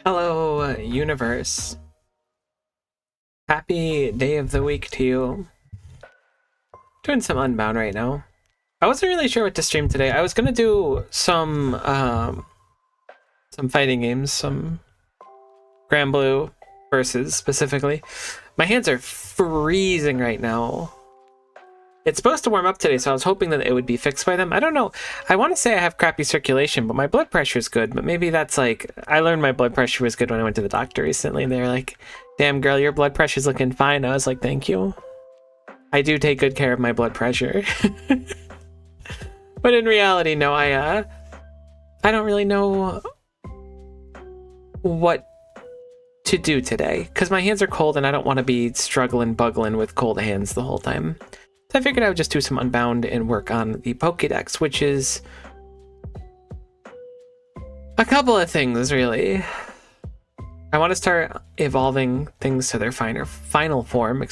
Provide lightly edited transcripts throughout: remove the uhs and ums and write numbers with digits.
Hello, universe. Happy day of the week to you. Doing some Unbound right now. I wasn't really sure what to stream today. I was gonna do some fighting games, some Grand Blue versus specifically. My hands are freezing right now. It's supposed to warm up today, so I was hoping that it would be fixed by them. I don't know. I want to say I have crappy circulation, but my blood pressure is good. But maybe that's like, I learned my blood pressure was good when I went to the doctor recently, and they were like, damn girl, your blood pressure's looking fine. I was like, thank you. I do take good care of my blood pressure. But in reality, no, I don't really know what to do today, because my hands are cold and I don't want to be buggling with cold hands the whole time. So I figured I would just do some Unbound and work on the Pokédex, which is a couple of things, really. I want to start evolving things to their final form,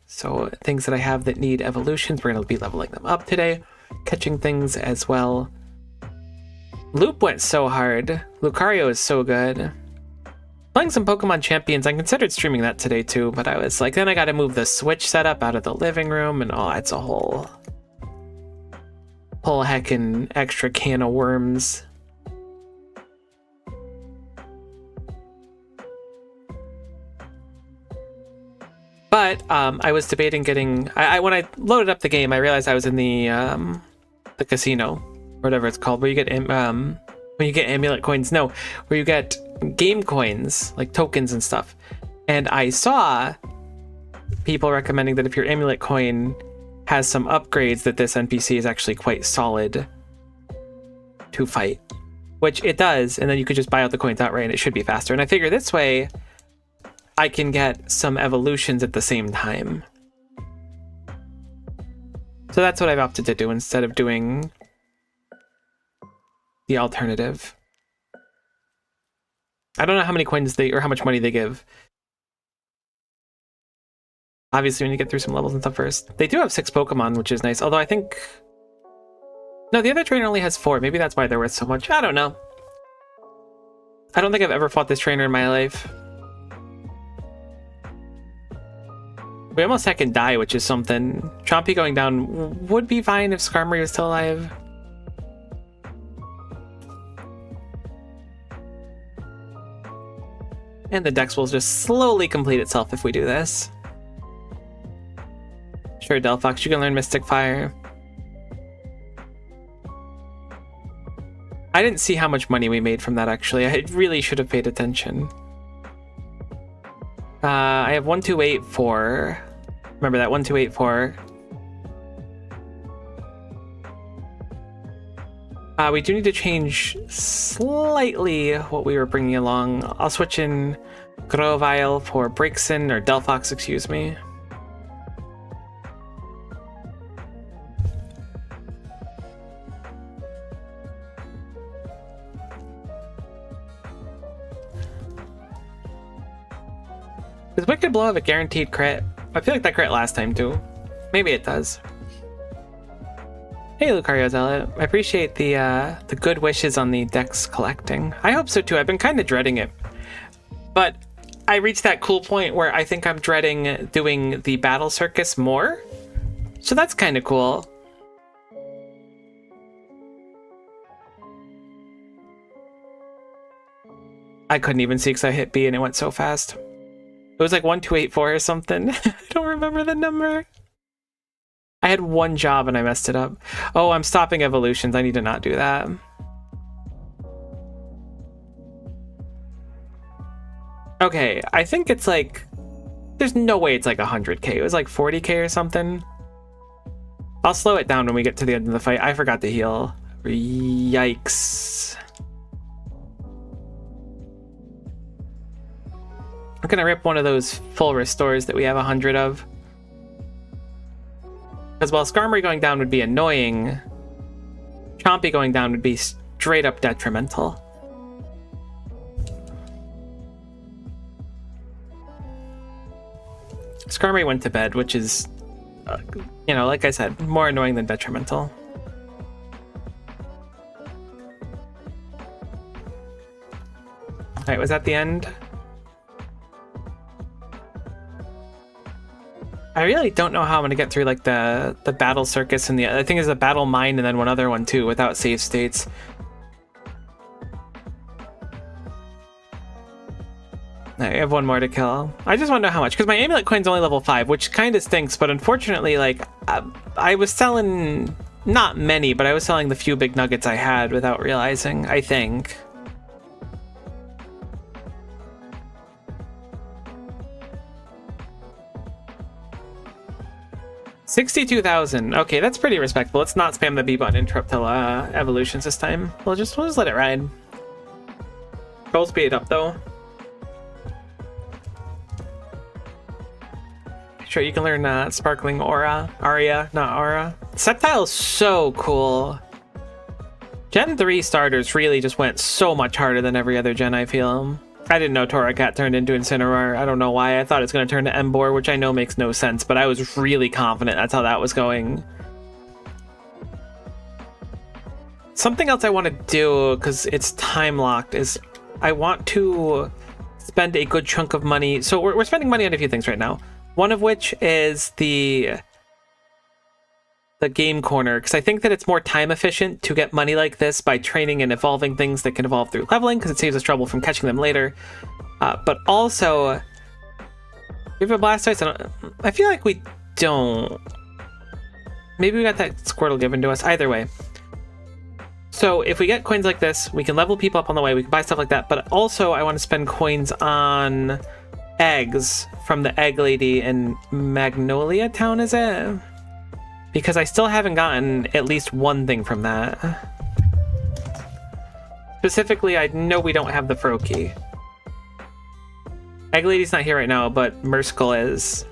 So things that I have that need evolutions, we're going to be leveling them up today, catching things as well. Loop went so hard. Lucario is so good. Playing some Pokemon Champions, I considered streaming that today too, but I was like, then I gotta move the Switch setup out of the living room, and oh, it's a whole heckin' extra can of worms. But I was debating getting. When I loaded up the game, I realized I was in the casino, whatever it's called, where you get when you get amulet coins. No, where you get game coins, like tokens and stuff. And I saw people recommending that if your amulet coin has some upgrades, that this NPC is actually quite solid to fight, which it does. And then you could just buy out the coins outright and it should be faster. And I figure this way I can get some evolutions at the same time. So that's what I've opted to do instead of doing the alternative. I don't know how many coins or how much money they give. Obviously, we need to get through some levels and stuff first. They do have 6 Pokemon, which is nice. Although I think... No, the other trainer only has 4. Maybe that's why they're worth so much. I don't know. I don't think I've ever fought this trainer in my life. We almost heckin' die, which is something. Chompy going down would be fine if Skarmory was still alive. And the dex will just slowly complete itself if we do this. Sure, Delphox, you can learn Mystic Fire. I didn't see how much money we made from that, actually. I really should have paid attention. I have 1284. Remember that, 1284. We do need to change slightly what we were bringing along. I'll switch in Grovyle for Braixen, or Delphox, excuse me. Does Wicked Blow have a guaranteed crit? I feel like that crit last time too. Maybe it does. Hey, Lucario Zealot. I appreciate the good wishes on the dex collecting. I hope so too. I've been kind of dreading it. But I reached that cool point where I think I'm dreading doing the battle circus more. So that's kind of cool. I couldn't even see because I hit B and it went so fast. It was like 1284 or something. I don't remember the number. I had one job and I messed it up. Oh, I'm stopping evolutions. I need to not do that. Okay, I think it's like... There's no way it's like 100k. It was like 40k or something. I'll slow it down when we get to the end of the fight. I forgot to heal. Yikes. I'm gonna rip one of those full restores that we have 100 of. Because while Skarmory going down would be annoying, Chompy going down would be straight up detrimental. Skarmory went to bed, which is, you know, like I said, more annoying than detrimental. Alright, was that the end? I really don't know how I'm gonna get through like the battle circus and I think there's a battle mine and then one other one too without save states. I have one more to kill. I just want to know how much, because my amulet coin's only level 5, which kind of stinks, but unfortunately, like, I was selling, not many, but I was selling the few big nuggets I had without realizing, I think. $62,000. Okay, that's pretty respectable. Let's not spam the B button and interrupt till evolutions this time. We'll just let it ride. Roll speed up though. Sure, you can learn Sparkling Aria, not Aura. Sceptile is so cool. Gen 3 starters really just went so much harder than every other gen, I feel. I didn't know Torracat turned into Incineroar. I don't know why. I thought it was going to turn to Emboar, which I know makes no sense, but I was really confident that's how that was going. Something else I want to do, because it's time locked, is I want to spend a good chunk of money. So we're spending money on a few things right now. One of which is the game corner, because I think that it's more time efficient to get money like this by training and evolving things that can evolve through leveling, because it saves us trouble from catching them later. But also, we have a Blastoise. I feel like we don't. Maybe we got that Squirtle given to us. Either way. So if we get coins like this, we can level people up on the way. We can buy stuff like that. But also, I want to spend coins on eggs from the egg lady in Magnolia Town, is it? Because I still haven't gotten at least one thing from that. Specifically, I know we don't have the Froakie. Egg lady's not here right now, but Merskle is.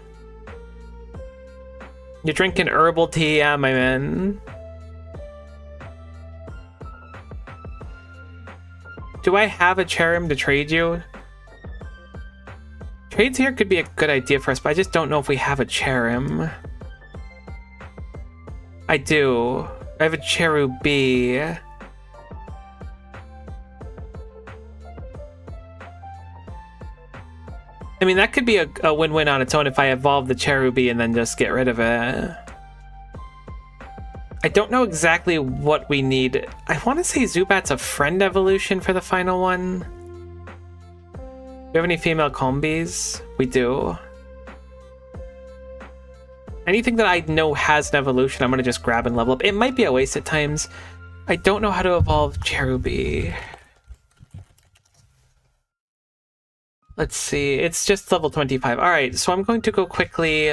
You're drinking herbal tea, yeah, my man. Do I have a Cherim to trade you? Trades here could be a good idea for us, but I just don't know if we have a Cherim. I do. I have a Cherubi. I mean, that could be a win-win on its own if I evolve the Cherubi and then just get rid of it. I don't know exactly what we need. I want to say Zubat's a friend evolution for the final one. Do we have any female combis? We do. Anything that I know has an evolution, I'm going to just grab and level up. It might be a waste at times. I don't know how to evolve Cherubi. Let's see. It's just level 25. All right, so I'm going to go quickly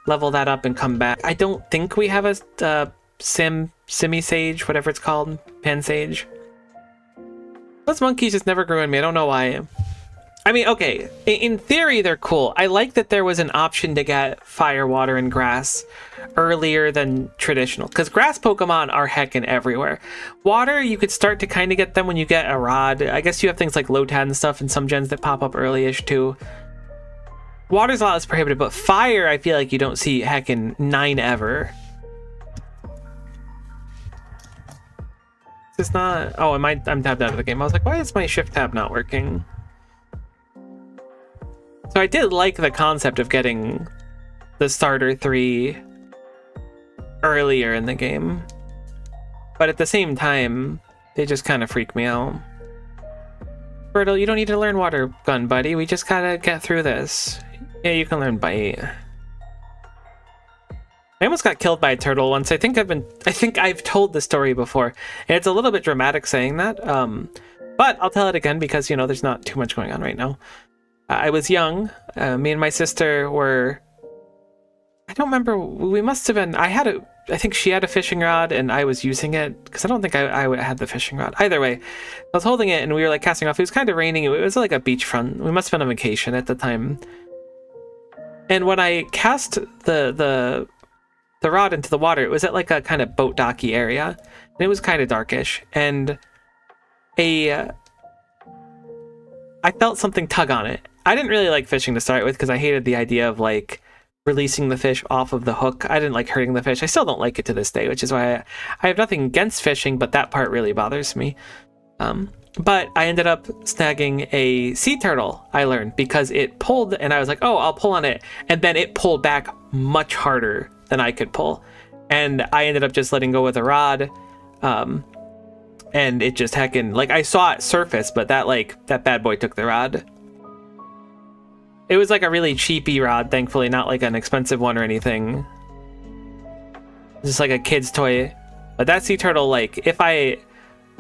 level that up and come back. I don't think we have a Simi-Sage, whatever it's called. Pan-Sage. Those monkeys just never grew in me. I don't know why. I mean, okay, in theory, they're cool. I like that there was an option to get fire, water, and grass earlier than traditional, because grass Pokemon are heckin' everywhere. Water, you could start to kind of get them when you get a rod. I guess you have things like Lotad and stuff and some gens that pop up early-ish too. Water's a lot less prohibitive, but fire, I feel like you don't see heckin' 9 ever. Is this not... Oh, I'm tabbed out of the game. I was like, why is my shift tab not working? So I did like the concept of getting the starter 3 earlier in the game. But at the same time, they just kind of freak me out. Birtle, you don't need to learn Water Gun, buddy. We just gotta get through this. Yeah, you can learn Bite. I almost got killed by a turtle once. I think I've told the story before. And it's a little bit dramatic saying that. But I'll tell it again because, you know, there's not too much going on right now. I was young. Me and my sister were... I don't remember. We must have been... I think she had a fishing rod and I was using it because I don't think I had the fishing rod. Either way, I was holding it and we were like casting off. It was kind of raining. It was like a beachfront. We must have been on vacation at the time. And when I cast the rod into the water, it was at like a kind of boat docky area. And it was kind of darkish. And I felt something tug on it. I didn't really like fishing to start with because I hated the idea of like releasing the fish off of the hook. I didn't like hurting the fish. I still don't like it to this day, which is why I have nothing against fishing, but that part really bothers me. And But I ended up snagging a sea turtle, I learned, because it pulled, and I was like, oh, I'll pull on it. And then it pulled back much harder than I could pull. And I ended up just letting go with a rod. And it just heckin', like, I saw it surface, but that bad boy took the rod. It was like a really cheapy rod, thankfully, not like an expensive one or anything. Just like a kid's toy. But that sea turtle, like,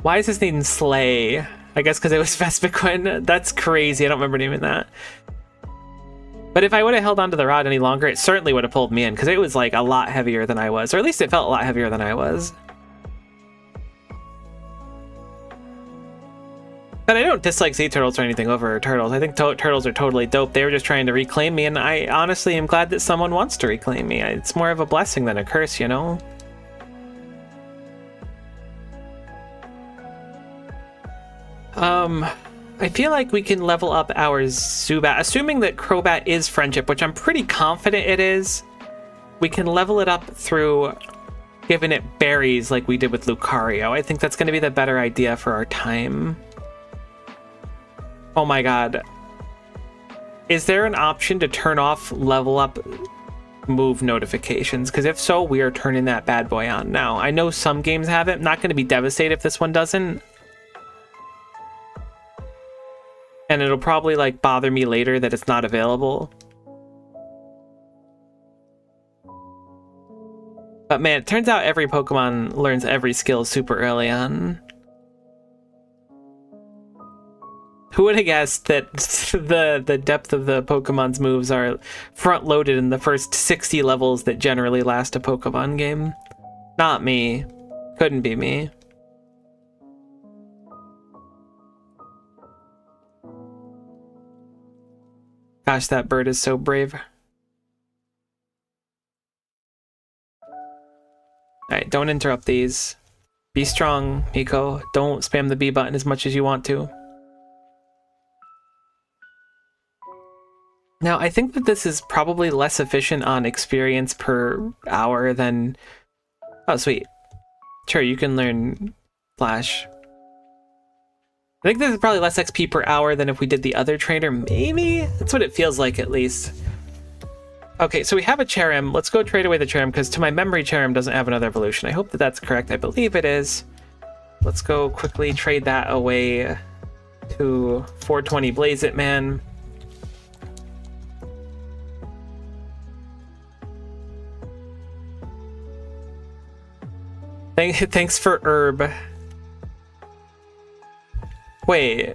why is his name Slay? I guess because it was Vespiquen. That's crazy. I don't remember naming that. But if I would have held onto the rod any longer, it certainly would have pulled me in, because it was like a lot heavier than I was, or at least it felt a lot heavier than I was. But I don't dislike sea turtles or anything over turtles. I think turtles are totally dope. They were just trying to reclaim me, and I honestly am glad that someone wants to reclaim me. It's more of a blessing than a curse, you know? I feel like we can level up our Zubat, assuming that Crobat is friendship, which I'm pretty confident it is. We can level it up through giving it berries like we did with Lucario. I think that's going to be the better idea for our time. Oh my god. Is there an option to turn off level up move notifications? Because if so, we are turning that bad boy on now. I know some games have it. I'm not going to be devastated if this one doesn't. And it'll probably like bother me later that it's not available. But man, it turns out every Pokemon learns every skill super early on. Who would have guessed that the depth of the Pokemon's moves are front-loaded in the first 60 levels that generally last a Pokemon game? Not me. Couldn't be me. Gosh, that bird is so brave. Alright, don't interrupt these. Be strong, Miko. Don't spam the B button as much as you want to. Now, I think that this is probably less efficient on experience per hour than... Oh, sweet. Sure, you can learn Flash. I think this is probably less XP per hour than if we did the other trainer, maybe? That's what it feels like, at least. Okay, so we have a Cherrim. Let's go trade away the Cherrim, because to my memory, Cherrim doesn't have another evolution. I hope that that's correct. I believe it is. Let's go quickly trade that away to 420 Blaze It Man. Thanks for herb. Wait.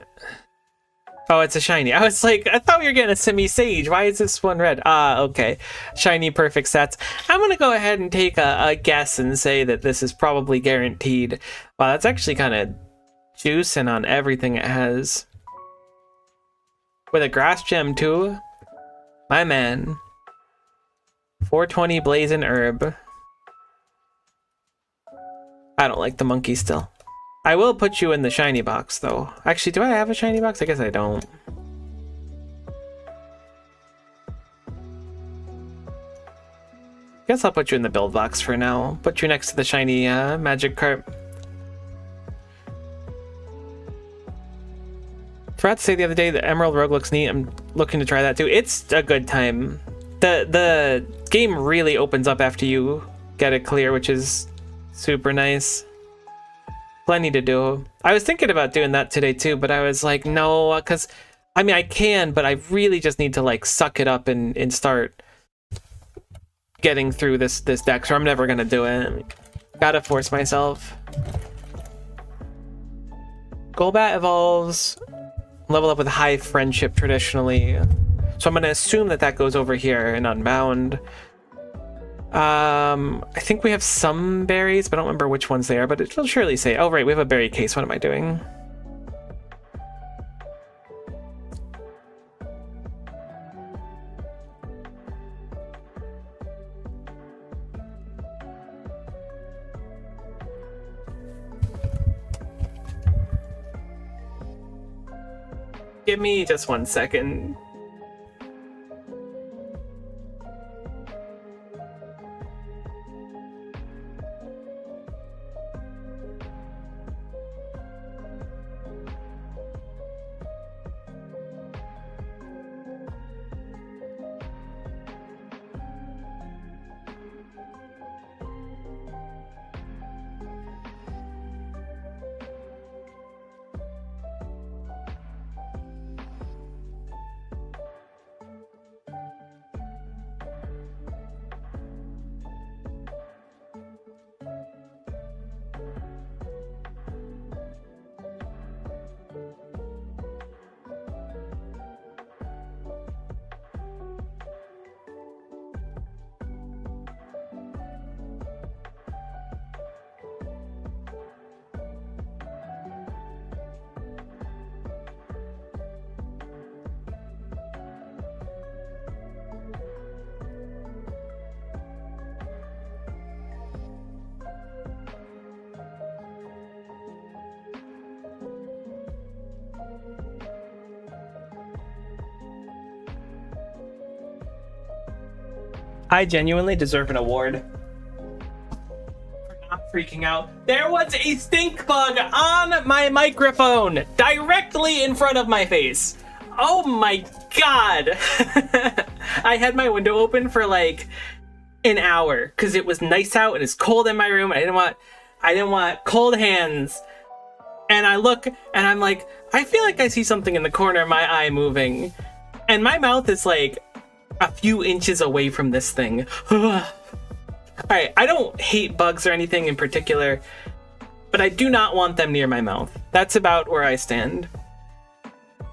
Oh, it's a shiny. I was like, I thought we were getting a semi-sage. Why is this one red? Ah, okay. Shiny perfect stats. I'm gonna go ahead and take a guess and say that this is probably guaranteed. Wow, that's actually kind of juicing on everything it has. With a grass gem too. My man. 420 Blazing Herb. I don't like the monkey still. I will put you in the shiny box, though. Actually, do I have a shiny box? I guess I don't. Guess I'll put you in the build box for now. Put you next to the shiny magic carp. Forgot to say the other day that Emerald Rogue looks neat. I'm looking to try that too. It's a good time. The game really opens up after you get it clear, which is super nice. Plenty to do. I was thinking about doing that today too, but I was like, no, because I mean I can, but I really just need to like suck it up and start getting through this deck, or I'm never gonna do it. Gotta force myself. Golbat evolves, level up with high friendship traditionally, so I'm gonna assume that that goes over here in Unbound. I think we have some berries, but I don't remember which ones they are, but it will surely say, oh right, we have a berry case. What am I doing? Give me just 1 second. I genuinely deserve an award for not freaking out. There was a stink bug on my microphone directly in front of my face. Oh my god. I had my window open for like an hour because it was nice out and it's cold in my room. I didn't want cold hands. And I look and I'm like, I feel like I see something in the corner of my eye moving. And my mouth is like a few inches away from this thing. Alright, I don't hate bugs or anything in particular, but I do not want them near my mouth. That's about where I stand.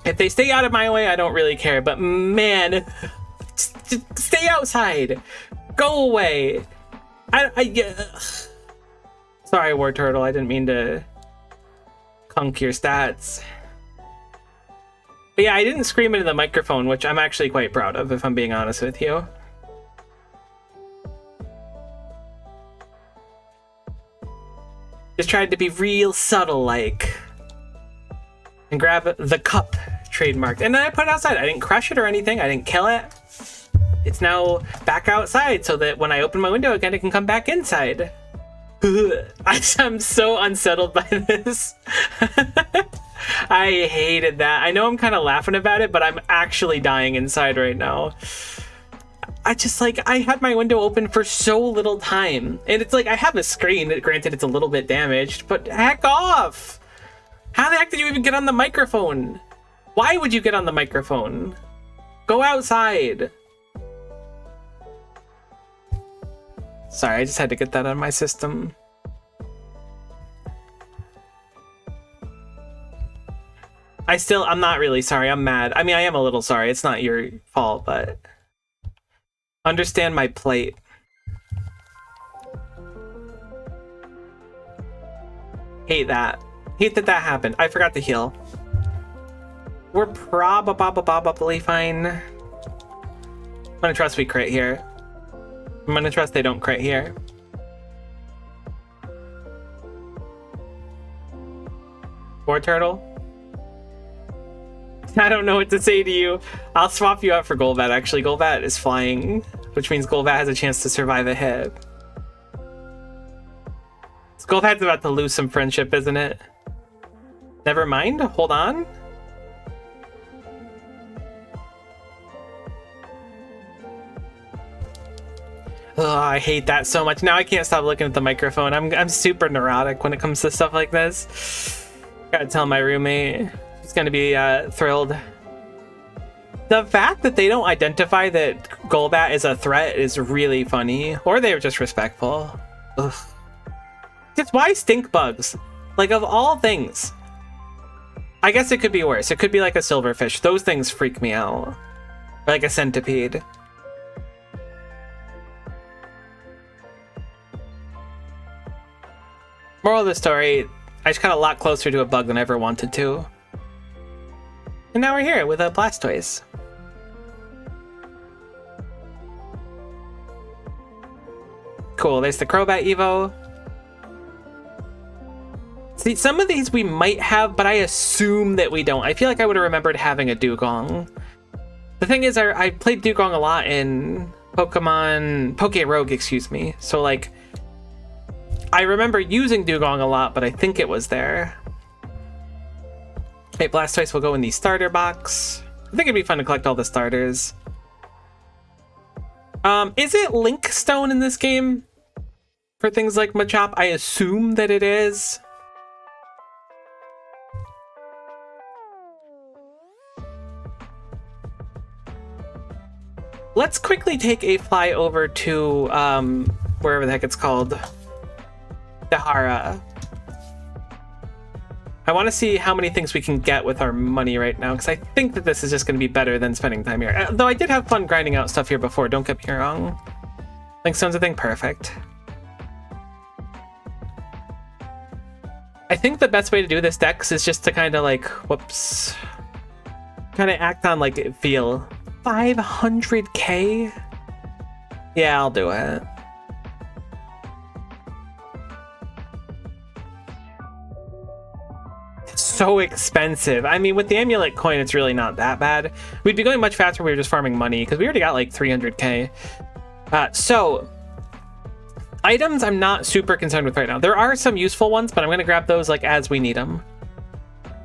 If they stay out of my way, I don't really care, but man, just stay outside. Go away. Sorry, War Turtle, I didn't mean to conk your stats. But yeah, I didn't scream into the microphone, which I'm actually quite proud of, if I'm being honest with you. Just tried to be real subtle, like, and grab the cup trademarked. And then I put it outside. I didn't crush it or anything. I didn't kill it. It's now back outside so that when I open my window again, it can come back inside. I'm so unsettled by this. I hated that. I know I'm kind of laughing about it, but I'm actually dying inside right now. I had my window open for so little time. And it's like, I have a screen. Granted, it's a little bit damaged, but heck off. How the heck did you even get on the microphone? Why would you get on the microphone? Go outside. Sorry, I just had to get that out of my system. I'm not really sorry. I'm mad. I mean, I am a little sorry. It's not your fault, but understand my plight. Hate that. Hate that that happened. I forgot to heal. We're probably fine. I'm gonna trust we crit here. I'm gonna trust they don't crit here. War Turtle? I don't know what to say to you. I'll swap you out for Golbat, actually. Golbat is flying, which means Golbat has a chance to survive a hit. Golbat's about to lose some friendship, isn't it? Never mind, hold on. Oh, I hate that so much. Now I can't stop looking at the microphone. I'm super neurotic when it comes to stuff like this. Gotta tell my roommate. He's gonna be thrilled. The fact that they don't identify that Golbat is a threat is really funny. Or they were just respectful. Ugh. Just why stink bugs? Like, of all things. I guess it could be worse. It could be like a silverfish. Those things freak me out. Or like a centipede. Moral of the story, I just got a lot closer to a bug than I ever wanted to. And now we're here with a Blastoise. Cool, there's the Crobat Evo. See, some of these we might have, but I assume that we don't. I feel like I would have remembered having a Dugong. The thing is, I played Dugong a lot in Poké Rogue, excuse me. So, like, I remember using Dugong a lot, but I think it was there. Okay, Blastoise will go in the starter box. I think it'd be fun to collect all the starters. Is it Link Stone in this game? For things like Machop? I assume that it is. Let's quickly take a fly over to wherever the heck it's called. Dahara. I want to see how many things we can get with our money right now, because I think that this is just going to be better than spending time here. Though I did have fun grinding out stuff here before, don't get me wrong. Linkstone's a thing, perfect. I think the best way to do this dex is just to kind of like, whoops, kind of act on like feel. 500k? Yeah, I'll do it. It's so expensive. I mean, with the amulet coin, it's really not that bad. We'd be going much faster if we were just farming money, because we already got like 300k. So items I'm not super concerned with right now. There are some useful ones, but I'm gonna grab those like as we need them.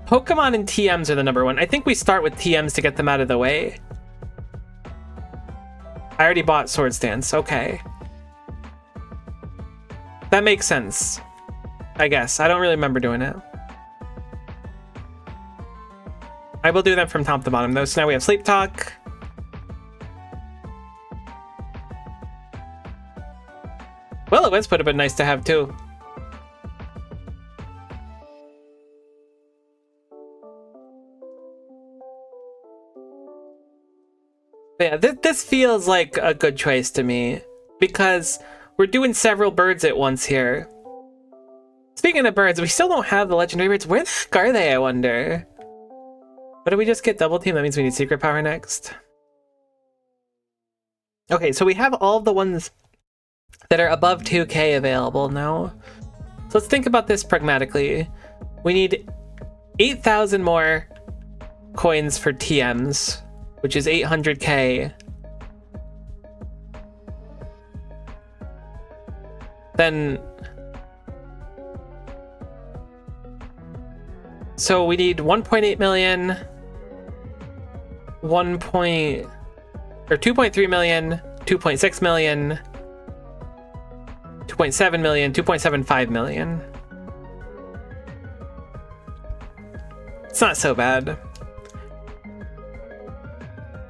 Pokemon and TMs are the number one. I think we start with TMs to get them out of the way. I already bought Sword Stance. Okay. That makes sense, I guess. I don't really remember doing it. I will do them from top to bottom though. So now we have Sleep Talk. Well, it was would have been nice to have too. But yeah, this feels like a good choice to me because we're doing several birds at once here. Speaking of birds, we still don't have the legendary birds. Where the heck are they, I wonder? But did we just get double team? That means we need secret power next. Okay, so we have all the ones that are above 2k available now. So let's think about this pragmatically. We need 8,000 more coins for TMs, which is 800k. Then so we need 1.8 million, 2.3 million, 2.6 million, 2.7 million, 2.75 million. It's not so bad.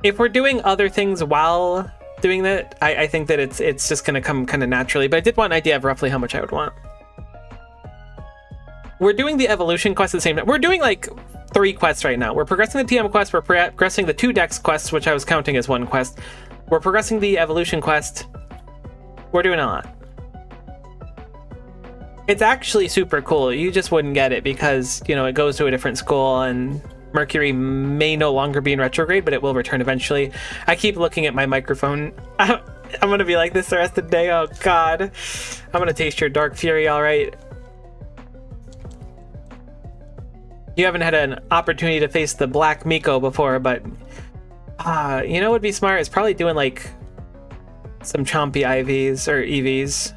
If we're doing other things while doing that, I think that it's just gonna come kind of naturally, but I did want an idea of roughly how much I would want. We're doing the evolution quest at the same time. We're doing like 3 quests right now. We're progressing the TM quest, we're progressing the 2 Dex quests, which I was counting as 1 quest. We're progressing the evolution quest. We're doing a lot. It's actually super cool. You just wouldn't get it because, you know, it goes to a different school and Mercury may no longer be in retrograde, but it will return eventually. I keep looking at my microphone. I'm gonna be like this the rest of the day. Oh God. I'm gonna taste your dark fury, all right. You haven't had an opportunity to face the Black Miko before, but you know what would be smart is probably doing like some chompy IVs or EVs.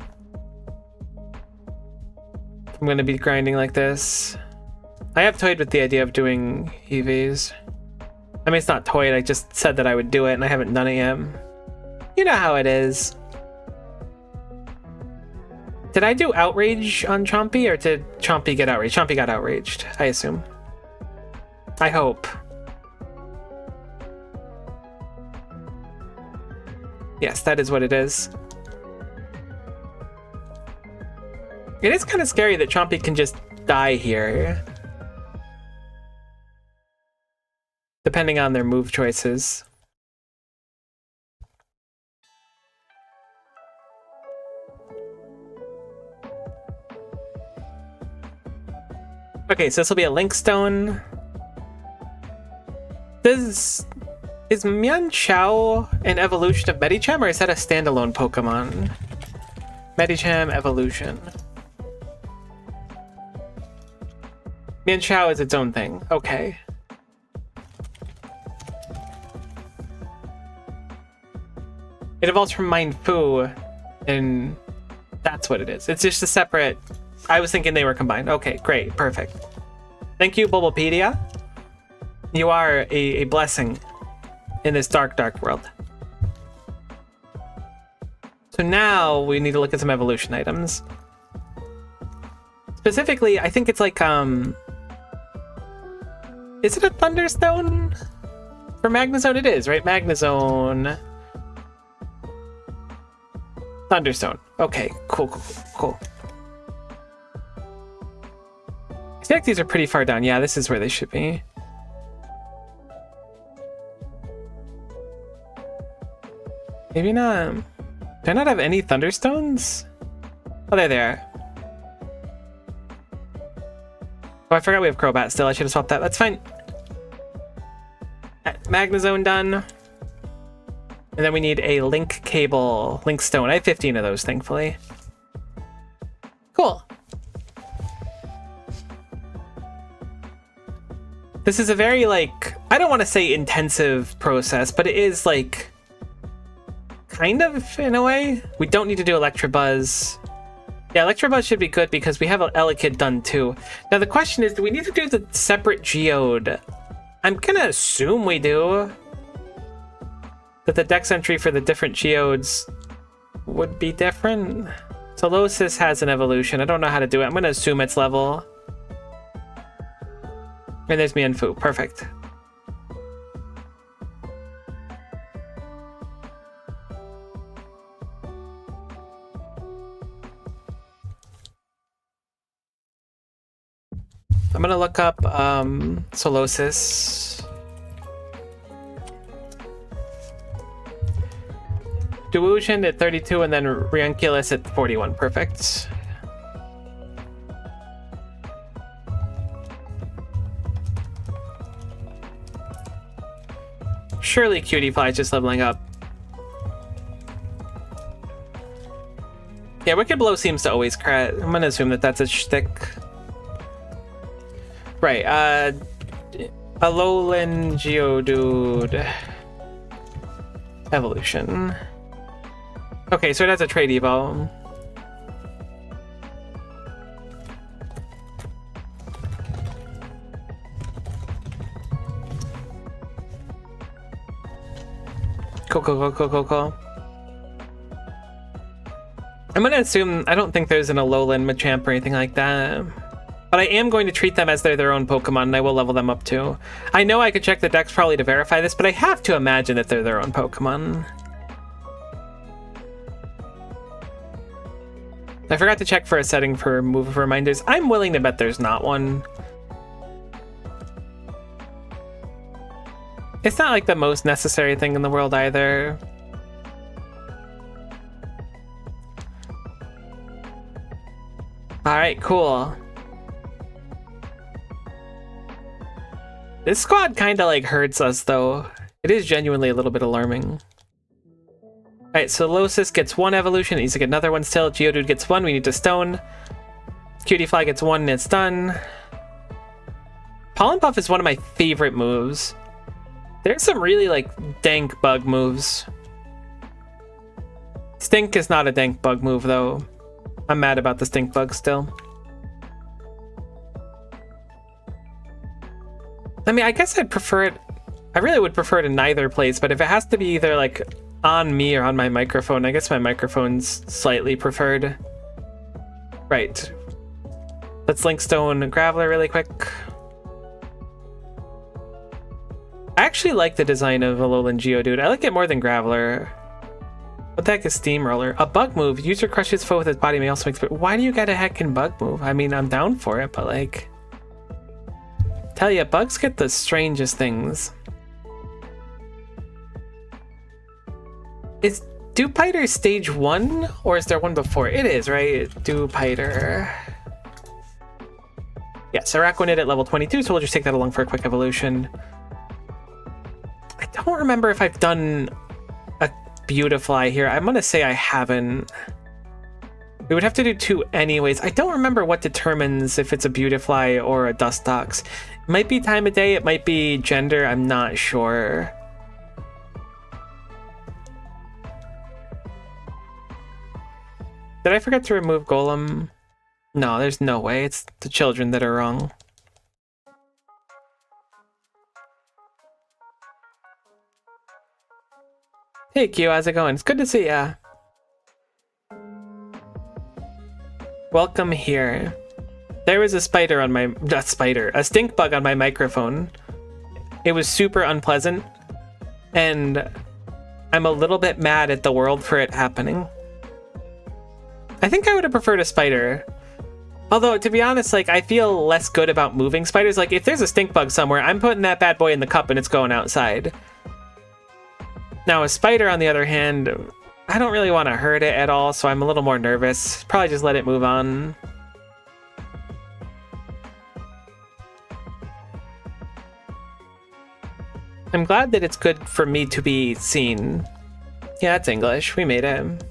I'm gonna be grinding like this. I have toyed with the idea of doing EVs. I mean, it's not toyed, I just said that I would do it and I haven't done it yet. You know how it is. Did I do outrage on Chompy or did Chompy get outraged? Chompy got outraged, I assume. I hope. Yes, that is what it is. It is kind of scary that Chompy can just die here. Depending on their move choices. Okay, so this will be a Link Stone. Is Mian Chao an evolution of Medicham, or is that a standalone Pokemon? Medicham evolution. Mian Chao is its own thing. Okay. It evolves from Mindfu, and that's what it is. It's just a separate... I was thinking they were combined. Okay, great, perfect. Thank you, Bulbapedia. You are a blessing in this dark, dark world. So now we need to look at some evolution items. Specifically, I think it's like, is it a Thunderstone? For Magnezone it is, right? Magnezone. Thunderstone. Okay, cool. I feel like these are pretty far down. Yeah, this is where they should be. Maybe not. Do I not have any Thunderstones? Oh, there they are. Oh, I forgot we have Crobat still. I should have swapped that. That's fine. Magnezone done. And then we need a Link Cable, Link Stone. I have 15 of those, thankfully. Cool. This is a very, like, I don't want to say intensive process, but it is, like, kind of, in a way. We don't need to do Electabuzz. Yeah, Electabuzz should be good because we have an Elekid done too. Now the question is, do we need to do the separate Geode? I'm gonna assume we do. That the dex entry for the different Geodes would be different. Solosis has an evolution. I don't know how to do it. I'm gonna assume it's level. And there's Mienfoo. Perfect. I'm gonna look up Solosis. Delusion at 32 and then Ranculus at 41. Perfect. Surely Cutie Fly is just leveling up. Yeah, Wicked Blow seems to always crit. I'm gonna assume that that's a shtick. Right, Alolan Geodude evolution. Okay, so it has a trade evo. Cool. I'm gonna assume, I don't think there's an Alolan Machamp or anything like that. But I am going to treat them as they're their own Pokemon, and I will level them up too. I know I could check the dex probably to verify this, but I have to imagine that they're their own Pokemon. I forgot to check for a setting for move reminders. I'm willing to bet there's not one. It's not like the most necessary thing in the world either. Alright, cool. This squad kind of like hurts us though. It is genuinely a little bit alarming. Alright, so Solosis gets one evolution, it needs to get another one still. Geodude gets one, we need to stone. Cutie Fly gets one and it's done. Pollen Puff is one of my favorite moves. There's some really like dank bug moves. Stink is not a dank bug move though. I'm mad about the stink bug still. I mean, I guess I'd prefer it. I really would prefer it in neither place, but if it has to be either like on me or on my microphone, I guess my microphone's slightly preferred. Right. Let's link Stone Graveler really quick. I actually like the design of Alolan Geodude. I like it more than Graveler. What the heck is Steamroller? A bug move. User crushes foe with his body may also make... Why do you get a heckin' bug move? I mean, I'm down for it, but like... Tell ya, bugs get the strangest things. Is Dewpider stage 1? Or is there one before? It is, right? Dewpider. Yeah, Araquanid at level 22, so we'll just take that along for a quick evolution. I don't remember if I've done a Beautifly here. I'm gonna say I haven't. We would have to do 2 anyways. I don't remember what determines if it's a Beautifly or a Dustox. It might be time of day, it might be gender, I'm not sure. Did I forget to remove Golem? No, there's no way. It's the children that are wrong. Hey Q, how's it going? It's good to see ya. Welcome here. There was a spider on my... a stink bug on my microphone. It was super unpleasant. And I'm a little bit mad at the world for it happening. I think I would have preferred a spider. Although, to be honest, like, I feel less good about moving spiders. Like, if there's a stink bug somewhere, I'm putting that bad boy in the cup and it's going outside. Now, a spider, on the other hand, I don't really want to hurt it at all, so I'm a little more nervous. Probably just let it move on. I'm glad that it's good for me to be seen. Yeah, it's English. We made it.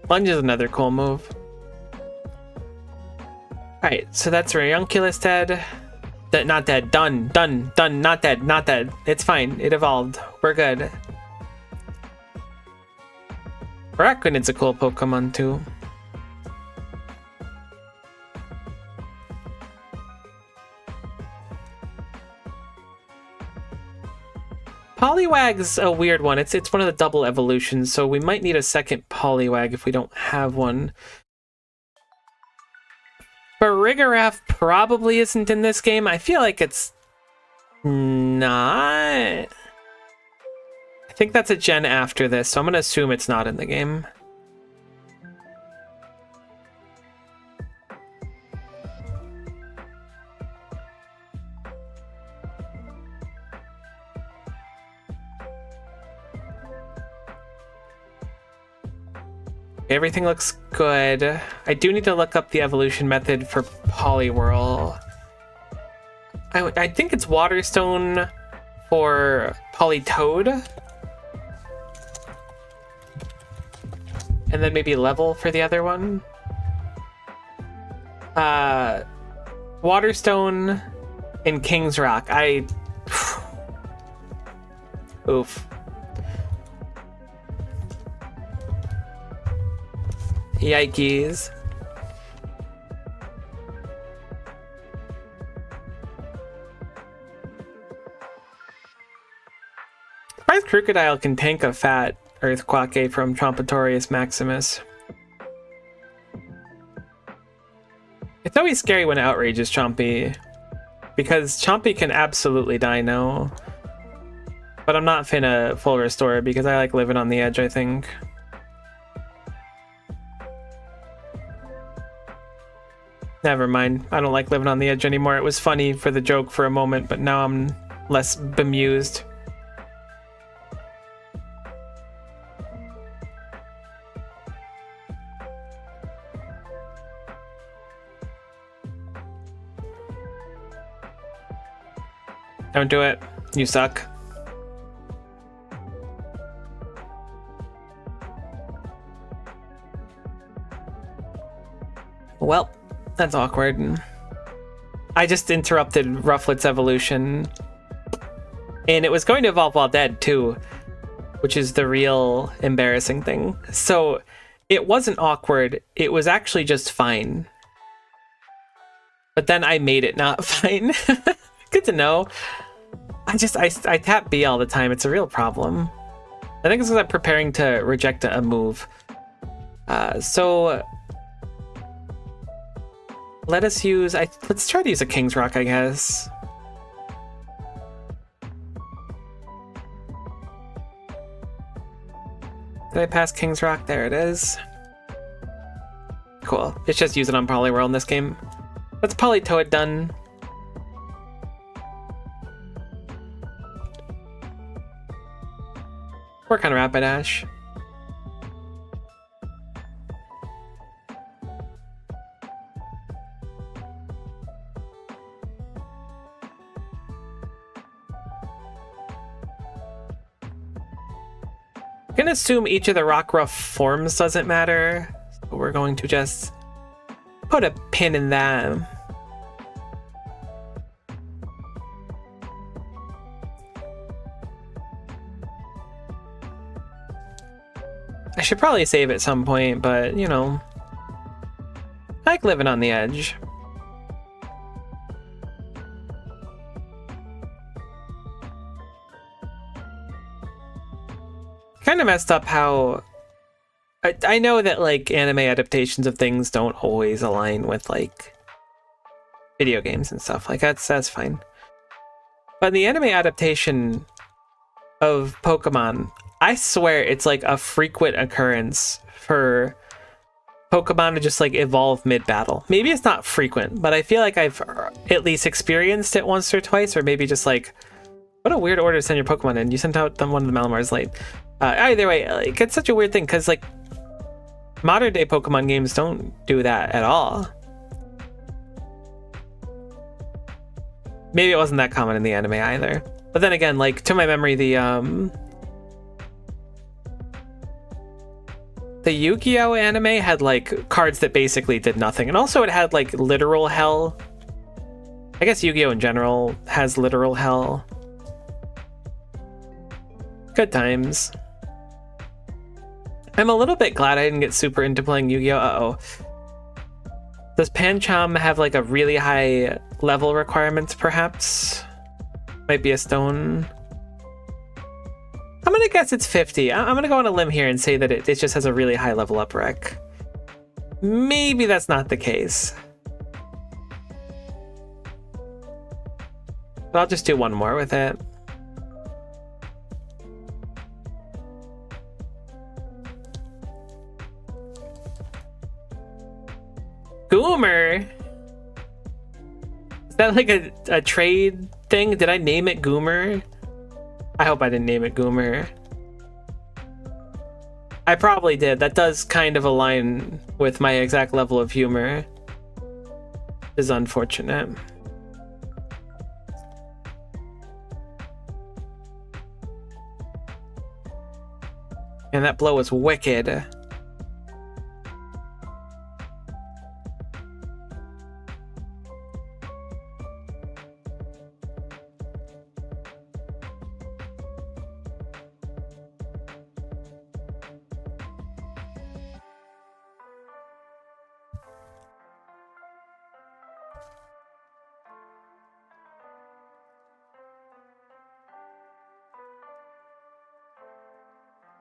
Lunge is another cool move. Right, so that's Ranunculus dead. Not dead. Done. Not dead. It's fine. It evolved. We're good. Workin's a cool Pokemon too. Poliwag's a weird one. It's one of the double evolutions, so we might need a second Poliwag if we don't have one. But Farigiraf probably isn't in this game. I feel like it's not. I think that's a gen after this, so I'm going to assume it's not in the game. Everything looks good. I do need to look up the evolution method for Poliwhirl. I think it's Waterstone for Politoad. And then maybe Level for the other one. Waterstone in King's Rock. Oof. Yikes. Surprised Crocodile can tank a fat Earthquake from Trompatorius Maximus. It's always scary when it outrages Chompy, because Chompy can absolutely die now. But I'm not finna full restore because I like living on the edge, I think. Never mind. I don't like living on the edge anymore. It was funny for the joke for a moment, but now I'm less bemused. Don't do it. You suck. Well, that's awkward. I just interrupted Rufflet's evolution. And it was going to evolve while dead, too. Which is the real embarrassing thing. So, it wasn't awkward. It was actually just fine. But then I made it not fine. Good to know. I tap B all the time. It's a real problem. I think it's because I'm preparing to reject a move. So let us use... let's try to use a King's Rock, I guess. Did I pass King's Rock? There it is. Cool. It's just use it on Poliwhirl in this game. Let's Politoad done. Work on Rapidash. I'm gonna assume each of the Rockruff forms doesn't matter, so we're going to just put a pin in that. I should probably save at some point, but, you know, I like living on the edge. Kind of messed up how... I know that, like, anime adaptations of things don't always align with, like, video games and stuff. Like, that's fine. But the anime adaptation of Pokemon... I swear it's like a frequent occurrence for Pokemon to just like evolve mid-battle. Maybe it's not frequent, but I feel like I've at least experienced it once or twice, or maybe just like, what a weird order to send your Pokemon in. You sent out one of the Malamars late. Either way, like, it's such a weird thing because like modern day Pokemon games don't do that at all. Maybe it wasn't that common in the anime either. But then again, like to my memory, the Yu-Gi-Oh anime had like cards that basically did nothing, and also it had like literal hell. I guess Yu-Gi-Oh in general has literal hell. Good times. I'm a little bit glad I didn't get super into playing Yu-Gi-Oh. Uh-oh. Does Pancham have like a really high level requirement, perhaps? Might be a stone. I'm gonna guess it's 50. I'm gonna go on a limb here and say that it just has a really high level up rec. Maybe that's not the case. But I'll just do one more with it. Goomer? Is that like a trade thing? Did I name it Goomer? I hope I didn't name it Goomer. I probably did. That does kind of align with my exact level of humor. Is unfortunate. And that blow was wicked.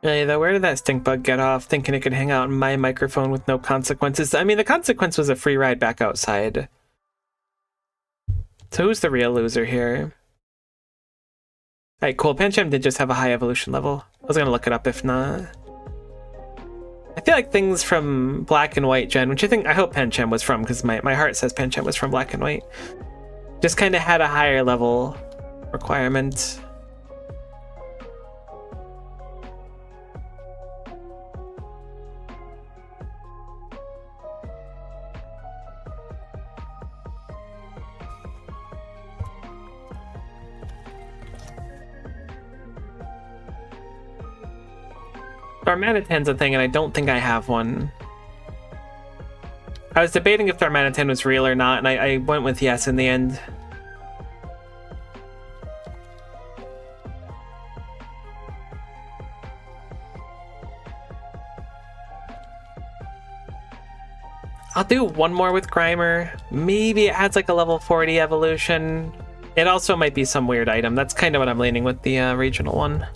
Really though, where did that stink bug get off, thinking it could hang out in my microphone with no consequences? I mean, the consequence was a free ride back outside. So who's the real loser here? Alright, cool. Pancham did just have a high evolution level. I was gonna look it up if not. I feel like things from Black and White Gen, which I hope Pancham was from, because my heart says Pancham was from Black and White, just kind of had a higher level requirement. Darmanitan's a thing, and I don't think I have one. I was debating if Darmanitan was real or not, and I went with yes in the end. I'll do one more with Grimer. Maybe it has like a level 40 evolution. It also might be some weird item. That's kind of what I'm leaning with the regional one.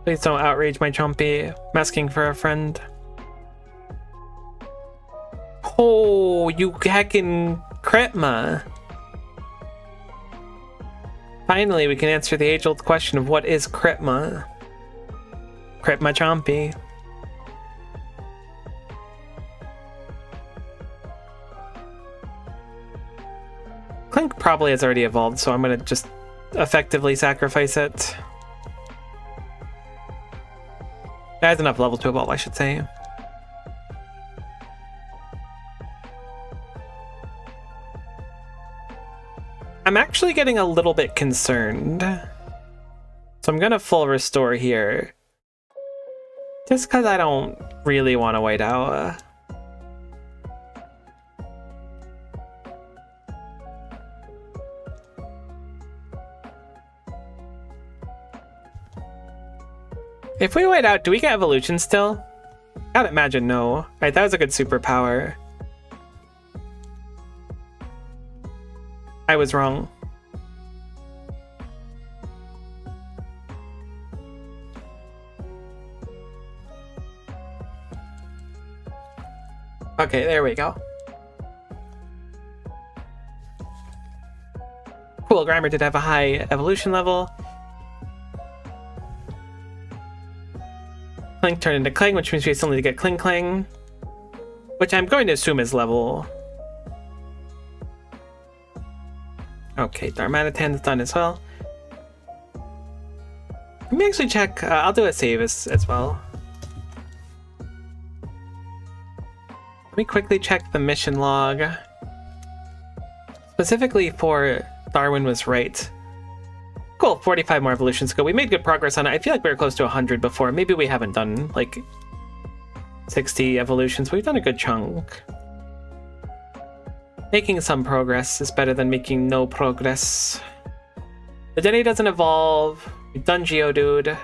Please don't outrage my Chompy. I'm asking for a friend. Oh, you heckin' Kretma. Finally, we can answer the age-old question of what is Kretma. Kretma Chompy. Clink probably has already evolved, so I'm gonna just effectively sacrifice it. It has enough level to evolve, I should say. I'm actually getting a little bit concerned. So I'm gonna full restore here. Just because I don't really want to wait out. If we wait out, do we get evolution still? I'd imagine no. Alright, that was a good superpower. I was wrong. Okay, there we go. Cool, Grimer did have a high evolution level. Clink turned into Clang, which means we still need to get Kling Klang, which I'm going to assume is level. Okay, Darmanitan is done as well. Let me actually check. I'll do a save as well. Let me quickly check the mission log. Specifically for Darwin was right. Cool, 45 more evolutions ago. We made good progress on it. I feel like we were close to 100 before. Maybe we haven't done like 60 evolutions. We've done a good chunk. Making some progress is better than making no progress. The Denny doesn't evolve. We've done Geodude.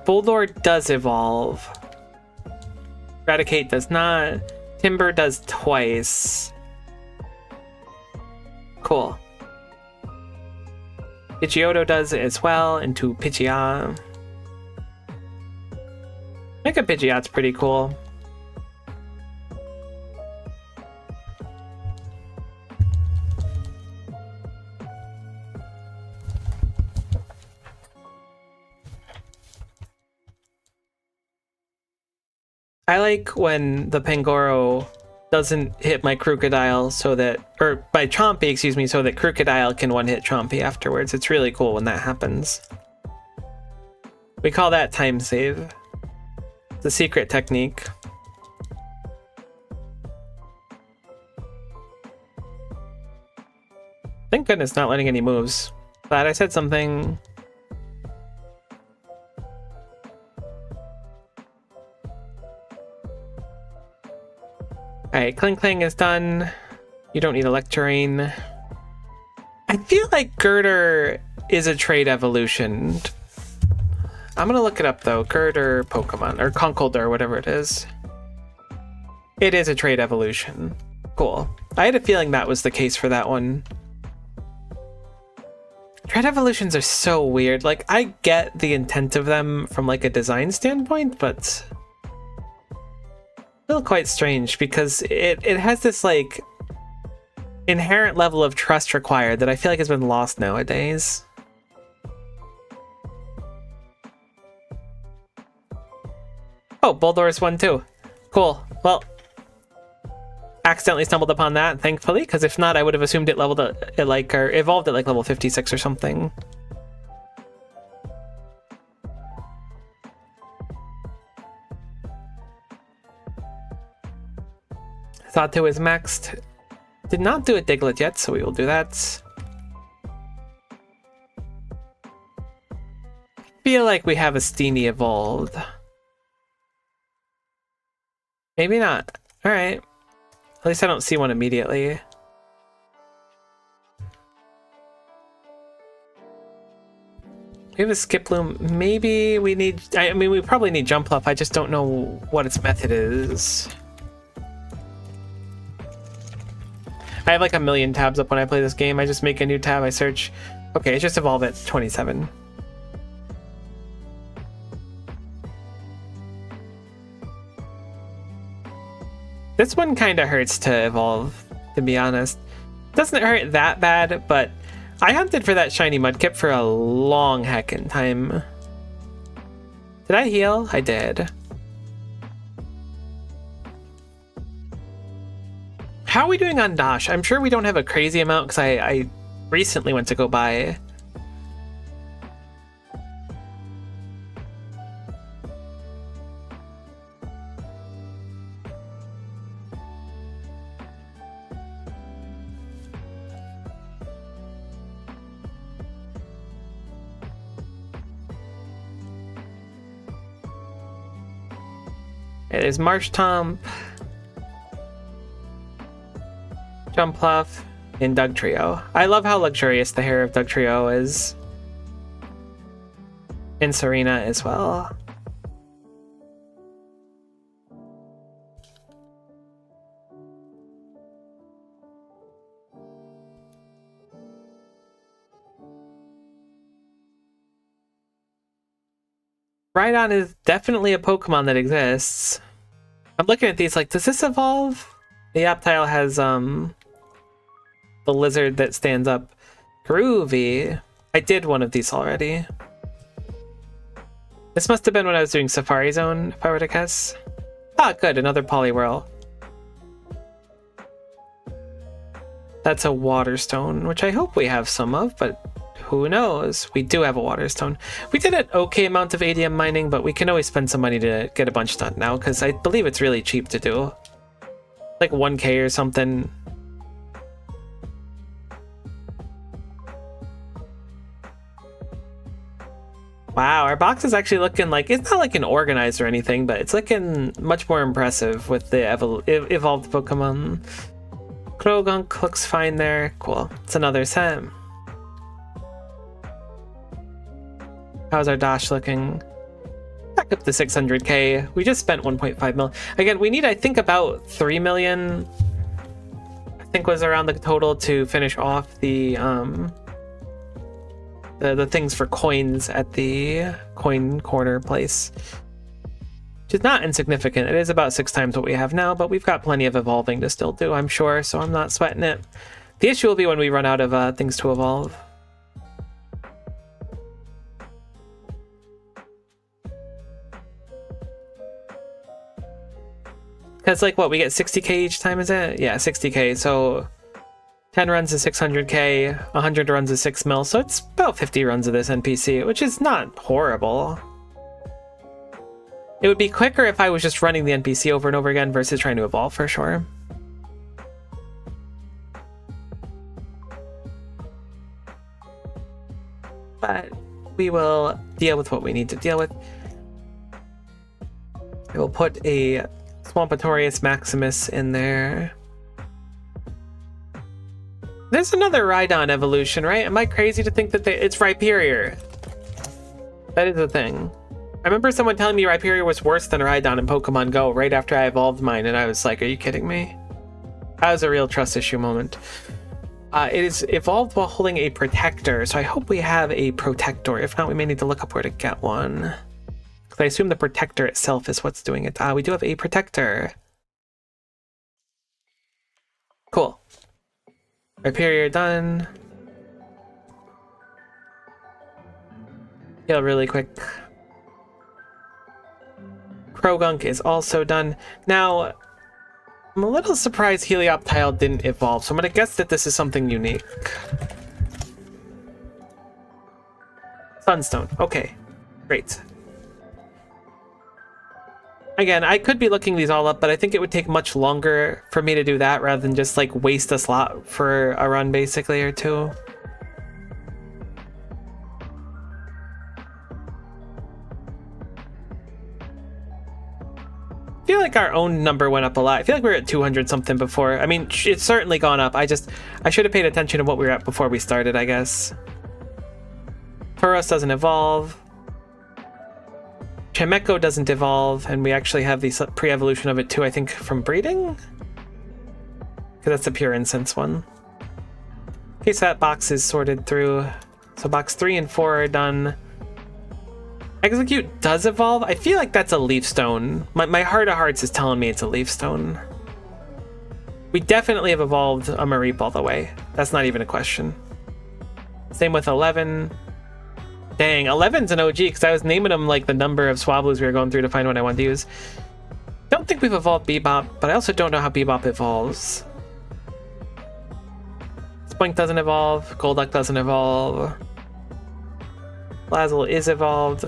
Boldor does evolve. Eradicate does not. Timber does twice. Cool. Pidgeotto does it as well into Pidgeot. Mega Pidgeot's pretty cool. I like when the Pangoro doesn't hit my Crocodile so that, or my Chompy, excuse me, so that Crocodile can one-hit Chompy afterwards. It's really cool when that happens. We call that time save. It's a secret technique. Thank goodness not letting any moves. Glad I said something. Alright, Kling Kling is done. You don't need a Lecturine. I feel like Girder is a trait evolution. I'm gonna look it up though. Girder Pokemon, or Conkeldurr, whatever it is. It is a trait evolution. Cool. I had a feeling that was the case for that one. Trait evolutions are so weird. Like, I get the intent of them from like a design standpoint, but still quite strange because it has this like inherent level of trust required that I feel like has been lost nowadays. Oh, Boldor's one too. Cool. Well, accidentally stumbled upon that, thankfully, because if not, I would have assumed it leveled at like, or evolved at like level 56 or something. Xatu is maxed. Did not do a Diglett yet, so we will do that. Feel like we have a Steenie evolved. Maybe not. Alright. At least I don't see one immediately. We have a Skiploom. Maybe we need... I mean, we probably need Jumpluff. I just don't know what its method is. I have like a million tabs up when I play this game. I just make a new tab, I search. Okay, it just evolved at 27. This one kind of hurts to evolve, to be honest. Doesn't hurt that bad, but I hunted for that shiny Mudkip for a long heckin' time. Did I heal? I did. How are we doing on Dash? I'm sure we don't have a crazy amount because I recently went to go buy. It is Marshtomp, Jumpluff, and Dugtrio. I love how luxurious the hair of Dugtrio is. And Serena as well. Rhydon is definitely a Pokemon that exists. I'm looking at these like, does this evolve? The Aptile has the lizard that stands up. Groovy. I did one of these already. This must have been when I was doing Safari Zone, if I were to guess. Ah, good, another Poliwhirl. That's a Water Stone, which I hope we have some of, but who knows? We do have a water stone. We did an okay amount of ADM mining, but we can always spend some money to get a bunch done now, because I believe it's really cheap to do. Like 1K or something. Wow, our box is actually looking like, it's not looking organized or anything, but it's looking much more impressive with the evolved Pokemon. Krogunk looks fine there. Cool. It's another set. How's our dash looking? Back up to 600k. We just spent 1.5 mil. Again, we need, I think, about 3 million. I think was around the total to finish off the things for coins at the coin corner place. Which is not insignificant. It is about 6 times what we have now, but we've got plenty of evolving to still do, I'm sure, so I'm not sweating it. The issue will be when we run out of things to evolve. Because, like, what, we get 60k each time, is it? Yeah, 60k, so 10 runs is 600k, 100 runs is 6 mil, so it's about 50 runs of this NPC, which is not horrible. It would be quicker if I was just running the NPC over and over again versus trying to evolve, for sure. But we will deal with what we need to deal with. I will put a Swampatorius Maximus in there. There's another Rhydon evolution, right? Am I crazy to think that it's Rhyperior? That is the thing. I remember someone telling me Rhyperior was worse than Rhydon in Pokemon Go right after I evolved mine, and I was like, are you kidding me? That was a real trust issue moment. It is evolved while holding a Protector, so I hope we have a Protector. If not, we may need to look up where to get one. Because I assume the Protector itself is what's doing it. We do have a Protector. Cool. Rhyperior done. Heal really quick. Krogunk is also done. Now, I'm a little surprised Helioptile didn't evolve, so I'm going to guess that this is something unique. Sunstone. Okay, great. Again, I could be looking these all up, but I think it would take much longer for me to do that rather than just like waste a slot for a run basically or two. I feel like our own number went up a lot. I feel like we were at 200 something before. I mean, it's certainly gone up. I should have paid attention to what we were at before we started, I guess. Tauros doesn't evolve. Chimecho doesn't evolve, and we actually have the pre-evolution of it too, I think, from breeding? Because that's the pure incense one. Okay, so that box is sorted through. So box 3 and 4 are done. Execute does evolve. I feel like that's a leaf stone. My heart of hearts is telling me it's a leaf stone. We definitely have evolved a Mareep all the way. That's not even a question. Same with 11. Dang, 11's an OG because I was naming them like the number of Swablu's we were going through to find what I wanted to use. Don't think we've evolved Bebop, but I also don't know how Bebop evolves. Spoink doesn't evolve. Golduck doesn't evolve. Blazzle is evolved.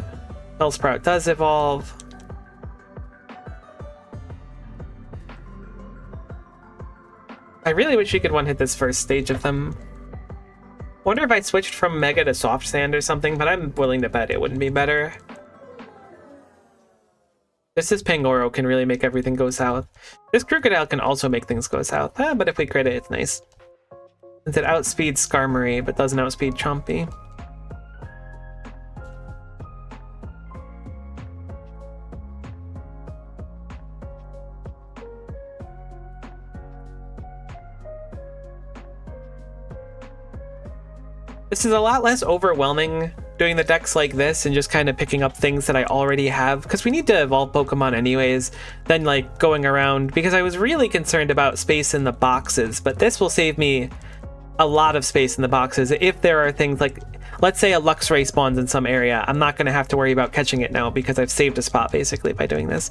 Bellsprout does evolve. I really wish we could one-hit this first stage of them. Wonder if I switched from Mega to Soft Sand or something, but I'm willing to bet it wouldn't be better. This Pangoro can really make everything go south. This Crocodile can also make things go south, but if we crit it, it's nice. Since it outspeeds Skarmory, but doesn't outspeed Chompy. This is a lot less overwhelming doing the decks like this and just kind of picking up things that I already have, because we need to evolve Pokemon anyways, than like going around, because I was really concerned about space in the boxes, but this will save me a lot of space in the boxes. If there are things like, let's say a Luxray spawns in some area, I'm not going to have to worry about catching it now because I've saved a spot basically by doing this.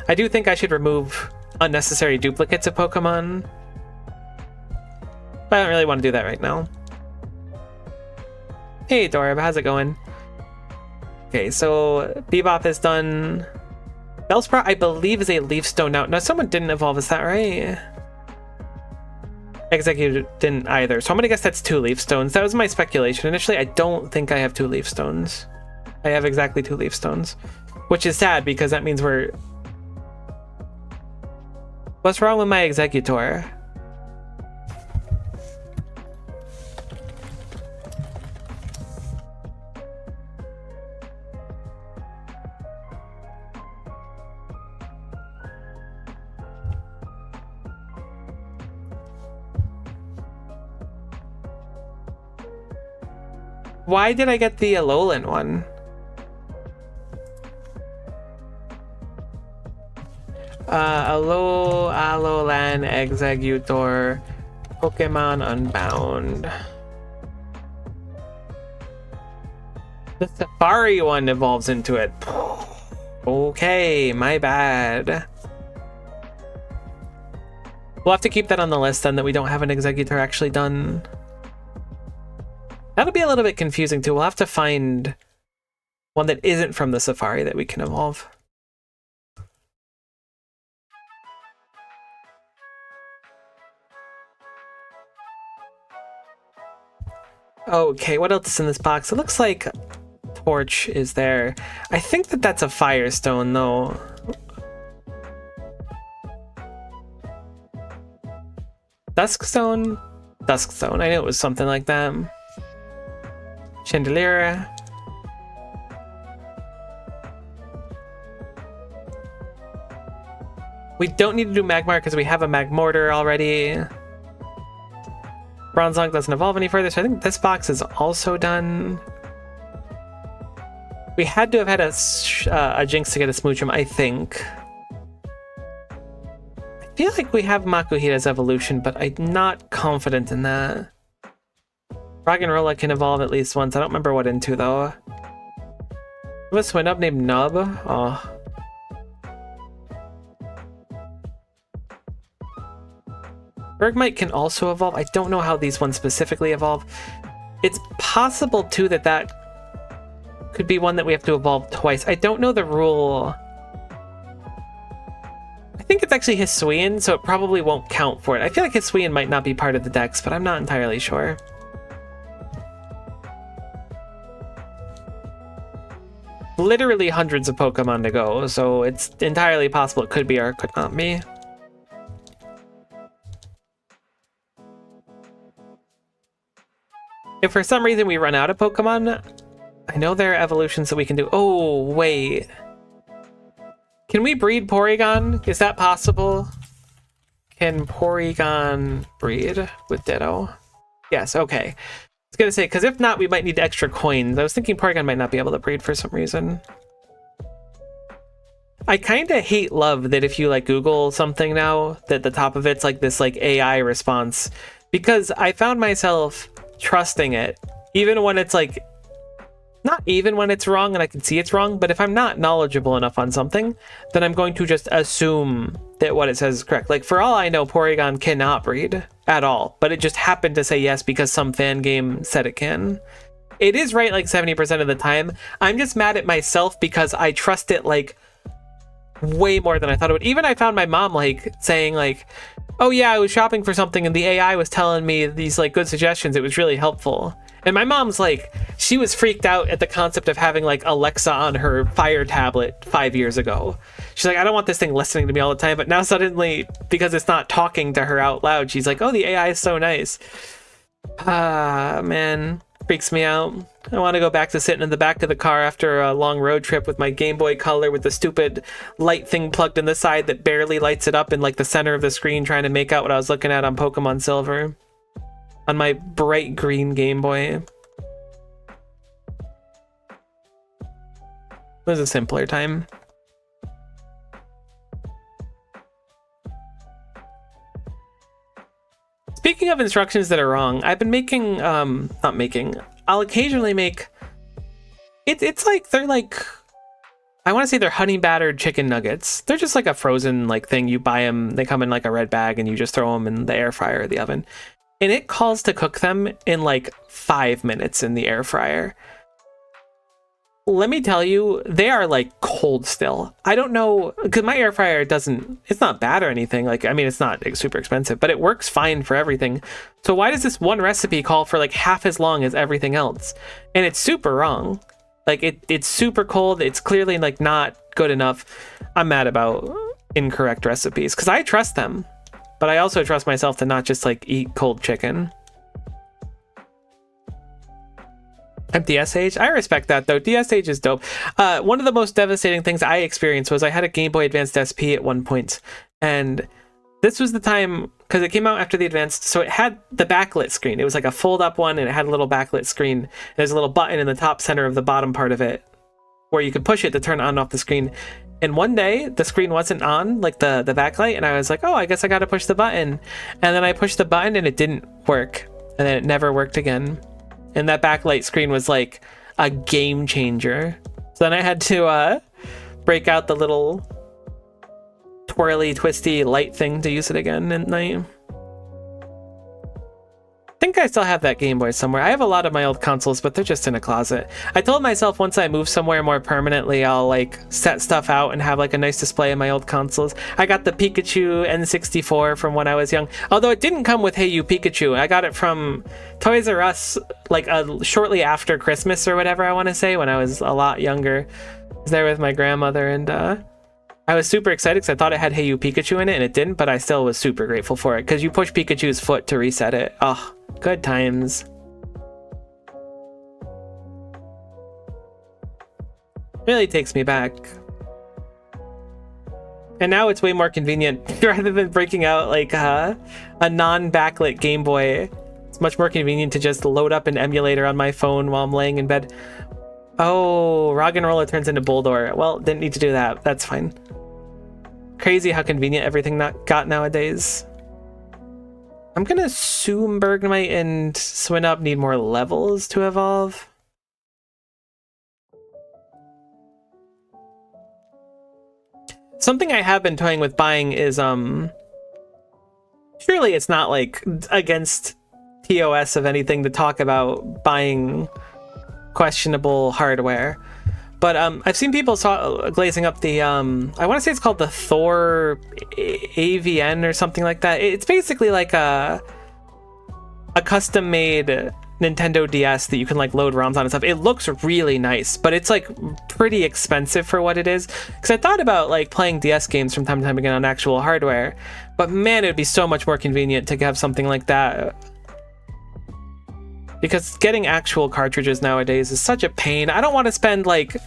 I do think I should remove unnecessary duplicates of Pokemon, but I don't really want to do that right now. Hey, Dorib, how's it going? Okay, so Bebop is done. Bellsprout, I believe, is a leaf stone now. No, someone didn't evolve, is that right? Executive didn't either, so I'm gonna guess that's 2 leaf stones. That was my speculation. Initially, I don't think I have 2 leaf stones. I have exactly 2 leaf stones, which is sad because that means we're... What's wrong with my Executor? Why did I get the Alolan one? Alolan Executor Pokemon Unbound. The Safari one evolves into it. Okay, my bad. We'll have to keep that on the list then, that we don't have an Executor actually done. That'll be a little bit confusing too. We'll have to find one that isn't from the Safari that we can evolve. Okay, what else is in this box? It looks like Torch is there. I think that that's a Firestone though. Duskstone? Duskstone, I knew it was something like that. Chandelier. We don't need to do Magmar because we have a Magmortar already. Bronzong doesn't evolve any further, so I think this box is also done. We had to have had a Jinx to get a Smoochum, I think. I feel like we have Makuhita's evolution, but I'm not confident in that. Roggenrola can evolve at least once. I don't remember what into, though. We have a Swinub named Nub. Oh. Bergmite can also evolve. I don't know how these ones specifically evolve. It's possible, too, that that could be one that we have to evolve twice. I don't know the rule. I think it's actually Hisuian, so it probably won't count for it. I feel like Hisuian might not be part of the dex, but I'm not entirely sure. Literally hundreds of Pokemon to go, so it's entirely possible it could be or it could not be. If for some reason we run out of Pokemon, I know there are evolutions that we can do. Oh, wait. Can we breed Porygon? Is that possible? Can Porygon breed with Ditto? Yes, okay. I was gonna say, because if not, we might need extra coins. I was thinking Porygon might not be able to breed for some reason. I kind of hate love that if you like Google something now, that the top of it's like this like AI response, because I found myself trusting it, even when it's like, not even when it's wrong and I can see it's wrong, but if I'm not knowledgeable enough on something, then I'm going to just assume that what it says is correct. Like, for all I know, Porygon cannot breed at all, but it just happened to say yes because some fan game said it can. It is right like 70% of the time. I'm just mad at myself because I trust it like way more than I thought it would. Even I found my mom like saying like, oh yeah, I was shopping for something and the AI was telling me these like good suggestions. It was really helpful. And my mom's like, she was freaked out at the concept of having like Alexa on her Fire tablet 5 years ago. She's like, I don't want this thing listening to me all the time. But now suddenly, because it's not talking to her out loud, she's like, oh, the AI is so nice. Ah, man, freaks me out. I want to go back to sitting in the back of the car after a long road trip with my Game Boy Color with the stupid light thing plugged in the side that barely lights it up in like the center of the screen, trying to make out what I was looking at on Pokemon Silver. On my bright green Game Boy. It was a simpler time. Speaking of instructions that are wrong, I've been making, I'll occasionally make, it's like, they're like, I want to say they're honey battered chicken nuggets. They're just like a frozen like thing. You buy them, they come in like a red bag and you just throw them in the air fryer or the oven. and it calls to cook them in like 5 minutes in the air fryer. Let me tell you, they are like cold still. I don't know, because my air fryer it's not bad or anything. Like, I mean, it's not super expensive, but it works fine for everything. So why does this one recipe call for like half as long as everything else? And it's super wrong. Like it's super cold. It's clearly like not good enough. I'm mad about incorrect recipes because I trust them, but I also trust myself to not just like eat cold chicken. Empty SH? I respect that though. DSH is dope. One of the most devastating things I experienced was I had a Game Boy Advanced SP at one point, and this was the time, because it came out after the Advanced, so it had the backlit screen. It was like a fold-up one, and it had a little backlit screen. There's a little button in the top center of the bottom part of it where you could push it to turn on and off the screen. And one day, the screen wasn't on, like the backlight, and I was like, oh, I guess I gotta push the button. And then I pushed the button, and it didn't work. And then it never worked again. And that backlight screen was like a game changer. So then I had to break out the little twirly, twisty light thing to use it again. And I think I still have that Game Boy somewhere. I have a lot of my old consoles, but they're just in a closet. I told myself once I move somewhere more permanently, I'll like set stuff out and have like a nice display of my old consoles. I got the Pikachu N64 from when I was young, although it didn't come with Hey You Pikachu. I got it from Toys R Us like shortly after Christmas or whatever, I want to say, when I was a lot younger. I was there with my grandmother, and I was super excited because I thought it had Hey You Pikachu in it, and it didn't, but I still was super grateful for it because you push Pikachu's foot to reset it. Oh, good times. Really takes me back. And now it's way more convenient. Rather than breaking out like a non-backlit Game Boy, it's much more convenient to just load up an emulator on my phone while I'm laying in bed. Oh, Rock and Roller turns into Bulldor. Well, didn't need to do that. That's fine. Crazy how convenient everything got nowadays. I'm gonna assume Bergmite and Swinub need more levels to evolve. Something I have been toying with buying is surely it's not like against TOS of anything to talk about buying questionable hardware. But I've seen people glazing up the, I want to say it's called the Thor AVN or something like that. It's basically like a custom-made Nintendo DS that you can like load ROMs on and stuff. It looks really nice, but it's like pretty expensive for what it is. Because I thought about like playing DS games from time to time again on actual hardware, but man, it would be so much more convenient to have something like that. Because getting actual cartridges nowadays is such a pain. I don't want to spend like,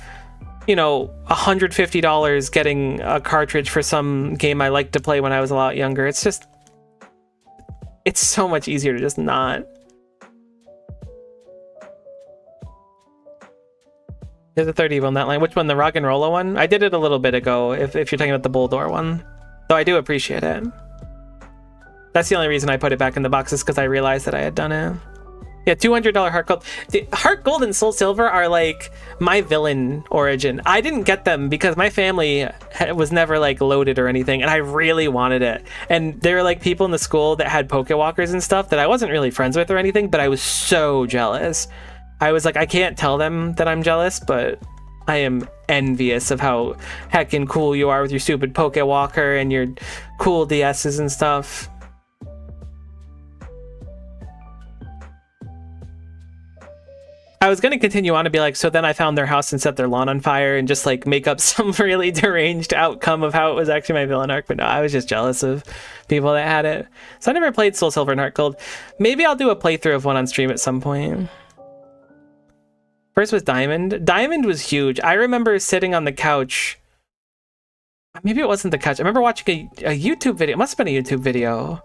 you know, $150 getting a cartridge for some game I liked to play when I was a lot younger. It's just, it's so much easier to just not. There's a third Evo on that line. Which one? The Rock and Rolla one? I did it a little bit ago, if you're talking about the Bulldor one. Though I do appreciate it. That's the only reason I put it back in the box, is because I realized that I had done it. Yeah, $200 Heart Gold. The Heart Gold and Soul Silver are like my villain origin. I didn't get them because my family was never like loaded or anything, and I really wanted it. And there were like people in the school that had Pokewalkers and stuff that I wasn't really friends with or anything, but I was so jealous. I was like, I can't tell them that I'm jealous, but I am envious of how heckin' cool you are with your stupid Pokewalker and your cool DSs and stuff. I was going to continue on and be like, so then I found their house and set their lawn on fire and just like make up some really deranged outcome of how it was actually my villain arc. But no, I was just jealous of people that had it. So I never played Soul Silver and Heart Gold. Maybe I'll do a playthrough of one on stream at some point. First was Diamond. Diamond was huge. I remember sitting on the couch. Maybe it wasn't the couch. I remember watching a YouTube video. It must have been a YouTube video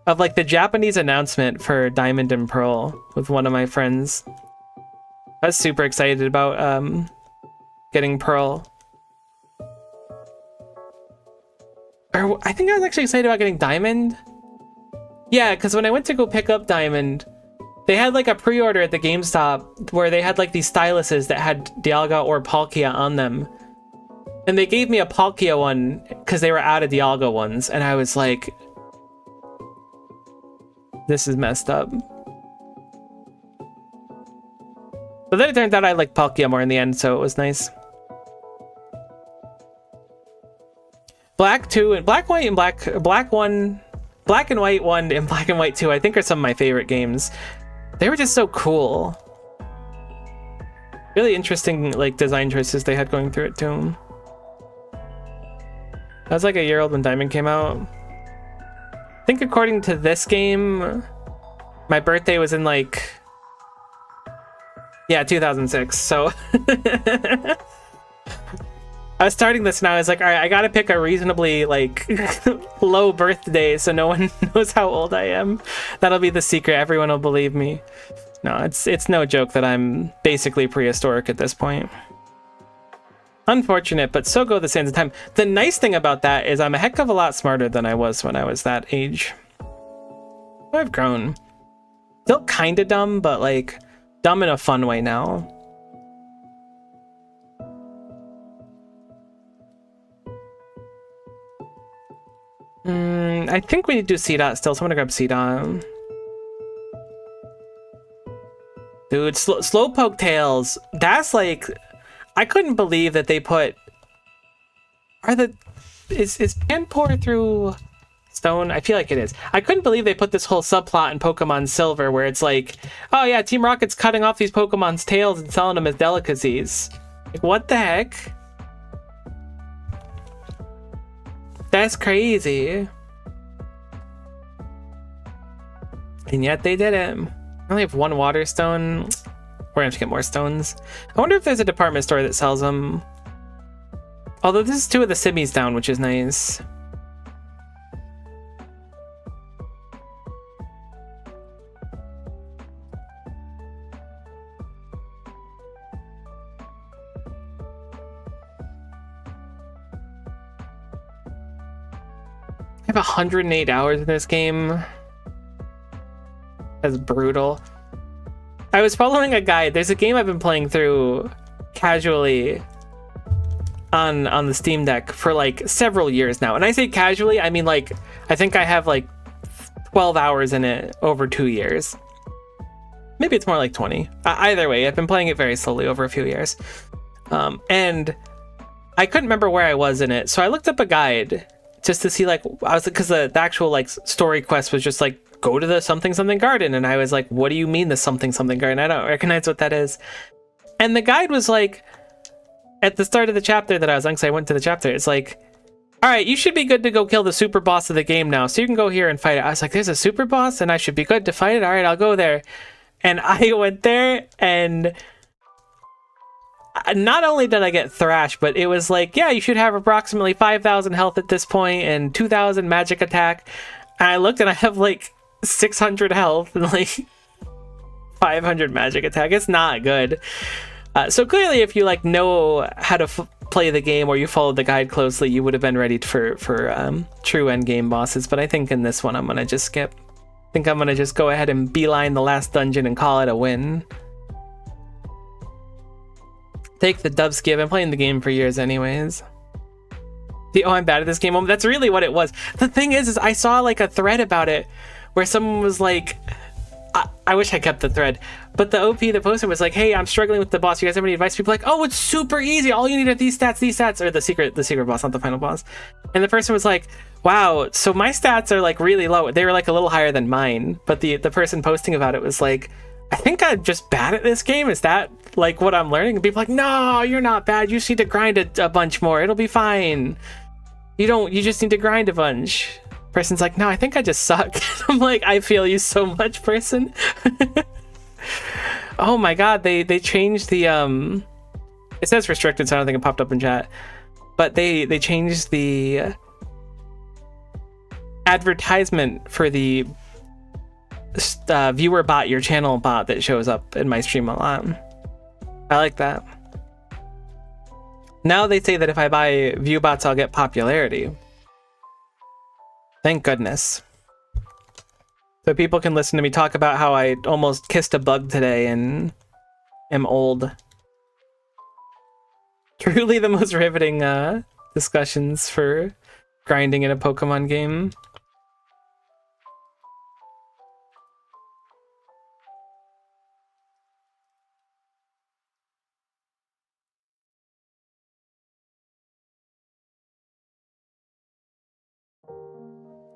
of like the Japanese announcement for Diamond and Pearl with one of my friends. I was super excited about getting Pearl. Or I think I was actually excited about getting Diamond. Yeah, because when I went to go pick up Diamond, they had like a pre-order at the GameStop where they had like these styluses that had Dialga or Palkia on them. And they gave me a Palkia one because they were out of Dialga ones. And I was like, This is messed up. But then it turns out I like Palkia more in the end, so it was nice. Black 2 and Black White and Black 1, Black and White 1 and Black and White 2 I think are some of my favorite games. They were just so cool. Really interesting like design choices they had going through it too. I was like a year old when Diamond came out. I think according to this game, my birthday was in like, yeah, 2006. So I was starting this and I was like, all right, I gotta pick a reasonably like low birthday so no one knows how old I am. That'll be the secret. Everyone will believe me. No, it's no joke that I'm basically prehistoric at this point. Unfortunate, but so go the sands of time. The nice thing about that is I'm a heck of a lot smarter than I was when I was that age. I've grown. Still kind of dumb, but like dumb in a fun way now. I think we need to do C-Dot still, so I'm gonna grab C-Dot. Dude, Slowpoke Tails, that's like, I couldn't believe that they put, is Panpour through Stone? I feel like it is. I couldn't believe they put this whole subplot in Pokemon Silver where it's like, oh yeah, Team Rocket's cutting off these Pokemon's tails and selling them as delicacies. Like, what the heck? That's crazy. And yet they did it. I only have one water stone. We're gonna have to get more stones. I wonder if there's a department store that sells them. Although this is 2 of the Simi's down, which is nice. I have 108 hours in this game. That's brutal. I was following a guide. There's a game I've been playing through casually on the Steam Deck for like several years now. And I say casually, I mean like, I think I have like 12 hours in it over 2 years. Maybe it's more like 20. Either way, I've been playing it very slowly over a few years. And I couldn't remember where I was in it. So I looked up a guide just to see like, I was because the actual like story quest was just like, go to the something something garden, and I was like, what do you mean the something something garden? I don't recognize what that is. And the guide was like, at the start of the chapter that I was on, because I went to the chapter, it's like, all right, you should be good to go kill the super boss of the game now, so you can go here and fight it. I was like, there's a super boss and I should be good to fight it? All right, I'll go there. And I went there, and not only did I get thrashed, but it was like, yeah, you should have approximately 5,000 health at this point and 2,000 magic attack. And I looked and I have like 600 health and like 500 magic attack. It's not good. So clearly, if you like know how to play the game or you followed the guide closely, you would have been ready for true end game bosses. But I think in this one, I'm gonna just skip. I think I'm gonna just go ahead and beeline the last dungeon and call it a win. Take the Dubsky. I've been playing the game for years, anyways. Oh, I'm bad at this game. That's really what it was. The thing is I saw like a thread about it where someone was like, I wish I kept the thread, but the OP that posted was like, hey, I'm struggling with the boss. You guys have any advice? People are like, oh, it's super easy. All you need are these stats, or the secret boss, not the final boss. And the person was like, wow, so my stats are like really low. They were like a little higher than mine, but the person posting about it was like, I think I'm just bad at this game. Is that like what I'm learning? And people are like, no, you're not bad. You just need to grind a bunch more. It'll be fine. You just need to grind a bunch. Person's like, no, I think I just suck. I'm like, I feel you so much, person. Oh my god, they changed the it says restricted, so I don't think it popped up in chat, but they changed the advertisement for the viewer bot, your channel bot that shows up in my stream a lot. I like that. Now they say that if I buy view bots, I'll get popularity. Thank goodness. So people can listen to me talk about how I almost kissed a bug today and am old. Truly the most riveting discussions for grinding in a Pokemon game.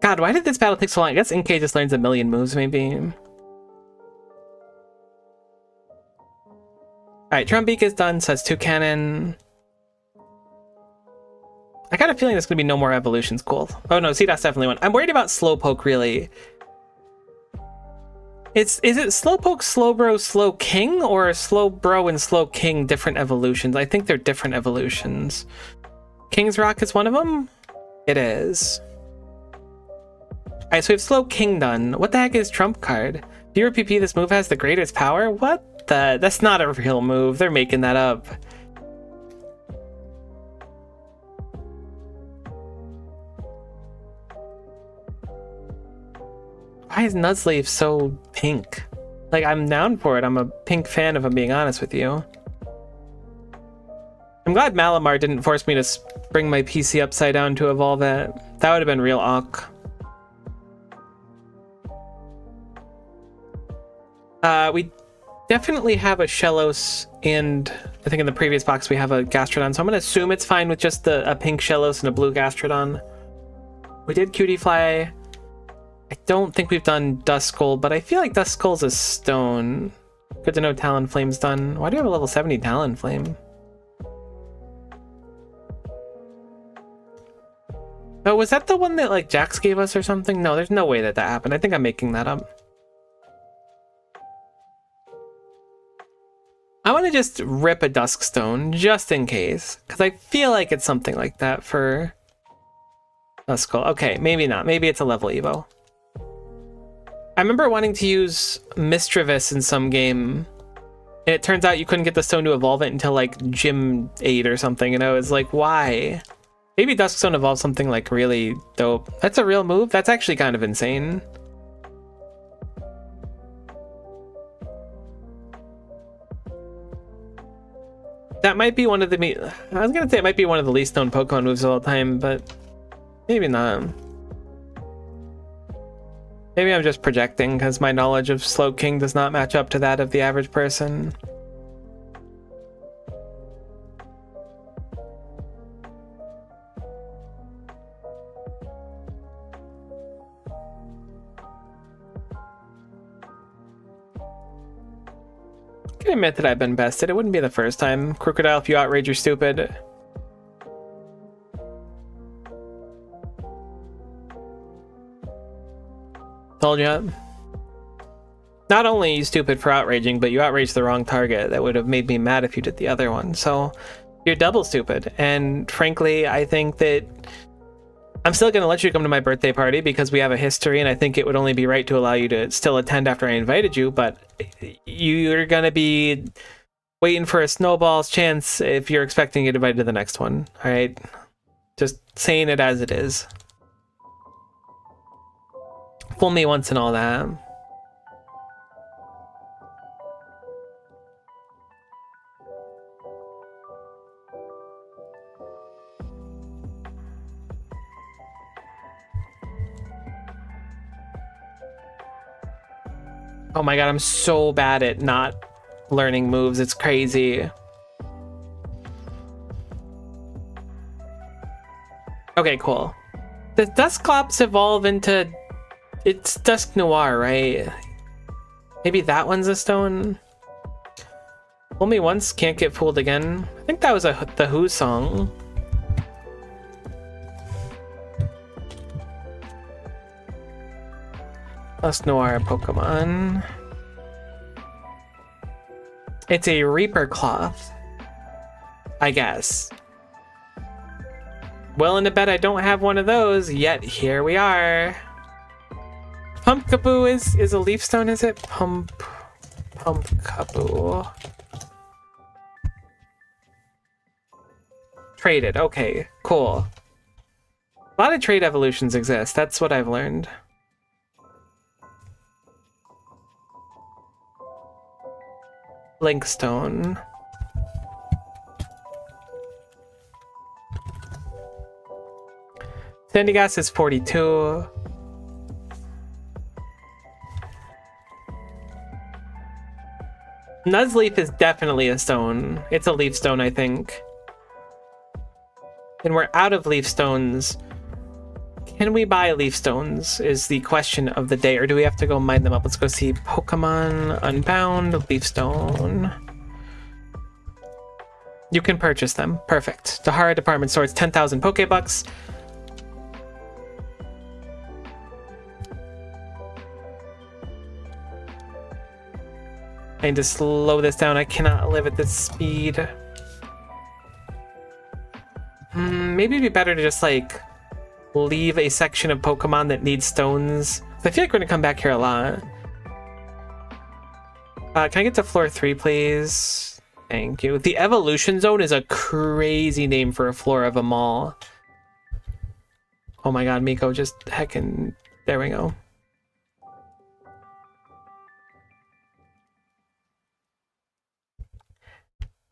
God, why did this battle take so long? I guess NK just learns a million moves, maybe. Alright, Drumbeak is done, so that's 2 cannon. I got a feeling there's going to be no more evolutions. Cool. Oh no, see, that's definitely one. I'm worried about Slowpoke, really. Is it Slowpoke, Slowbro, Slowking, or Slowbro and Slowking different evolutions? I think they're different evolutions. King's Rock is one of them? It is. Alright, so we have Slowking done. What the heck is Trump Card? Viewer PP, this move has the greatest power? What the? That's not a real move. They're making that up. Why is Nuzleaf so pink? Like, I'm down for it. I'm a pink fan, if I'm being honest with you. I'm glad Malamar didn't force me to bring my PC upside down to evolve it. That would have been real awk. We definitely have a Shellos, and I think in the previous box we have a Gastrodon, so I'm going to assume it's fine with just a pink Shellos and a blue Gastrodon. We did Cutie Fly. I don't think we've done Duskull, but I feel like Duskull's a stone. Good to know Talonflame's done. Why do you have a level 70 Talonflame? Oh, was that the one that like Jax gave us or something? No, there's no way that happened. I think I'm making that up. I want to just rip a Duskstone just in case, because I feel like it's something like that for Duskull. Okay, maybe not. Maybe it's a level Evo. I remember wanting to use Mischievous in some game, and it turns out you couldn't get the stone to evolve it until like Gym 8 or something, and I was like, why? Maybe Duskstone evolves something like really dope. That's a real move? That's actually kind of insane. That might be one of the... I was gonna say it might be one of the least known Pokemon moves of all time, but maybe not. Maybe I'm just projecting because my knowledge of Slowking does not match up to that of the average person. I can admit that I've been bested. It wouldn't be the first time. Crocodile, if you outrage, you're stupid. Told you. Not only are you stupid for outraging, but you outraged the wrong target. That would have made me mad if you did the other one. So you're double stupid. And frankly, I think that I'm still going to let you come to my birthday party because we have a history, and I think it would only be right to allow you to still attend after I invited you, but you're going to be waiting for a snowball's chance if you're expecting to get invited to the next one. All right? Just saying it as it is. Fool me once and all that. Oh my god, I'm so bad at not learning moves. It's crazy. Okay, cool. Does Dusclops evolve into... It's Dusk Noir, right? Maybe that one's a stone? Fool me once, can't get fooled again. I think that was the Who song. Dusk Noir Pokemon. It's a Reaper Cloth, I guess. Willing to bet I don't have one of those, yet here we are. Pumpkaboo is a leaf stone, is it? Pumpkaboo. Traded, okay, cool. A lot of trade evolutions exist, that's what I've learned. Linkstone. Sandigas is 42. Nuzleaf is definitely a stone. It's a leaf stone, I think. And we're out of leaf stones. Can we buy leaf stones is the question of the day, or do we have to go mine them up? Let's go see Pokemon Unbound, leaf stone. You can purchase them. Perfect. Dahara department store, it's 10,000 Pokebucks. I need to slow this down. I cannot live at this speed. Maybe it'd be better to just like leave a section of Pokemon that needs stones. I feel like we're gonna come back here a lot. Can I get to floor 3, please? Thank you. The Evolution Zone is a crazy name for a floor of a mall. Oh my god, Miko just heckin'... There we go.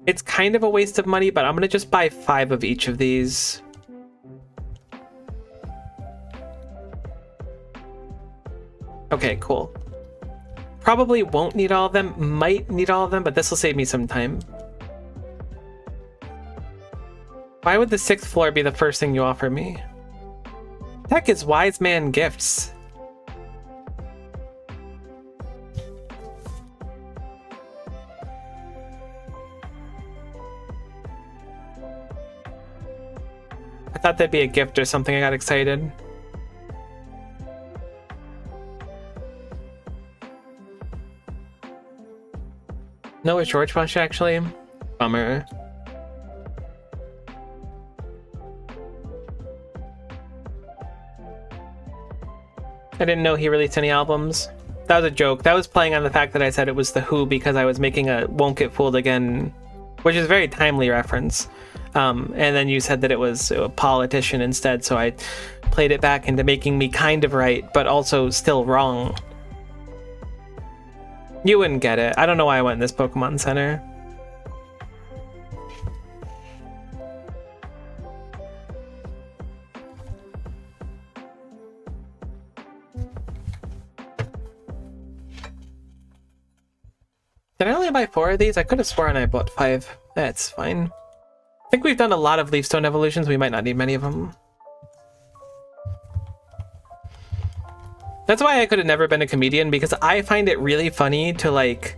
It's kind of a waste of money, but I'm gonna just buy 5 of each of these. Okay, cool. Probably won't need all of them, might need all of them, but this will save me some time. Why would the 6th floor be the first thing you offer me? Heck is Wise Man Gifts. I thought that'd be a gift or something. I got excited. No, it's George Bush actually. Bummer. I didn't know he released any albums. That was a joke. That was playing on the fact that I said it was The Who because I was making a Won't Get Fooled Again, which is a very timely reference. And then you said that it was a politician instead, so I played it back into making me kind of right, but also still wrong. You wouldn't get it. I don't know why I went in this Pokemon Center. Did I only buy 4 of these? I could have sworn I bought 5. That's fine. I think we've done a lot of Leafstone evolutions. We might not need many of them. That's why I could have never been a comedian, because I find it really funny to like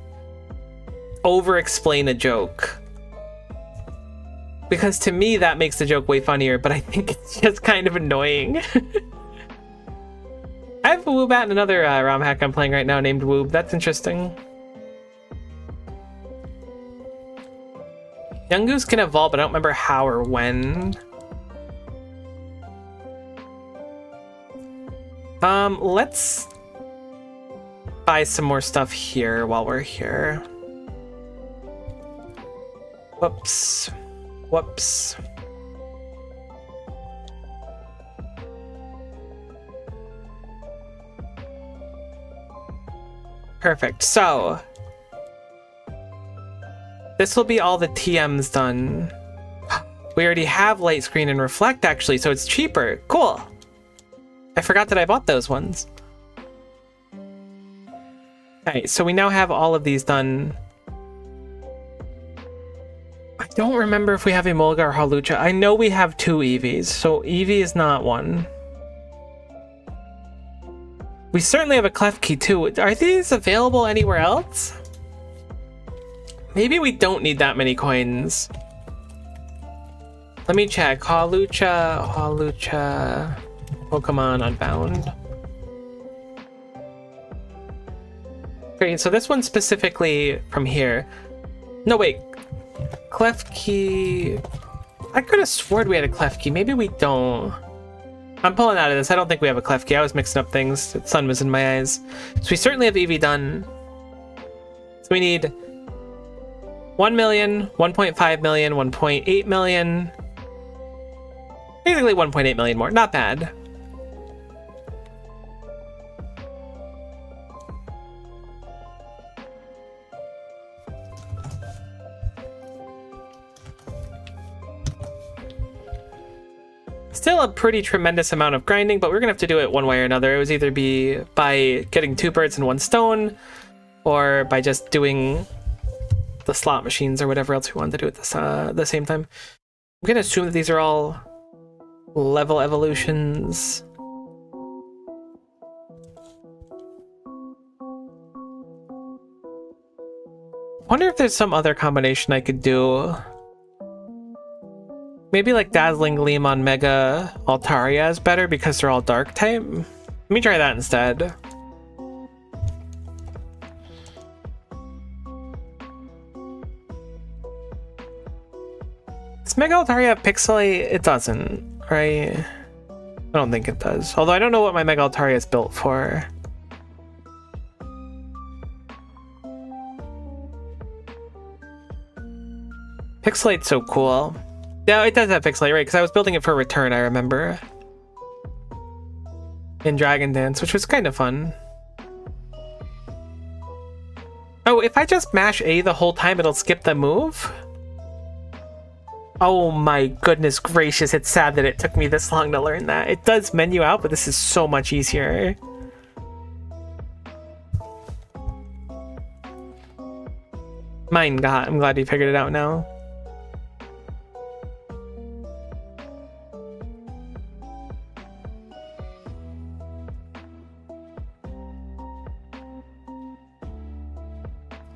over-explain a joke. Because to me, that makes the joke way funnier, but I think it's just kind of annoying. I have a Woobat and another ROM hack I'm playing right now named Woob. That's interesting. Young Goose can evolve, but I don't remember how or when. Let's buy some more stuff here while we're here. Whoops. Whoops. Perfect. So this will be all the TMs done. We already have Light Screen and Reflect actually, so it's cheaper. Cool. I forgot that I bought those ones. Okay, so we now have all of these done. I don't remember if we have Emolga or Hawlucha. I know we have 2 Eevees, so Eevee is not one. We certainly have a Klefki too. Are these available anywhere else? Maybe we don't need that many coins. Let me check. Hawlucha, Pokemon Unbound. Great, so this one specifically from here. No, wait. Klefki... I could have sworn we had a Klefki. Maybe we don't. I'm pulling out of this. I don't think we have a Klefki. I was mixing up things. The sun was in my eyes. So we certainly have Eevee done. So we need 1 million, 1.5 million, 1.8 million. Basically 1.8 million more. Not bad. Still a pretty tremendous amount of grinding, but we're gonna have to do it one way or another. It was either be by getting 2 birds and 1 stone, or by just doing the slot machines or whatever else we wanted to do at the same time. I'm gonna assume that these are all level evolutions. Wonder if there's some other combination I could do. Maybe like Dazzling Gleam on Mega Altaria is better because they're all dark type. Let me try that instead. Does Mega Altaria have Pixelate? It doesn't, right? I don't think it does. Although I don't know what my Mega Altaria is built for. Pixelate's so cool. Yeah, it does have Pixelate, right? Because I was building it for Return, I remember. In Dragon Dance, which was kind of fun. Oh, if I just mash A the whole time, it'll skip the move? Oh my goodness gracious, it's sad that it took me this long to learn that. It does menu out, but this is so much easier. Mine got, I'm glad you figured it out now.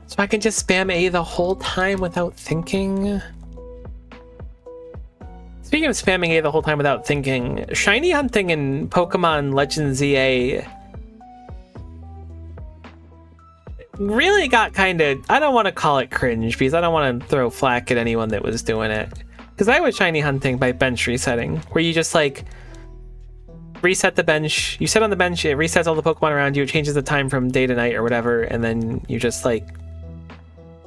So I can just spam A the whole time without thinking. Speaking of spamming A the whole time without thinking, shiny hunting in Pokemon Legends ZA really got kind of, I don't want to call it cringe because I don't want to throw flack at anyone that was doing it. Because I was shiny hunting by bench resetting, where you just like reset the bench, you sit on the bench, it resets all the Pokemon around you, it changes the time from day to night or whatever, and then you just like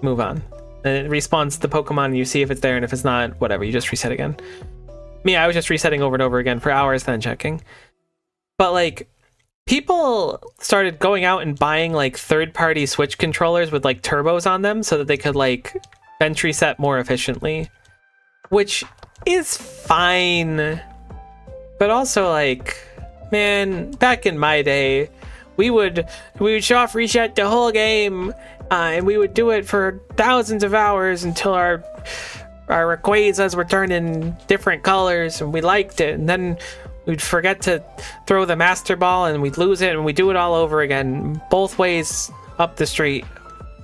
move on. And it respawns the Pokemon and you see if it's there, and if it's not, whatever, you just reset again. Me, I was just resetting over and over again for hours, then checking. But like, people started going out and buying like third-party Switch controllers with like turbos on them so that they could like bench reset more efficiently, which is fine. But also like, man, back in my day, we would soft reset the whole game, and we would do it for thousands of hours until our Rayquazas were turning different colors and we liked it, and then we'd forget to throw the Master Ball and we'd lose it, and we'd do it all over again, both ways up the street.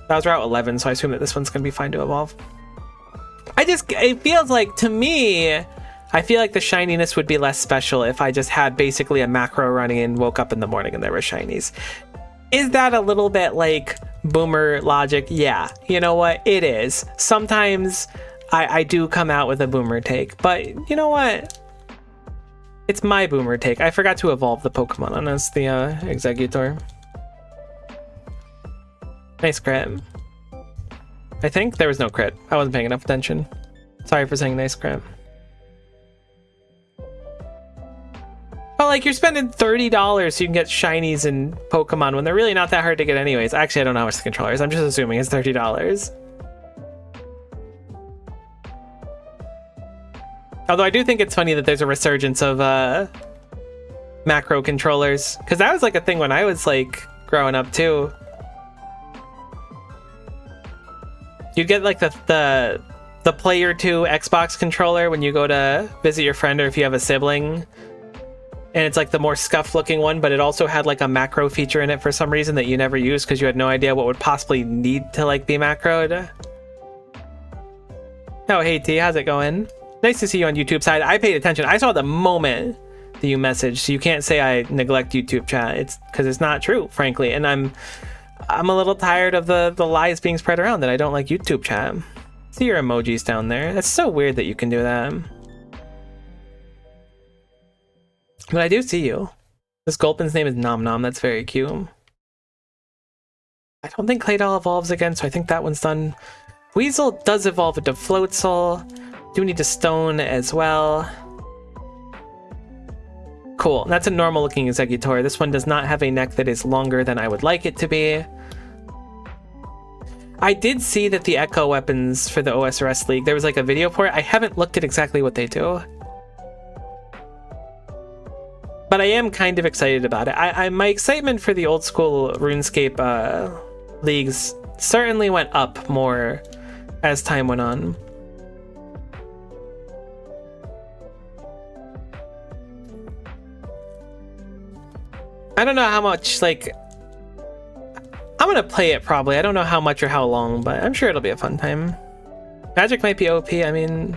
That was Route 11, so I assume that this one's gonna be fine to evolve. It feels like, to me, I feel like the shininess would be less special if I just had basically a macro running and woke up in the morning and there were shinies. Is that a little bit like boomer logic? Yeah, you know what? It is. Sometimes I do come out with a boomer take, but you know what? It's my boomer take. I forgot to evolve the Pokemon on us, the Exeggutor. Nice crit. I think there was no crit. I wasn't paying enough attention. Sorry for saying nice crit. But like, you're spending $30 so you can get shinies in Pokemon when they're really not that hard to get anyways. Actually, I don't know how much the controller is. I'm just assuming it's $30. Although I do think it's funny that there's a resurgence of macro controllers, because that was like a thing when I was like growing up too. You'd get like the Player 2 Xbox controller when you go to visit your friend or if you have a sibling. And it's like the more scuffed looking one, but it also had like a macro feature in it for some reason that you never used because you had no idea what would possibly need to like be macroed. Oh, hey T, how's it going? Nice to see you on YouTube side. I paid attention. I saw the moment that you messaged, so you can't say I neglect YouTube chat. It's because it's not true, frankly. And I'm a little tired of the lies being spread around that I don't like YouTube chat. See your emojis down there. That's so weird that you can do that. But I do see you. This Gulpin's name is Nom Nom. That's very cute. I don't think Claydol evolves again, so I think that one's done. Weasel does evolve into Floatzel. Do need to Stone as well. Cool. That's a normal looking Exeggutor. This one does not have a neck that is longer than I would like it to be. I did see that the Echo weapons for the OSRS League, there was like a video for it. I haven't looked at exactly what they do. But I am kind of excited about it. My excitement for the old school RuneScape leagues certainly went up more as time went on. I don't know how much, like, I'm gonna play it probably. I don't know how much or how long, but I'm sure it'll be a fun time. Magic might be OP. I mean,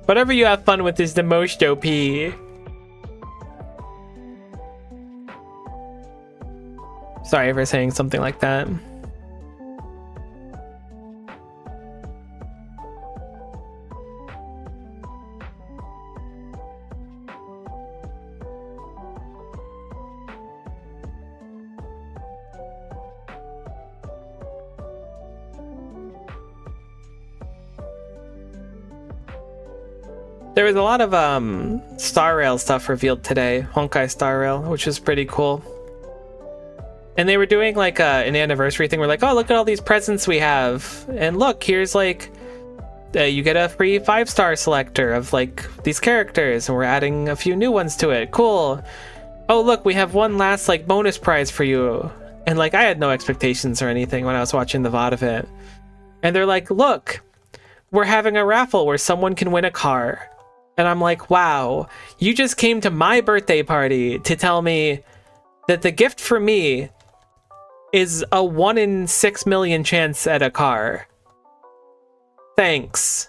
whatever you have fun with is the most OP. Sorry for saying something like that. There was a lot of Star Rail stuff revealed today, Honkai Star Rail, which is pretty cool. And they were doing like an anniversary thing. We're like, oh, look at all these presents we have, and look, here's like you get a free 5-star selector of like these characters, and we're adding a few new ones to it. Cool. Oh, look, we have one last like bonus prize for you. And like I had no expectations or anything when I was watching the VOD of it. And they're like, look, we're having a raffle where someone can win a car. And I'm like, wow, you just came to my birthday party to tell me that the gift for me is a 1 in 6 million chance at a car. Thanks.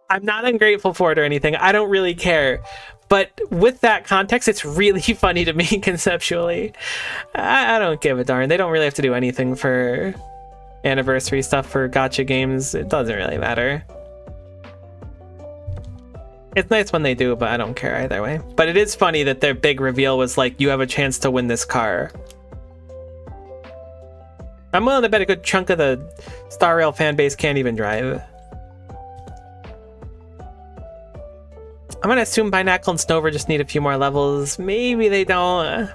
I'm not ungrateful for it or anything. I don't really care. But with that context, it's really funny to me conceptually. I don't give a darn. They don't really have to do anything for anniversary stuff for gacha games. It doesn't really matter. It's nice when they do, but I don't care either way. But it is funny that their big reveal was like, you have a chance to win this car. I'm willing to bet a good chunk of the Star Rail fan base can't even drive. I'm gonna assume Binacle and Snover just need a few more levels. Maybe they don't.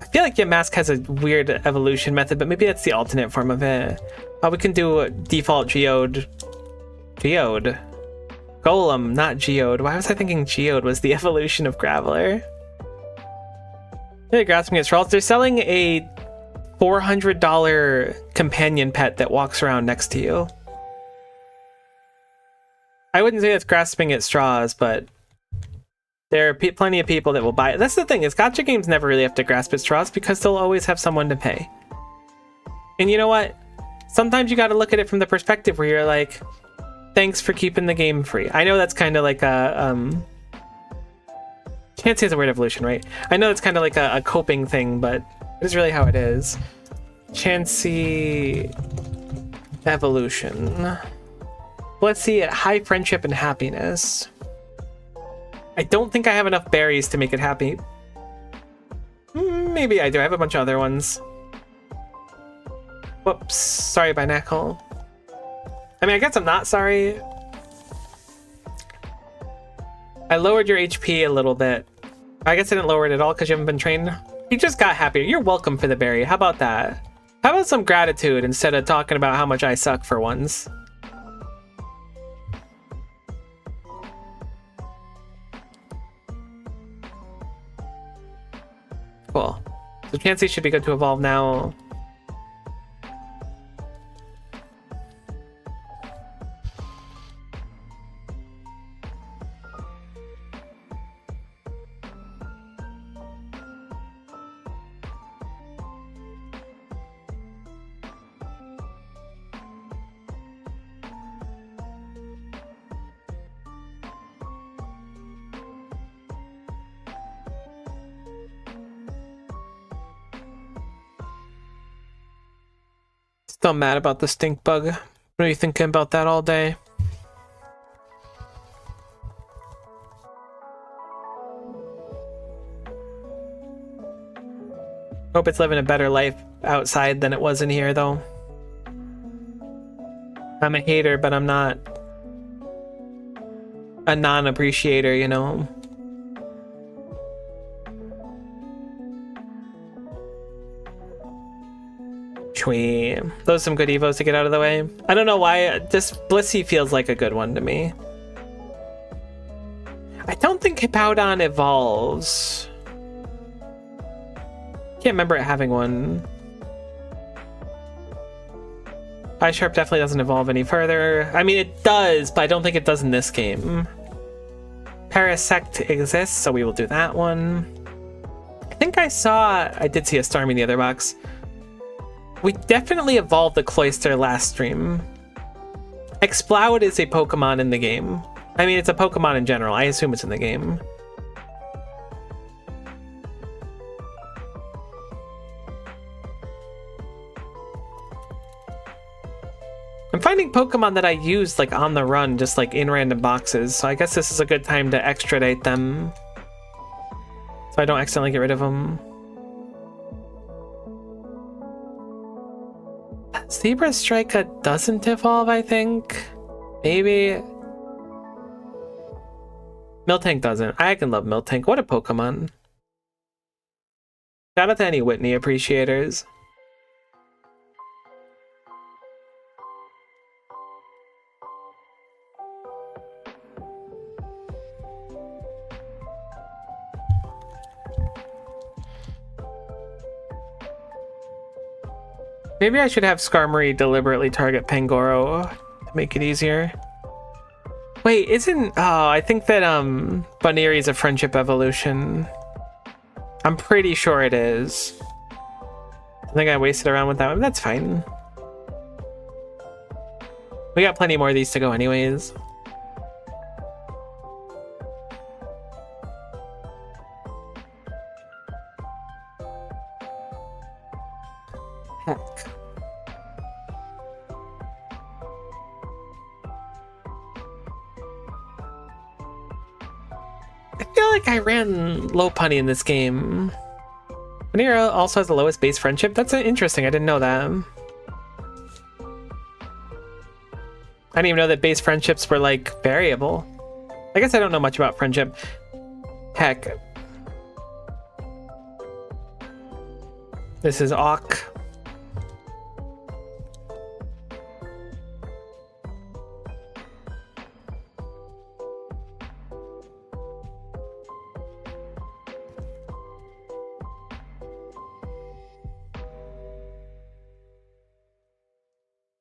I feel like Yamask has a weird evolution method, but maybe that's the alternate form of it. We can do default Geode. Geode? Golem, not Geode. Why was I thinking Geode was the evolution of Graveler? Yeah, grasping at straws. They're selling a $400 companion pet that walks around next to you. I wouldn't say it's grasping at straws, but there are plenty of people that will buy it. That's the thing, is gacha games never really have to grasp at straws because they'll always have someone to pay. And you know what? Sometimes you got to look at it from the perspective where you're like, thanks for keeping the game free. I know that's kind of like a can't say it's a weird evolution, right? I know it's kind of like a coping thing, but it is really how it is. Chansey evolution. Let's see it. High friendship and happiness. I don't think I have enough berries to make it happy. Maybe I do. I have a bunch of other ones. Whoops. Sorry, Binacle. I mean, I guess I'm not sorry. I lowered your HP a little bit. I guess I didn't lower it at all because you haven't been trained. You just got happier. You're welcome for the berry. How about that? How about some gratitude instead of talking about how much I suck for once? Cool. So Chansey should be good to evolve now. Still mad about the stink bug. What are you thinking about that all day? Hope it's living a better life outside than it was in here, though. I'm a hater, but I'm not a non-appreciator, you know? Those are some good evos to get out of the way. I don't know why, this Blissey feels like a good one to me. I don't think Hippowdon evolves. Can't remember it having one. Sharp definitely doesn't evolve any further. I mean, it does, but I don't think it does in this game. Parasect exists, so we will do that one. I think I did see a Starmie in the other box. We definitely evolved the Cloyster last stream. Exploud is a Pokemon in the game. I mean, it's a Pokemon in general. I assume it's in the game. I'm finding Pokemon that I use like on the run, just like in random boxes. So I guess this is a good time to extradite them, so I don't accidentally get rid of them. Zebra Strika doesn't evolve, I think. Maybe. Miltank doesn't. I can love Miltank. What a Pokemon. Shout out to any Whitney appreciators. Maybe I should have Skarmory deliberately target Pangoro to make it easier. Wait, isn't... Oh, I think that Baneri is a friendship evolution. I'm pretty sure it is. I think I wasted around with that one. That's fine. We got plenty more of these to go anyways. Heck. I feel like I ran Lopunny in this game. Banera also has the lowest base friendship. That's interesting. I didn't know that. I didn't even know that base friendships were like variable. I guess I don't know much about friendship. Heck. This is Awk.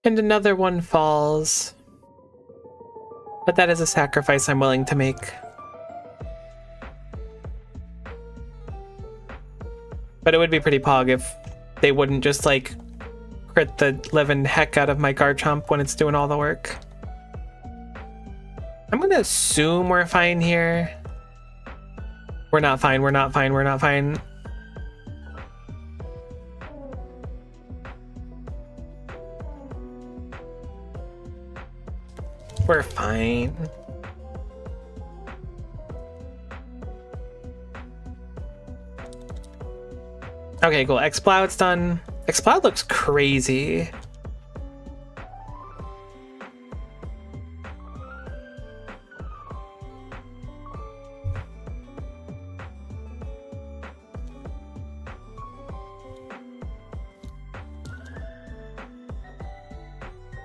And another one falls. But that is a sacrifice I'm willing to make. But it would be pretty pog if they wouldn't just like crit the living heck out of my Garchomp when it's doing all the work. I'm gonna assume we're fine here. We're not fine, we're not fine, we're not fine. We're fine. Okay, cool. Exploud's done. Exploud looks crazy.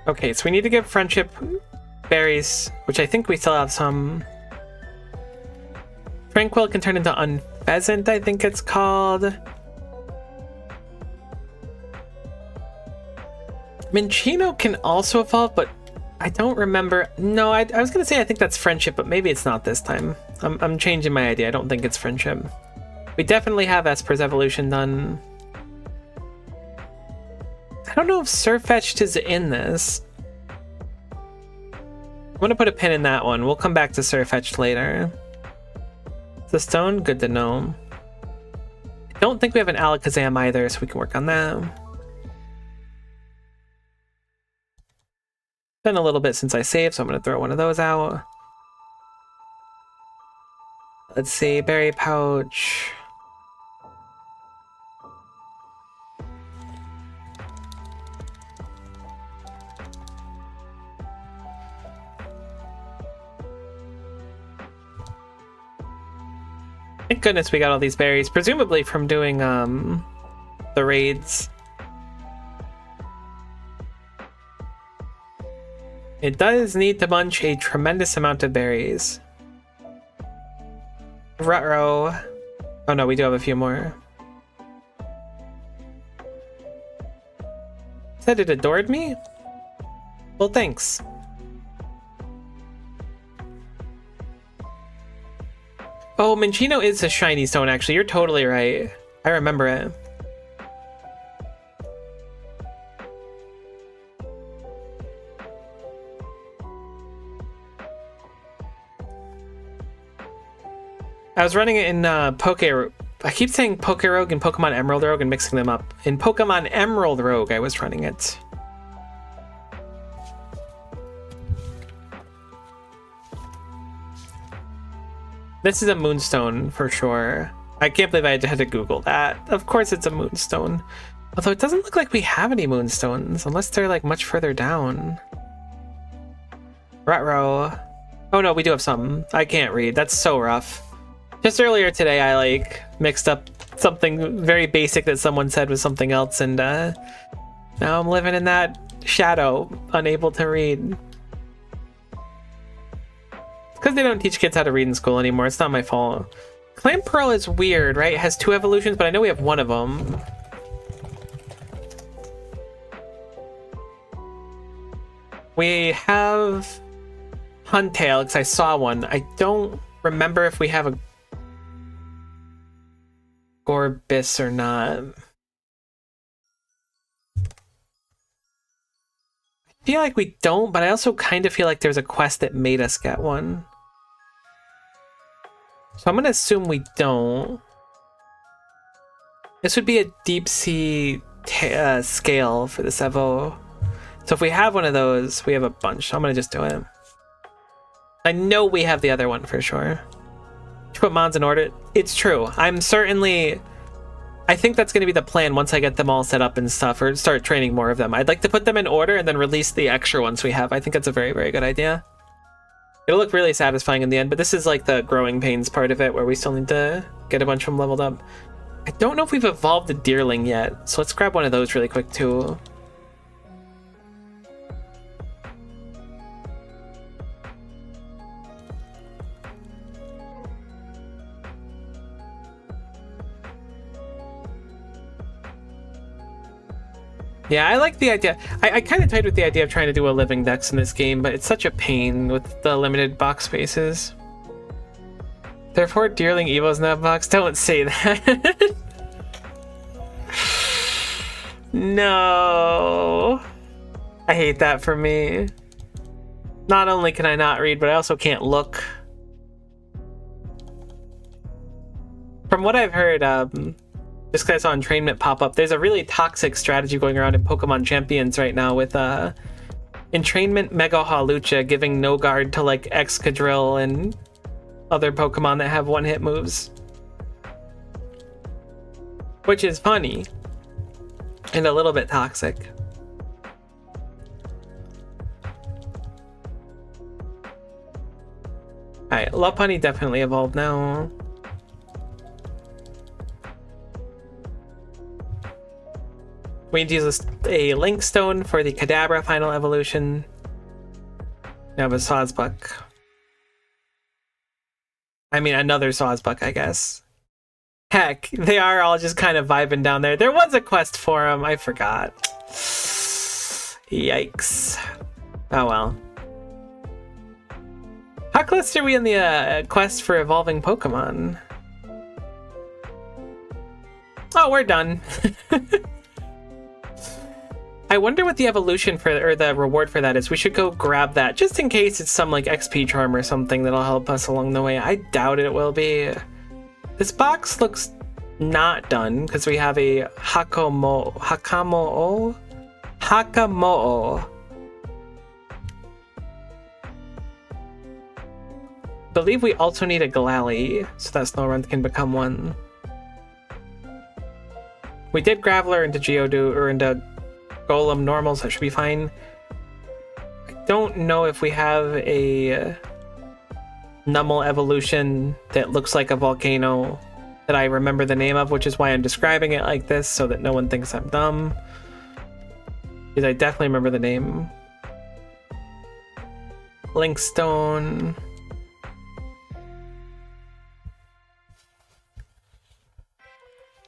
Okay, so we need to give friendship berries, which I think we still have some. Tranquil can turn into Unpheasant, I think it's called. Minccino can also evolve, but I don't remember. No, I was gonna say I think that's friendship, but maybe it's not this time. I'm changing my idea. I don't think it's friendship. We definitely have Esper's evolution done. I don't know if Sirfetch'd is in this. I'm gonna put a pin in that one. We'll come back to Sirfetch'd later. The stone, good to know. I don't think we have an Alakazam either, so we can work on that. Been a little bit since I saved, so I'm gonna throw one of those out. Let's see, berry pouch. Thank goodness we got all these berries, presumably from doing the raids. It does need to munch a tremendous amount of berries. Ruh-roh. Oh no, we do have a few more. Said it adored me? Well, thanks. Oh, Minccino is a shiny stone, actually. You're totally right. I remember it. I was running it in Poke. I keep saying Poke Rogue and Pokemon Emerald Rogue and mixing them up. In Pokemon Emerald Rogue, I was running it. This is a Moonstone for sure. I can't believe I had to Google that. Of course it's a Moonstone. Although it doesn't look like we have any Moonstones, unless they're like much further down. Rutrow. Oh no, we do have some. I can't read. That's so rough. Just earlier today, I like mixed up something very basic that someone said with something else, and now I'm living in that shadow, unable to read. Because they don't teach kids how to read in school anymore. It's not my fault. Clamperl is weird, right? It has 2 evolutions, but I know we have one of them. We have Huntail, because I saw one. I don't remember if we have a Gorbis or not. I feel like we don't, but I also kind of feel like there's a quest that made us get one. So I'm going to assume we don't. This would be a deep sea scale for this Evo. So if we have one of those, we have a bunch. I'm going to just do it. I know we have the other one for sure. To put mons in order. It's true. I'm certainly... I think that's going to be the plan once I get them all set up and stuff, or start training more of them. I'd like to put them in order and then release the extra ones we have. I think that's a very, very good idea. It'll look really satisfying in the end, but this is like the growing pains part of it where we still need to get a bunch of them leveled up. I don't know if we've evolved a Deerling yet, so let's grab one of those really quick too. Yeah, I like the idea. I kind of toyed with the idea of trying to do a living dex in this game, but it's such a pain with the limited box spaces. There are 4 Deerling Evos in that box? Don't say that. No. I hate that for me. Not only can I not read, but I also can't look. From what I've heard, just because I saw entrainment pop up, there's a really toxic strategy going around in Pokemon Champions right now with entrainment Mega Hawlucha giving no guard to like Excadrill and other Pokemon that have one-hit moves. Which is funny. And a little bit toxic. Alright, Lopunny definitely evolved now. We need to use a Link Stone for the Kadabra final evolution. Now have a Sawsbuck. I mean, another Sawsbuck, I guess. Heck, they are all just kind of vibing down there. There was a quest for them, I forgot. Yikes. Oh well. How close are we in the quest for evolving Pokemon? Oh, we're done. I wonder what the evolution for, or the reward for that is. We should go grab that, just in case it's some like XP charm or something that'll help us along the way. I doubt it will be. This box looks not done, because we have a Hakamo'o. I believe we also need a Glalie, so that Snorunt can become one. We did Graveler into Geodude, or into Golem normal, so that should be fine. I don't know if we have a Numel evolution that looks like a volcano that I remember the name of, which is why I'm describing it like this, so that no one thinks I'm dumb. Because I definitely remember the name. Linkstone.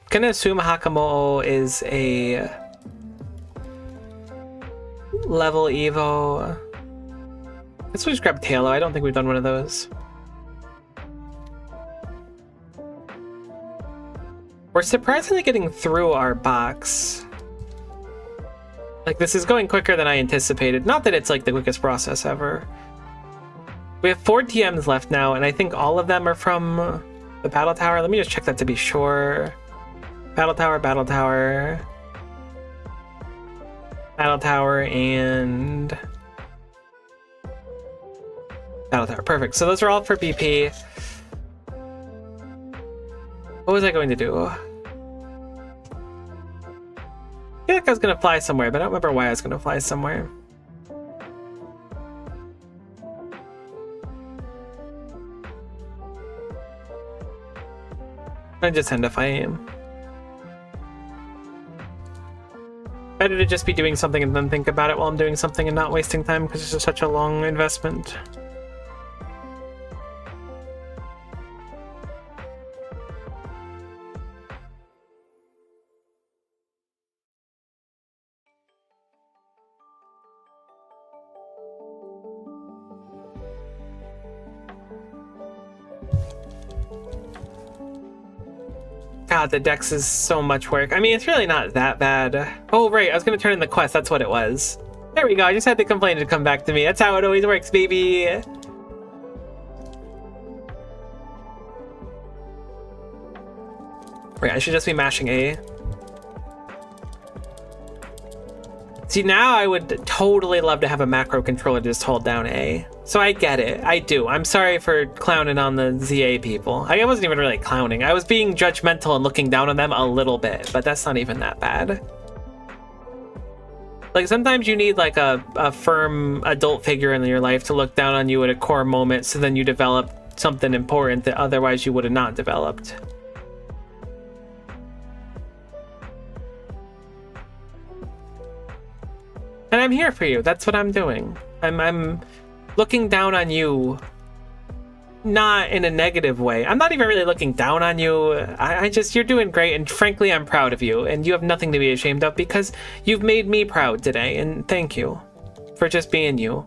Gonna assume Hakamo'o is a level Evo. Let's just grab Tailo. I don't think we've done one of those. We're surprisingly getting through our box. Like, this is going quicker than I anticipated. Not that it's like the quickest process ever. We have 4 TMs left now, and I think all of them are from the battle tower. Let me just check that to be sure. Battle tower, battle tower. Battle tower and battle tower. Perfect. So those are all for BP. What was I going to do? I feel like I was going to fly somewhere, but I don't remember why I was going to fly somewhere. I just end if I am. Better to just be doing something and then think about it while I'm doing something and not wasting time because it's just such a long investment. God, the Dex is so much work. I mean, it's really not that bad. Oh, right. I was going to turn in the quest. That's what it was. There we go. I just had to complain to come back to me. That's how it always works, baby. Right, I should just be mashing A. See, now I would totally love to have a macro controller to just hold down A. So I get it. I do. I'm sorry for clowning on the ZA people. I wasn't even really clowning. I was being judgmental and looking down on them a little bit, but that's not even that bad. Like, sometimes you need like a firm adult figure in your life to look down on you at a core moment, so then you develop something important that otherwise you would have not developed. And I'm here for you. That's what I'm doing. I'm looking down on you, not in a negative way. I'm not even really looking down on you. I just, you're doing great, and frankly, I'm proud of you, and you have nothing to be ashamed of because you've made me proud today, and thank you for just being you.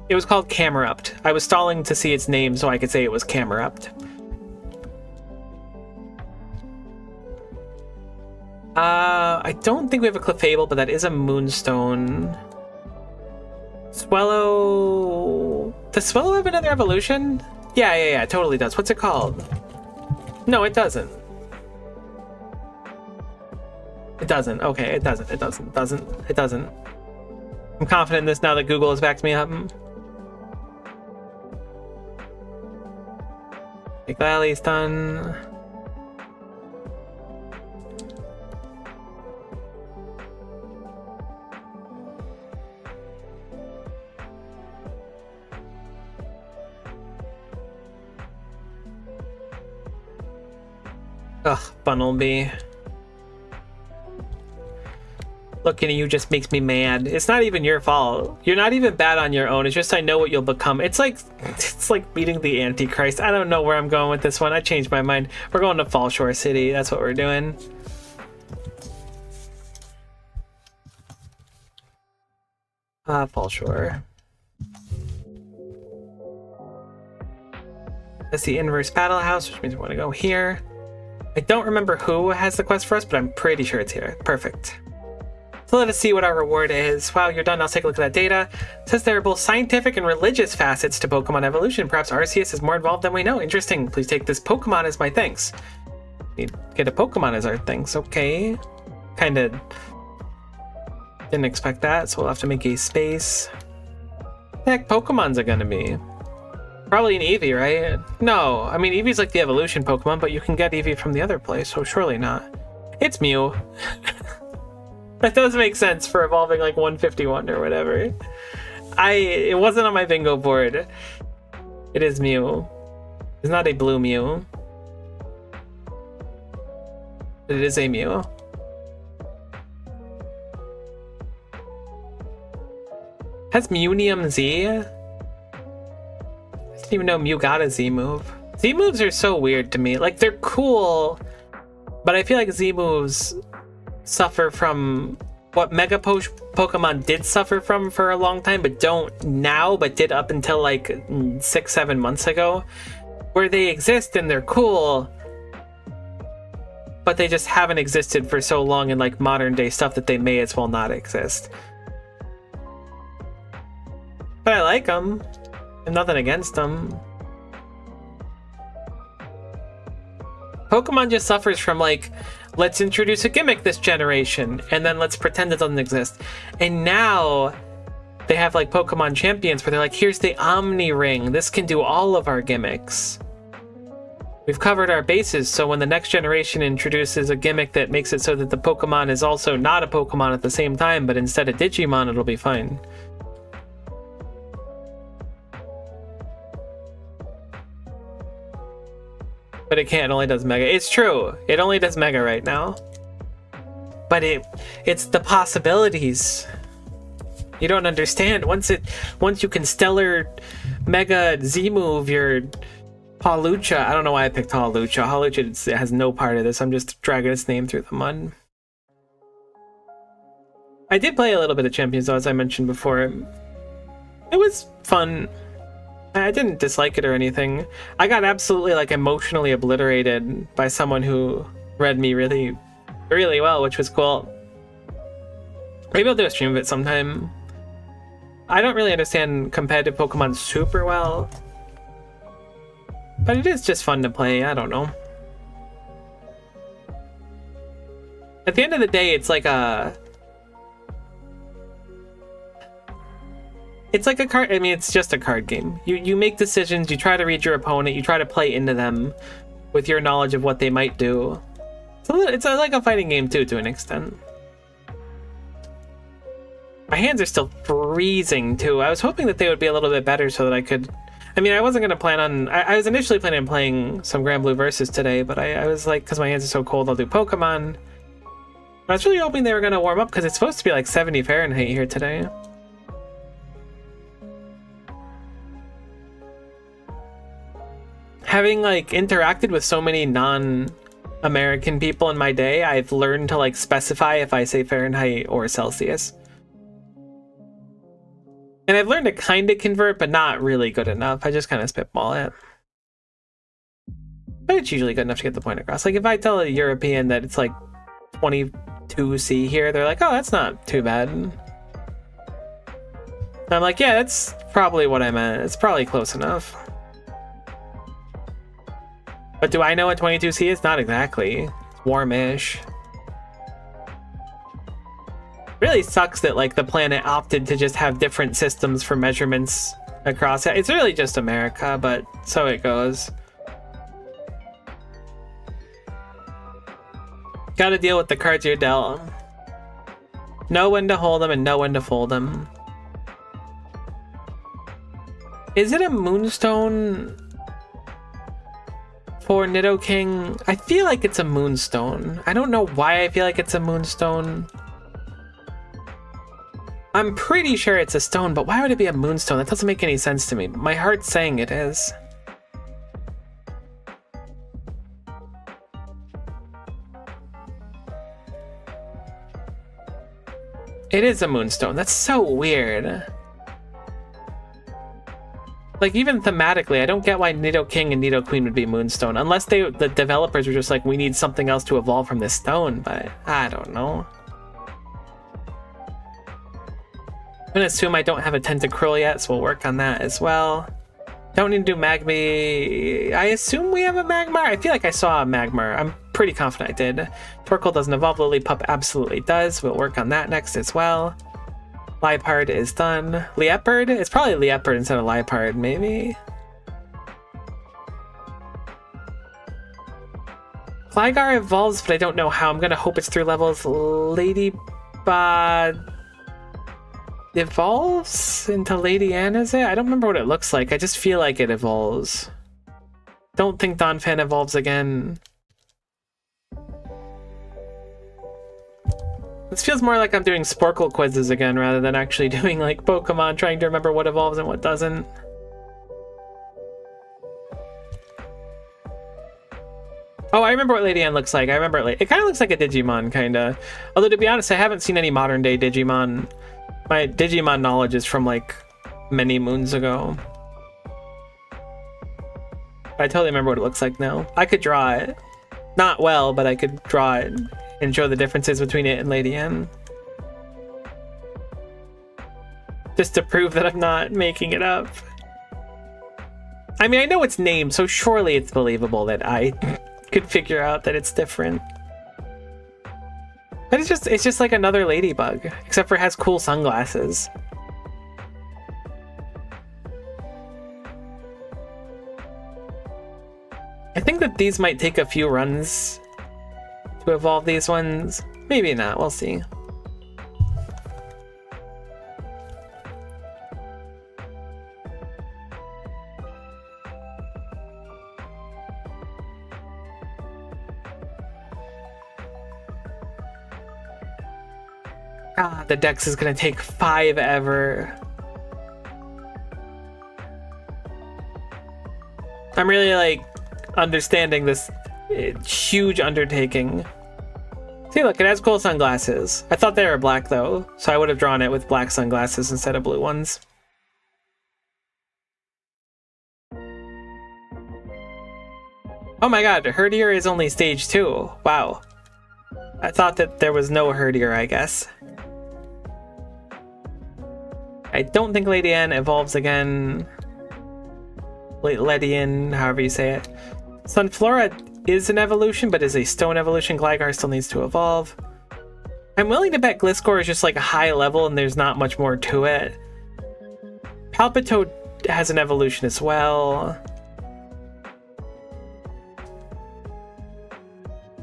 It was called Camerupt. I was stalling to see its name so I could say it was Camerupt. I don't think we have a Clefable, but that is a Moonstone. Swellow... Does Swellow have another evolution? Yeah, it totally does. What's it called? No, it doesn't. It doesn't. Okay, it doesn't. It doesn't. I'm confident in this now that Google has backed me up. Big Valley's done. Ugh, Bunnelby. Looking at you just makes me mad. It's not even your fault. You're not even bad on your own. It's just I know what you'll become. It's like beating the Antichrist. I don't know where I'm going with this one. I changed my mind. We're going to Fallshore City. That's what we're doing. Fallshore. That's the inverse battle house, which means we want to go here. I don't remember who has the quest for us, but I'm pretty sure it's here. Perfect. So let us see what our reward is. Wow, you're done. I'll take a look at that data. It says there are both scientific and religious facets to Pokemon evolution. Perhaps Arceus is more involved than we know. Interesting. Please take this Pokemon as my thanks. We get a Pokemon as our thanks. Okay. Kind of didn't expect that, so we'll have to make a space. What the heck Pokemons are going to be? Probably an Eevee, right? No, I mean, Eevee's like the evolution Pokemon, but you can get Eevee from the other place, so surely not. It's Mew. That does make sense for evolving like 151 or whatever. It wasn't on my bingo board. It is Mew. It's not a blue Mew. But it is a Mew. Has Meunium Z? I didn't even know Mew got a Z move. Z moves are so weird to me. Like, they're cool, but I feel like Z moves suffer from what Mega Pokemon did suffer from for a long time, but don't now, but did up until like 6-7 months ago, where they exist and they're cool, but they just haven't existed for so long in like modern day stuff that they may as well not exist. But I like them. And nothing against them. Pokemon just suffers from like, let's introduce a gimmick this generation, and then let's pretend it doesn't exist. And now they have like Pokemon Champions where they're like, here's the Omni Ring. This can do all of our gimmicks. We've covered our bases, so when the next generation introduces a gimmick that makes it so that the Pokemon is also not a Pokemon at the same time, but instead a Digimon, it'll be fine. But it can't, it only does Mega. It's true, it only does Mega right now. But it's the possibilities. You don't understand. Once you can Stellar Mega Z-move your Hawlucha. I don't know why I picked Hawlucha. Hawlucha has no part of this. I'm just dragging its name through the mud. I did play a little bit of Champions though, as I mentioned before. It was fun. I didn't dislike it or anything. I got absolutely like emotionally obliterated by someone who read me really, really well, which was cool. Maybe I'll do a stream of it sometime. I don't really understand competitive Pokemon super well, but it is just fun to play. I don't know. At the end of the day, it's like a card. I mean, it's just a card game. You make decisions, you try to read your opponent, you try to play into them with your knowledge of what they might do. So it's like a fighting game too, to an extent. My hands are still freezing too. I was hoping that they would be a little bit better so that I could... I mean, I wasn't going to plan on... I was initially planning on playing some Grand Blue Versus today, but I was like, because my hands are so cold, I'll do Pokemon. I was really hoping they were going to warm up because it's supposed to be like 70 Fahrenheit here today. Having like interacted with so many non-American people in my day, I've learned to like specify if I say Fahrenheit or Celsius. And I've learned to kind of convert, but not really good enough. I just kind of spitball it. But it's usually good enough to get the point across. Like if I tell a European that it's like 22C here, they're like, oh, that's not too bad. And I'm like, yeah, that's probably what I meant. It's probably close enough. But do I know what 22C is? Not exactly. It's warmish. Really sucks that like the planet opted to just have different systems for measurements across it. It's really just America, but so it goes. Gotta deal with the cards you're dealt. Know when to hold them and know when to fold them. Is it a Moonstone for Nidoking? I feel like it's a Moonstone. I don't know why I feel like it's a Moonstone. I'm pretty sure it's a stone, but why would it be a Moonstone? That doesn't make any sense to me. My heart's saying it is. It is a Moonstone. That's so weird. Like, even thematically, I don't get why Nidoking and Nidoqueen would be Moonstone. Unless the developers were just like, we need something else to evolve from this stone, but I don't know. I'm gonna assume I don't have a Tentacruel yet, so we'll work on that as well. Don't need to do Magmy. I assume we have a Magmar? I feel like I saw a Magmar. I'm pretty confident I did. Torkoal doesn't evolve. Lillipup absolutely does. We'll work on that next as well. Liepard is done. Liepard? It's probably Liepard instead of Liepard, maybe? Gligar evolves, but I don't know how. I'm gonna hope it's through levels. Ladybug evolves into Lady Anne, is it? I don't remember what it looks like. I just feel like it evolves. Don't think Donphan evolves again. This feels more like I'm doing Sporkle quizzes again rather than actually doing like Pokemon, trying to remember what evolves and what doesn't. Oh, I remember what Lady Anne looks like. I remember it kind of looks like a Digimon, kind of. Although, to be honest, I haven't seen any modern day Digimon. My Digimon knowledge is from like many moons ago. I totally remember what it looks like now. I could draw it. Not well, but I could draw it and show the differences between it and Lady Anne. Just to prove that I'm not making it up. I mean, I know its name, so surely it's believable that I could figure out that it's different. But it's just like another ladybug, except for it has cool sunglasses. I think that these might take a few runs to evolve these ones. Maybe not, we'll see. Ah, the dex is gonna take 5 ever. I'm really like understanding this huge undertaking. See, look, it has cool sunglasses. I thought they were black though, so I would have drawn it with black sunglasses instead of blue ones. Oh my god, Herdier is only stage 2. Wow. I thought that there was no Herdier, I guess. I don't think Lady Anne evolves again. Ledian, however you say it. Sunflora is an evolution, but is a stone evolution. Gligar still needs to evolve. I'm willing to bet Gliscor is just like a high level and there's not much more to it. Palpitoad has an evolution as well.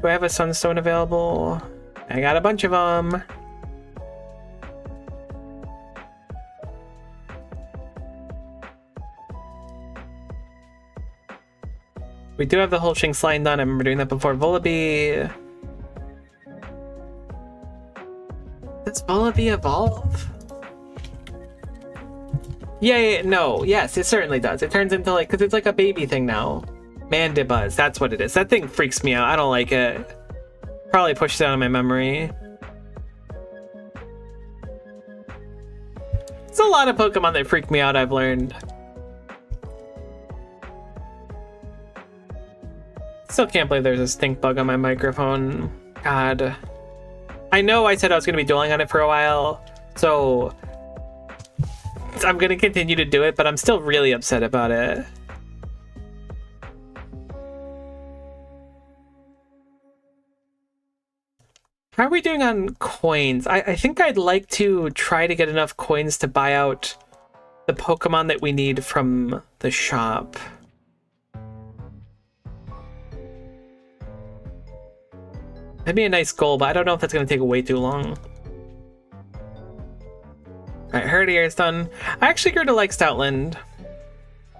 Do I have a Sunstone available? I got a bunch of them. We do have the whole Shinx line done. I remember doing that before. Vullaby. Does Vullaby evolve? Yeah, no. Yes, it certainly does. It turns into like, because it's like a baby thing now. Mandibuzz, that's what it is. That thing freaks me out. I don't like it. Probably pushed it out of my memory. It's a lot of Pokemon that freak me out, I've learned. Still can't believe there's a stink bug on my microphone. God. I know I said I was going to be dwelling on it for a while, so I'm going to continue to do it, but I'm still really upset about it. How are we doing on coins? I think I'd like to try to get enough coins to buy out the Pokemon that we need from the shop. That'd be a nice goal, but I don't know if that's going to take way too long. Alright, Herdier is done. I actually grew to like Stoutland.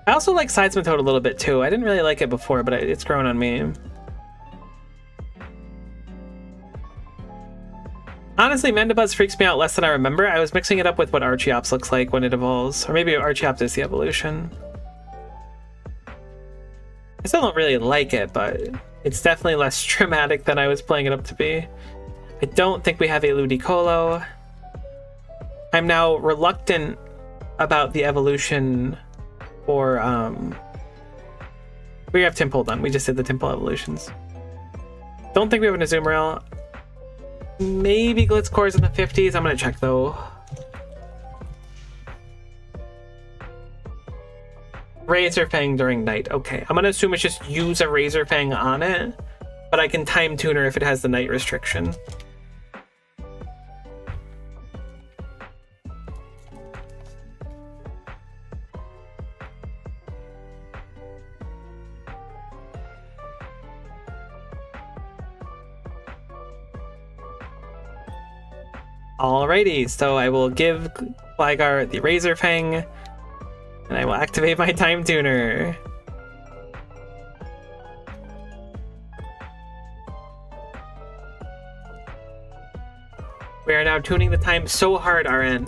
I also like Seismitoad a little bit too. I didn't really like it before, but it's grown on me. Honestly, Mandibuzz freaks me out less than I remember. I was mixing it up with what Archeops looks like when it evolves. Or maybe Archeops is the evolution. I still don't really like it, but it's definitely less dramatic than I was playing it up to be. I don't think we have a Ludicolo. I'm now reluctant about the evolution for, we have Temple done. We just did the Temple evolutions. Don't think we have an Azumarill. Maybe Glitzcor's in the 50s. I'm gonna check though. Razor Fang during night. Okay, I'm gonna assume it's just use a Razor Fang on it, but I can time tuner if it has the night restriction. Alrighty, so I will give Gligar the Razor Fang, and I will activate my time tuner. We are now tuning the time so hard, RN.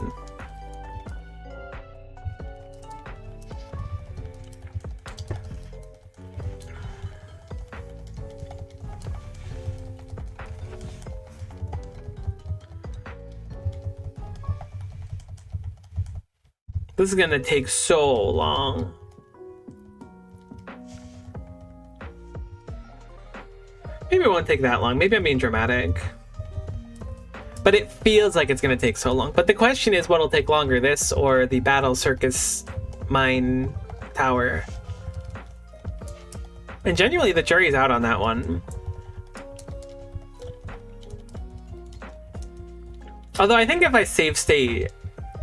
This is gonna take so long. Maybe it won't take that long. Maybe I'm being dramatic. But it feels like it's gonna take so long. But the question is, what'll take longer, this or the Battle Circus Mine Tower? And genuinely, the jury's out on that one. Although I think if I save state,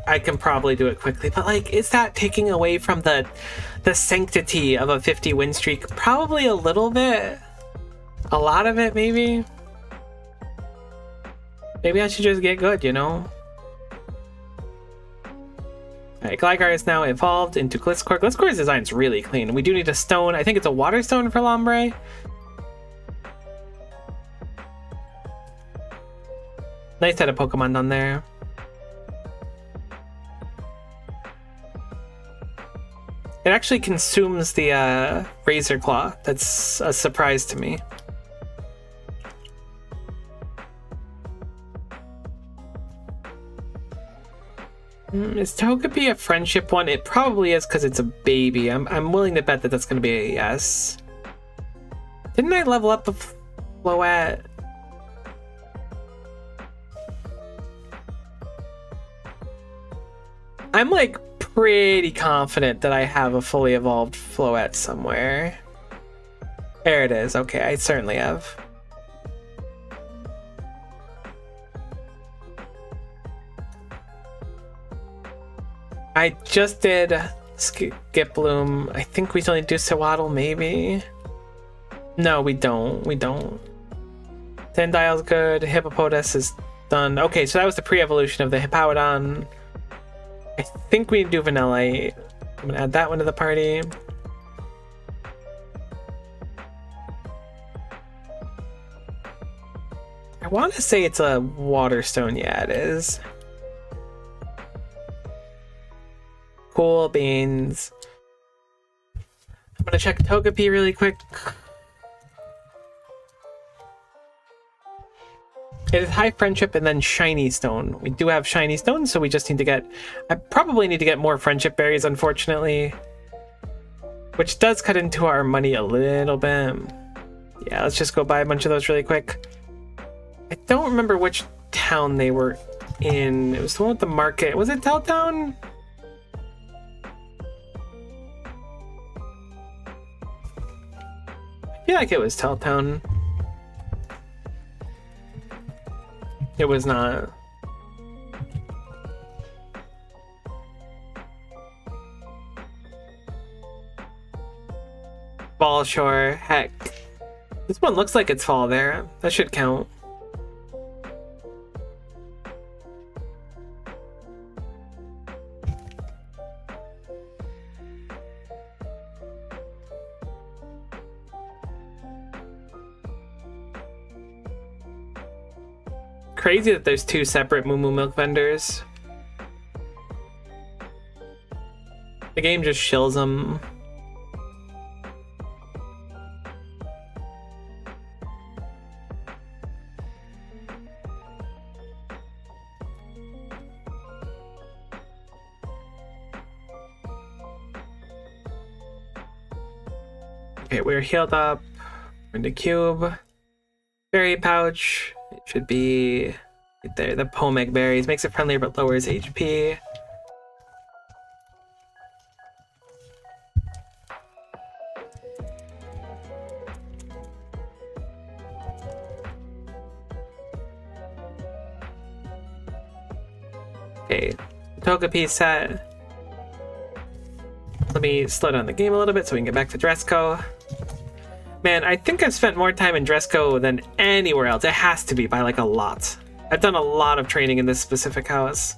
I can probably do it quickly. But like, is that taking away from the sanctity of a 50 win streak? Probably a little bit. A lot of it, maybe. Maybe I should just get good, you know? Alright, Gligar is now evolved into Gliscor. Gliscor's design's really clean. We do need a stone. I think it's a water stone for Lombre. Nice set of Pokemon on there. It actually consumes the Razor Claw. That's a surprise to me. Is Togepi a friendship one? It probably is because it's a baby. I'm willing to bet that that's going to be a yes. Didn't I level up a Floette? I'm like pretty confident that I have a fully evolved Floette somewhere. There it is. Okay, I certainly have. I just did Skip Bloom. I think we still need to do Sewaddle, maybe. No, we don't. We don't. Sandile's good. Hippopotas is done. Okay, so that was the pre-evolution of the Hippowdon. I think we do Vanillite. I'm gonna add that one to the party. I want to say it's a water stone. Yeah, it is. Cool beans. I'm gonna check Togepi really quick. It is high friendship and then shiny stone. We do have shiny stone, so we just need to get... I probably need to get more friendship berries, unfortunately. Which does cut into our money a little bit. Yeah, let's just go buy a bunch of those really quick. I don't remember which town they were in. It was the one with the market. Was it Telltown? I feel like it was Telltown. It was not. Ball Shore, heck. This one looks like it's fall there. That should count. Crazy that there's two separate Moo Moo Milk vendors. The game just shills them. Okay, we're healed up. We're in the cube. Berry pouch. It should be right there. The Pomeg berries makes it friendlier but lowers HP. Okay, Togepi set. Let me slow down the game a little bit so we can get back to Dresco. Man, I think I've spent more time in Dresco than anywhere else. It has to be by like a lot. I've done a lot of training in this specific house.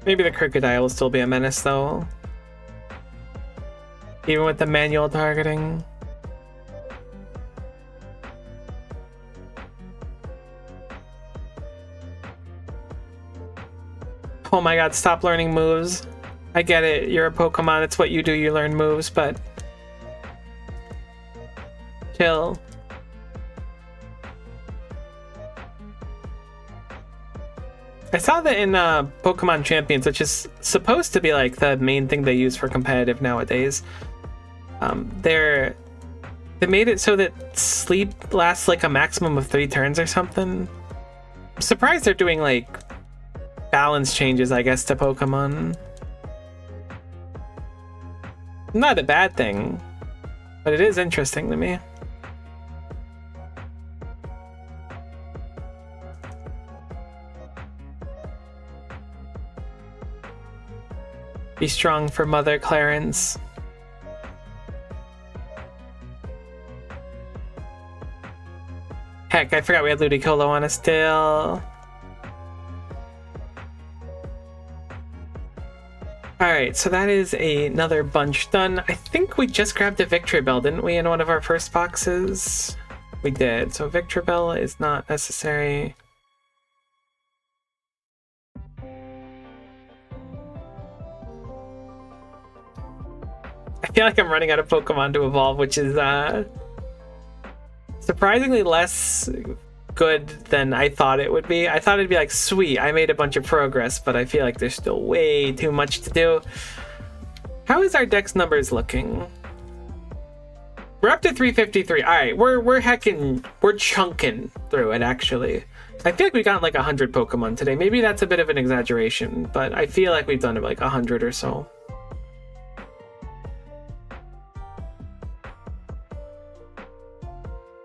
Maybe the crocodile will still be a menace though. Even with the manual targeting. Oh my god, stop learning moves. I get it, you're a Pokemon, it's what you do, you learn moves, but... chill. I saw that in Pokemon Champions, which is supposed to be like the main thing they use for competitive nowadays. They made it so that sleep lasts like a maximum of 3 turns or something. I'm surprised they're doing like balance changes, I guess, to Pokemon. Not a bad thing, but it is interesting to me. Be strong for Mother Clarence. Heck, I forgot we had Ludicolo on us still. Alright, so that is another bunch done. I think we just grabbed a Victreebel, didn't we, in one of our first boxes? We did, so Victreebel is not necessary. I feel like I'm running out of Pokemon to evolve, which is surprisingly less good than I thought it would be. I thought it'd be like, sweet, I made a bunch of progress, but I feel like there's still way too much to do. How is our dex numbers looking? We're up to 353. All right, we're chunking through it, actually. I feel like we got like 100 Pokemon today. Maybe that's a bit of an exaggeration, but I feel like we've done like 100 or so.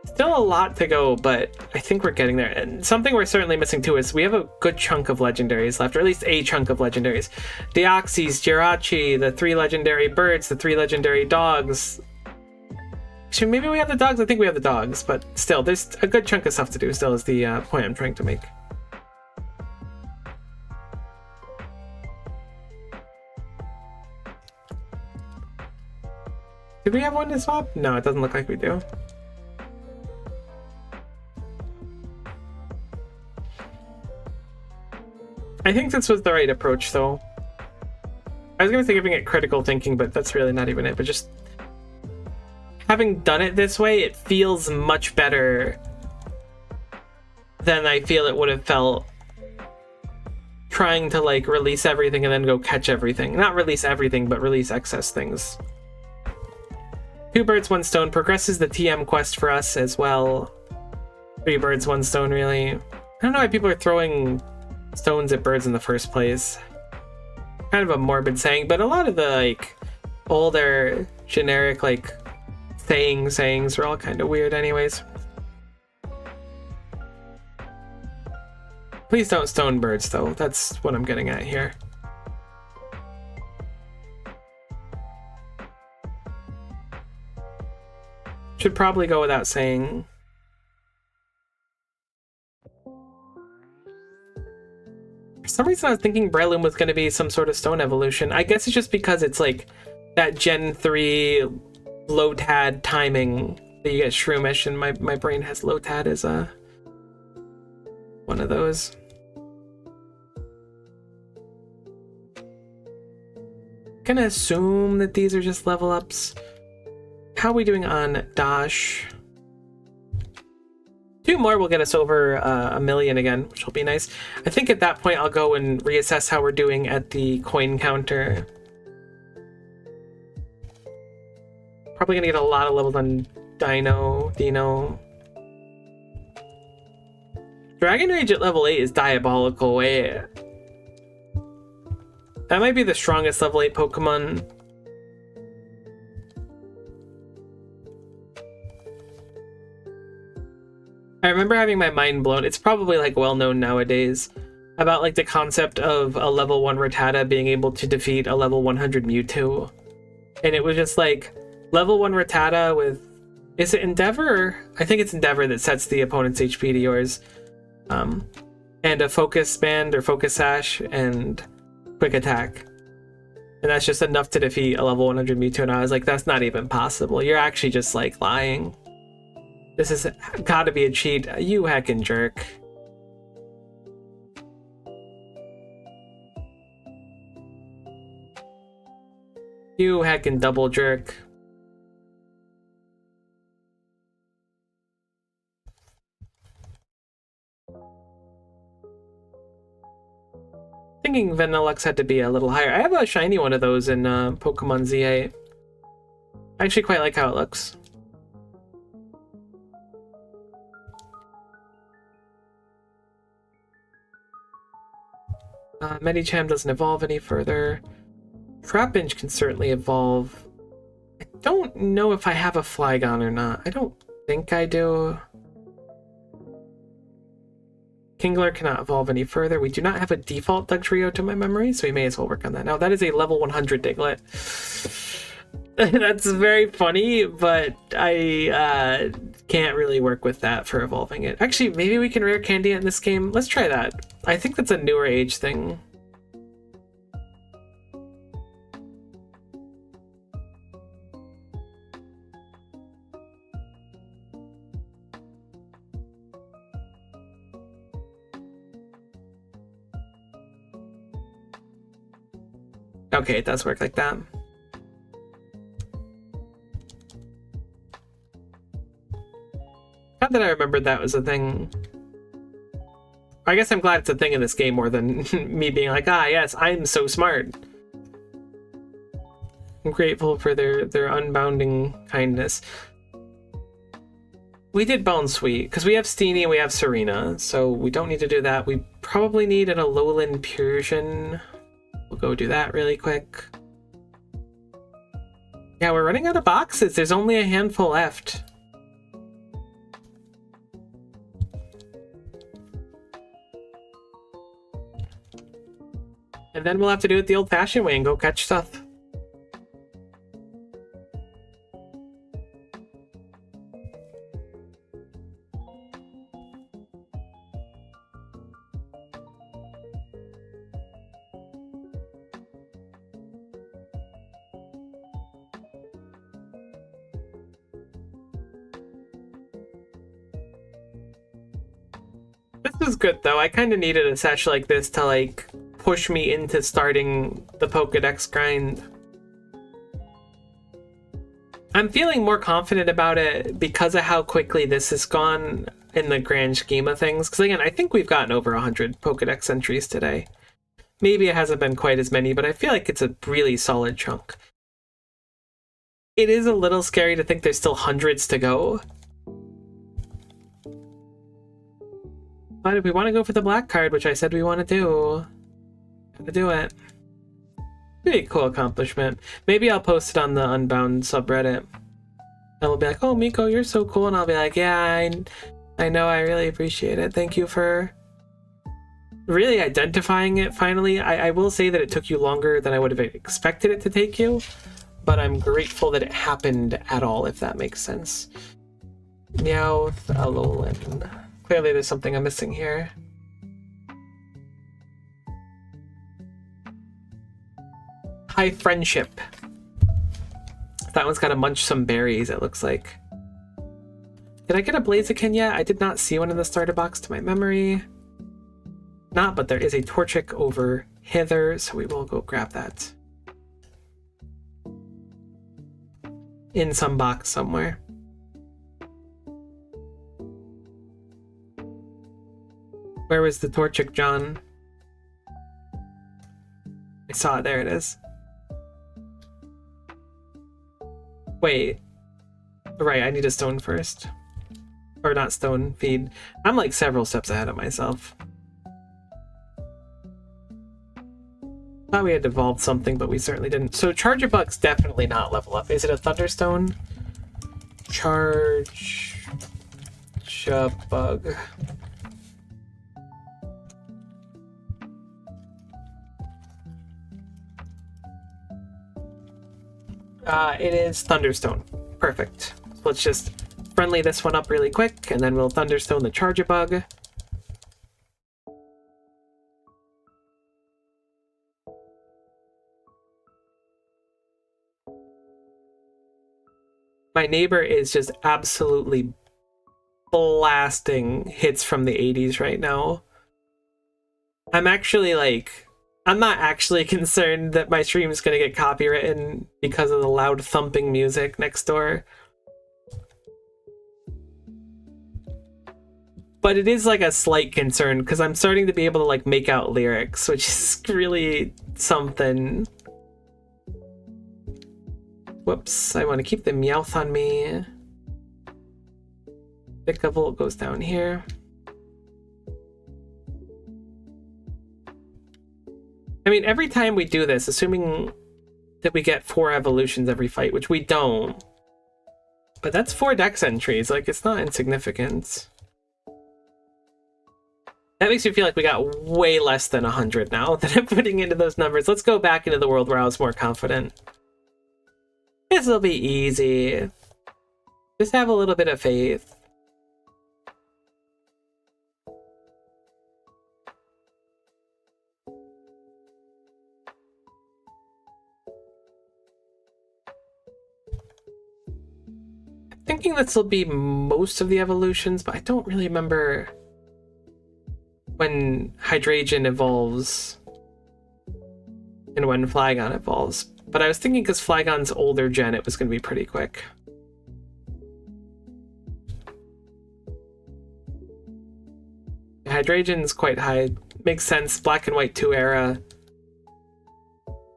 Still a lot to go, but I think we're getting there. And something we're certainly missing too is we have a good chunk of legendaries left, or at least a chunk of legendaries. Deoxys, Jirachi, the 3 legendary birds, the 3 legendary dogs. Actually, maybe we have the dogs. I think we have the dogs, but still, there's a good chunk of stuff to do still is the point I'm trying to make. Did we have one to swap? No, it doesn't look like we do. I think this was the right approach, though. I was going to say giving it critical thinking, but that's really not even it. But just having done it this way, it feels much better than I feel it would have felt trying to like release everything and then go catch everything. Not release everything, but release excess things. 2 birds, 1 stone progresses the TM quest for us as well. 3 birds, 1 stone, really. I don't know why people are throwing stones at birds in the first place. Kind of a morbid saying, but a lot of the like older generic like sayings are all kind of weird anyways. Please don't stone birds though, that's what I'm getting at here. Should probably go without saying. For some reason I was thinking Breloom was going to be some sort of stone evolution. I guess it's just because it's like that Gen 3 Lotad timing that you get Shroomish, and my brain has Lotad as one of those. Gonna assume that these are just level ups. How are we doing on Dash? 2 more will get us over 1 million again, which will be nice. I think at that point I'll go and reassess how we're doing at the coin counter. Probably gonna get a lot of levels on Dino. Dragon Rage at level 8 is diabolical. Wait. That might be the strongest level 8 Pokemon. I remember having my mind blown. It's probably like well known nowadays about like the concept of a level 1 Rattata being able to defeat a level 100 Mewtwo. And it was just like level 1 Rattata with, is it Endeavor? I think it's Endeavor that sets the opponent's HP to yours. And a Focus Band or Focus Sash, and quick attack. And that's just enough to defeat a level 100 Mewtwo, and I was like, that's not even possible. You're actually just, like, lying. This has gotta be a cheat. You heckin' jerk. You heckin' double jerk. Thinking Vanillux had to be a little higher. I have a shiny one of those in Pokemon Z8. I actually quite like how it looks. Medicham doesn't evolve any further. Trapinch can certainly evolve. I don't know if I have a Flygon or not. I don't think I do. Kingler cannot evolve any further. We do not have a default Dugtrio to my memory, so we may as well work on that. Now, that is a level 100 Diglett. That's very funny, but I can't really work with that for evolving it. Actually, maybe we can rare candy it in this game. Let's try that. I think that's a newer age thing. Okay, it does work like that. Not that I remembered that was a thing. I guess I'm glad it's a thing in this game more than me being like, ah, yes, I'm so smart. I'm grateful for their unbounding kindness. We did Bone Sweet, because we have Steenie and we have Serena, so we don't need to do that. We probably need an Alolan Persian. We'll go do that really quick. Yeah, we're running out of boxes. There's only a handful left. And then we'll have to do it the old-fashioned way and go catch stuff. This is good though. I kind of needed a sesh like this to like push me into starting the Pokedex grind. I'm feeling more confident about it because of how quickly this has gone in the grand scheme of things. Because again, I think we've gotten over 100 Pokedex entries today. Maybe it hasn't been quite as many, but I feel like it's a really solid chunk. It is a little scary to think there's still hundreds to go. But if we want to go for the black card, which I said we want to do, gotta do it. Pretty cool accomplishment. Maybe I'll post it on the Unbound subreddit. And we'll be like, oh, Miko, you're so cool. And I'll be like, yeah, I know, I really appreciate it. Thank you for really identifying it finally. I will say that it took you longer than I would have expected it to take you, but I'm grateful that it happened at all, if that makes sense. Meowth, Alolan. Clearly there's something I'm missing here. High Friendship. That one's gotta munch some berries, it looks like. Did I get a Blaziken yet? I did not see one in the starter box to my memory. Not, but there is a Torchic over hither, so we will go grab that. In some box somewhere. Where was the Torchic, John? I saw it, there it is. Wait. Right, I need a stone first. Or not stone, feed. I'm like several steps ahead of myself. Thought we had evolved something, but we certainly didn't. So Charger Bug's definitely not level up. Is it a Thunderstone? Charge Bug. It is Thunderstone. Perfect. So let's just friendly this one up really quick, and then we'll Thunderstone the Charger Bug. My neighbor is just absolutely blasting hits from the 80s right now. I'm actually like, I'm not actually concerned that my stream is going to get copywritten because of the loud thumping music next door. But it is like a slight concern because I'm starting to be able to like make out lyrics, which is really something. Whoops, I want to keep the Meowth on me. Thick level goes down here. I mean, every time we do this, assuming that we get 4 evolutions every fight, which we don't, but that's 4 dex entries, like it's not insignificant. That makes me feel like we got way less than 100 now that I'm putting into those numbers. Let's go back into the world where I was more confident. This'll be easy. Just have a little bit of faith. I'm thinking this will be most of the evolutions, but I don't really remember when Hydrangea evolves and when Flygon evolves. But I was thinking because Flygon's older gen, it was going to be pretty quick. Hydrangea's quite high. Makes sense. Black and White 2 era.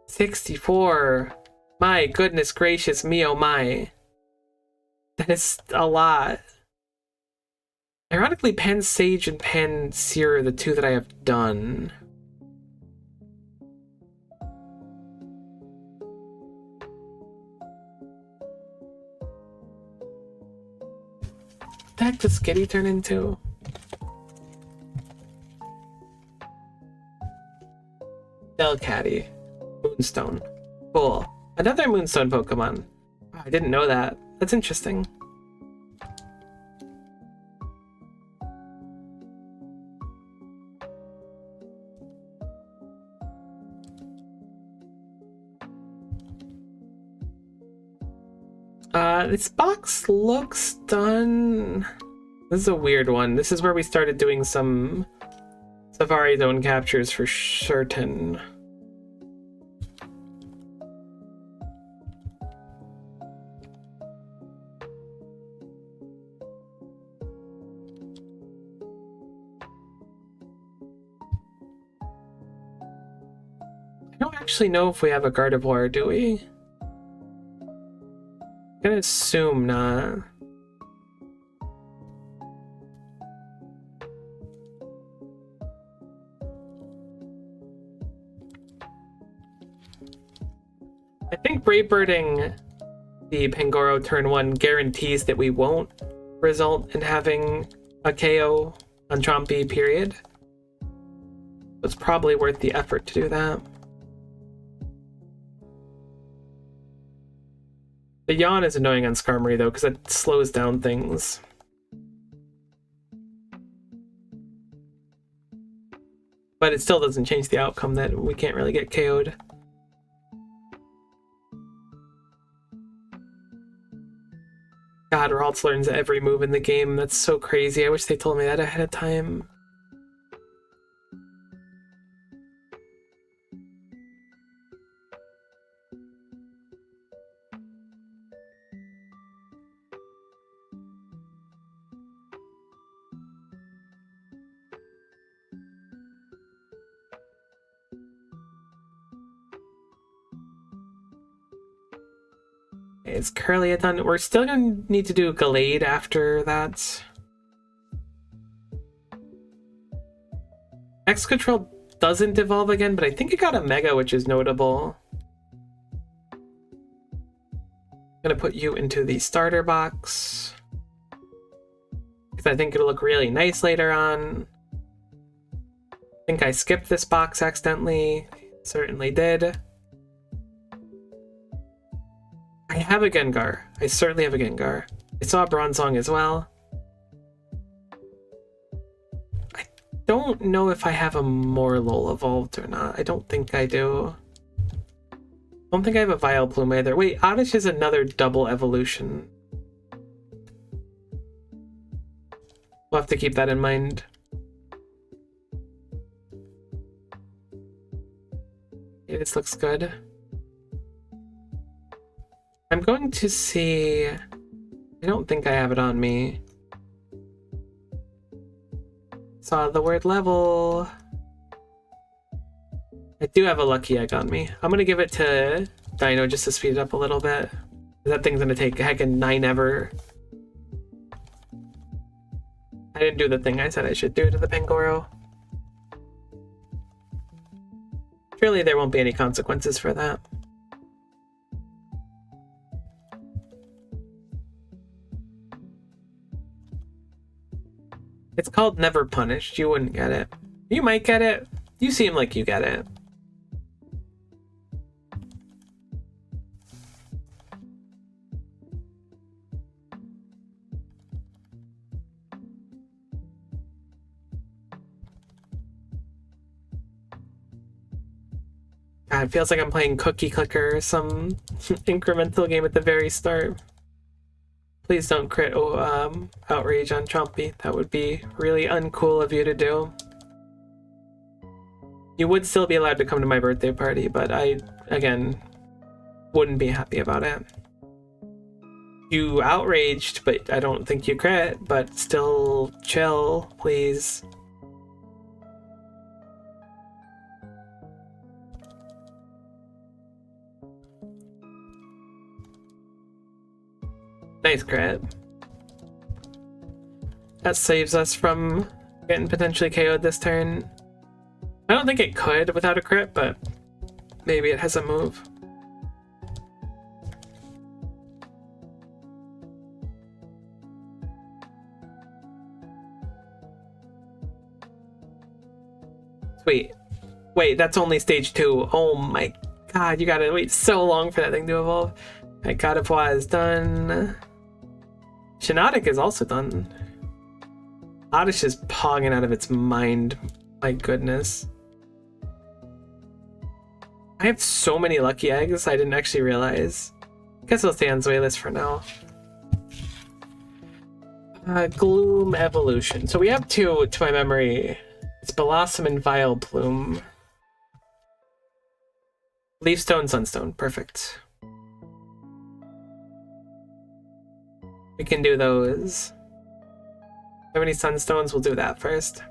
64. My goodness gracious me, oh my. That is a lot. Ironically, Pansage and Pansear are the 2 that I have done. What the heck does Skitty turn into? Delcatty. Moonstone. Cool. Another Moonstone Pokemon. Oh, I didn't know that. That's interesting. This box looks done. This is a weird one. This is where we started doing some Safari Zone captures for certain. I don't actually know if we have a Gardevoir, do we? I'm gonna assume not. I think Brave Birding the Pangoro turn 1 guarantees that we won't result in having a KO on Chompy, period. It's probably worth the effort to do that. The yawn is annoying on Skarmory though, because it slows down things. But it still doesn't change the outcome that we can't really get KO'd. God, Ralts learns every move in the game. That's so crazy. I wish they told me that ahead of time. Is Curlia done? We're still gonna need to do Gallade after that. Excadrill doesn't evolve again, but I think it got a Mega, which is notable. I'm gonna put you into the starter box, because I think it'll look really nice later on. I think I skipped this box accidentally. Certainly did. I have a Gengar. I certainly have a Gengar. I saw a Bronzong as well. I don't know if I have a Morlul evolved or not. I don't think I do. I don't think I have a Vileplume either. Wait, Oddish is another double evolution. We'll have to keep that in mind. Okay, this looks good. I'm going to see... I don't think I have it on me. Saw the word level. I do have a lucky egg on me. I'm gonna give it to Dino just to speed it up a little bit. That thing's gonna take a heckin' 9 ever. I didn't do the thing I said I should do to the Pangoro. Surely there won't be any consequences for that. It's called Never Punished. You wouldn't get it. You might get it. You seem like you get it. God, it feels like I'm playing Cookie Clicker or some incremental game at the very start. Please don't crit outrage on Chompy. That would be really uncool of you to do. You would still be allowed to come to my birthday party, but I, again, wouldn't be happy about it. You outraged, but I don't think you crit, but still chill, please. Nice crit. That saves us from getting potentially KO'd this turn. I don't think it could without a crit, but maybe it has a move. Sweet. Wait, that's only stage 2. Oh my god, you gotta wait so long for that thing to evolve. Alright, God of War is done. Shinotic is also done. Oddish is pogging out of its mind. My goodness. I have so many lucky eggs I didn't actually realize. Guess I'll stay on Zoilus for now. Gloom Evolution. So we have 2 to my memory. It's Blossom and Vile Plume. Leafstone, Sunstone. Perfect. We can do those. How many Sunstones? We'll do that first.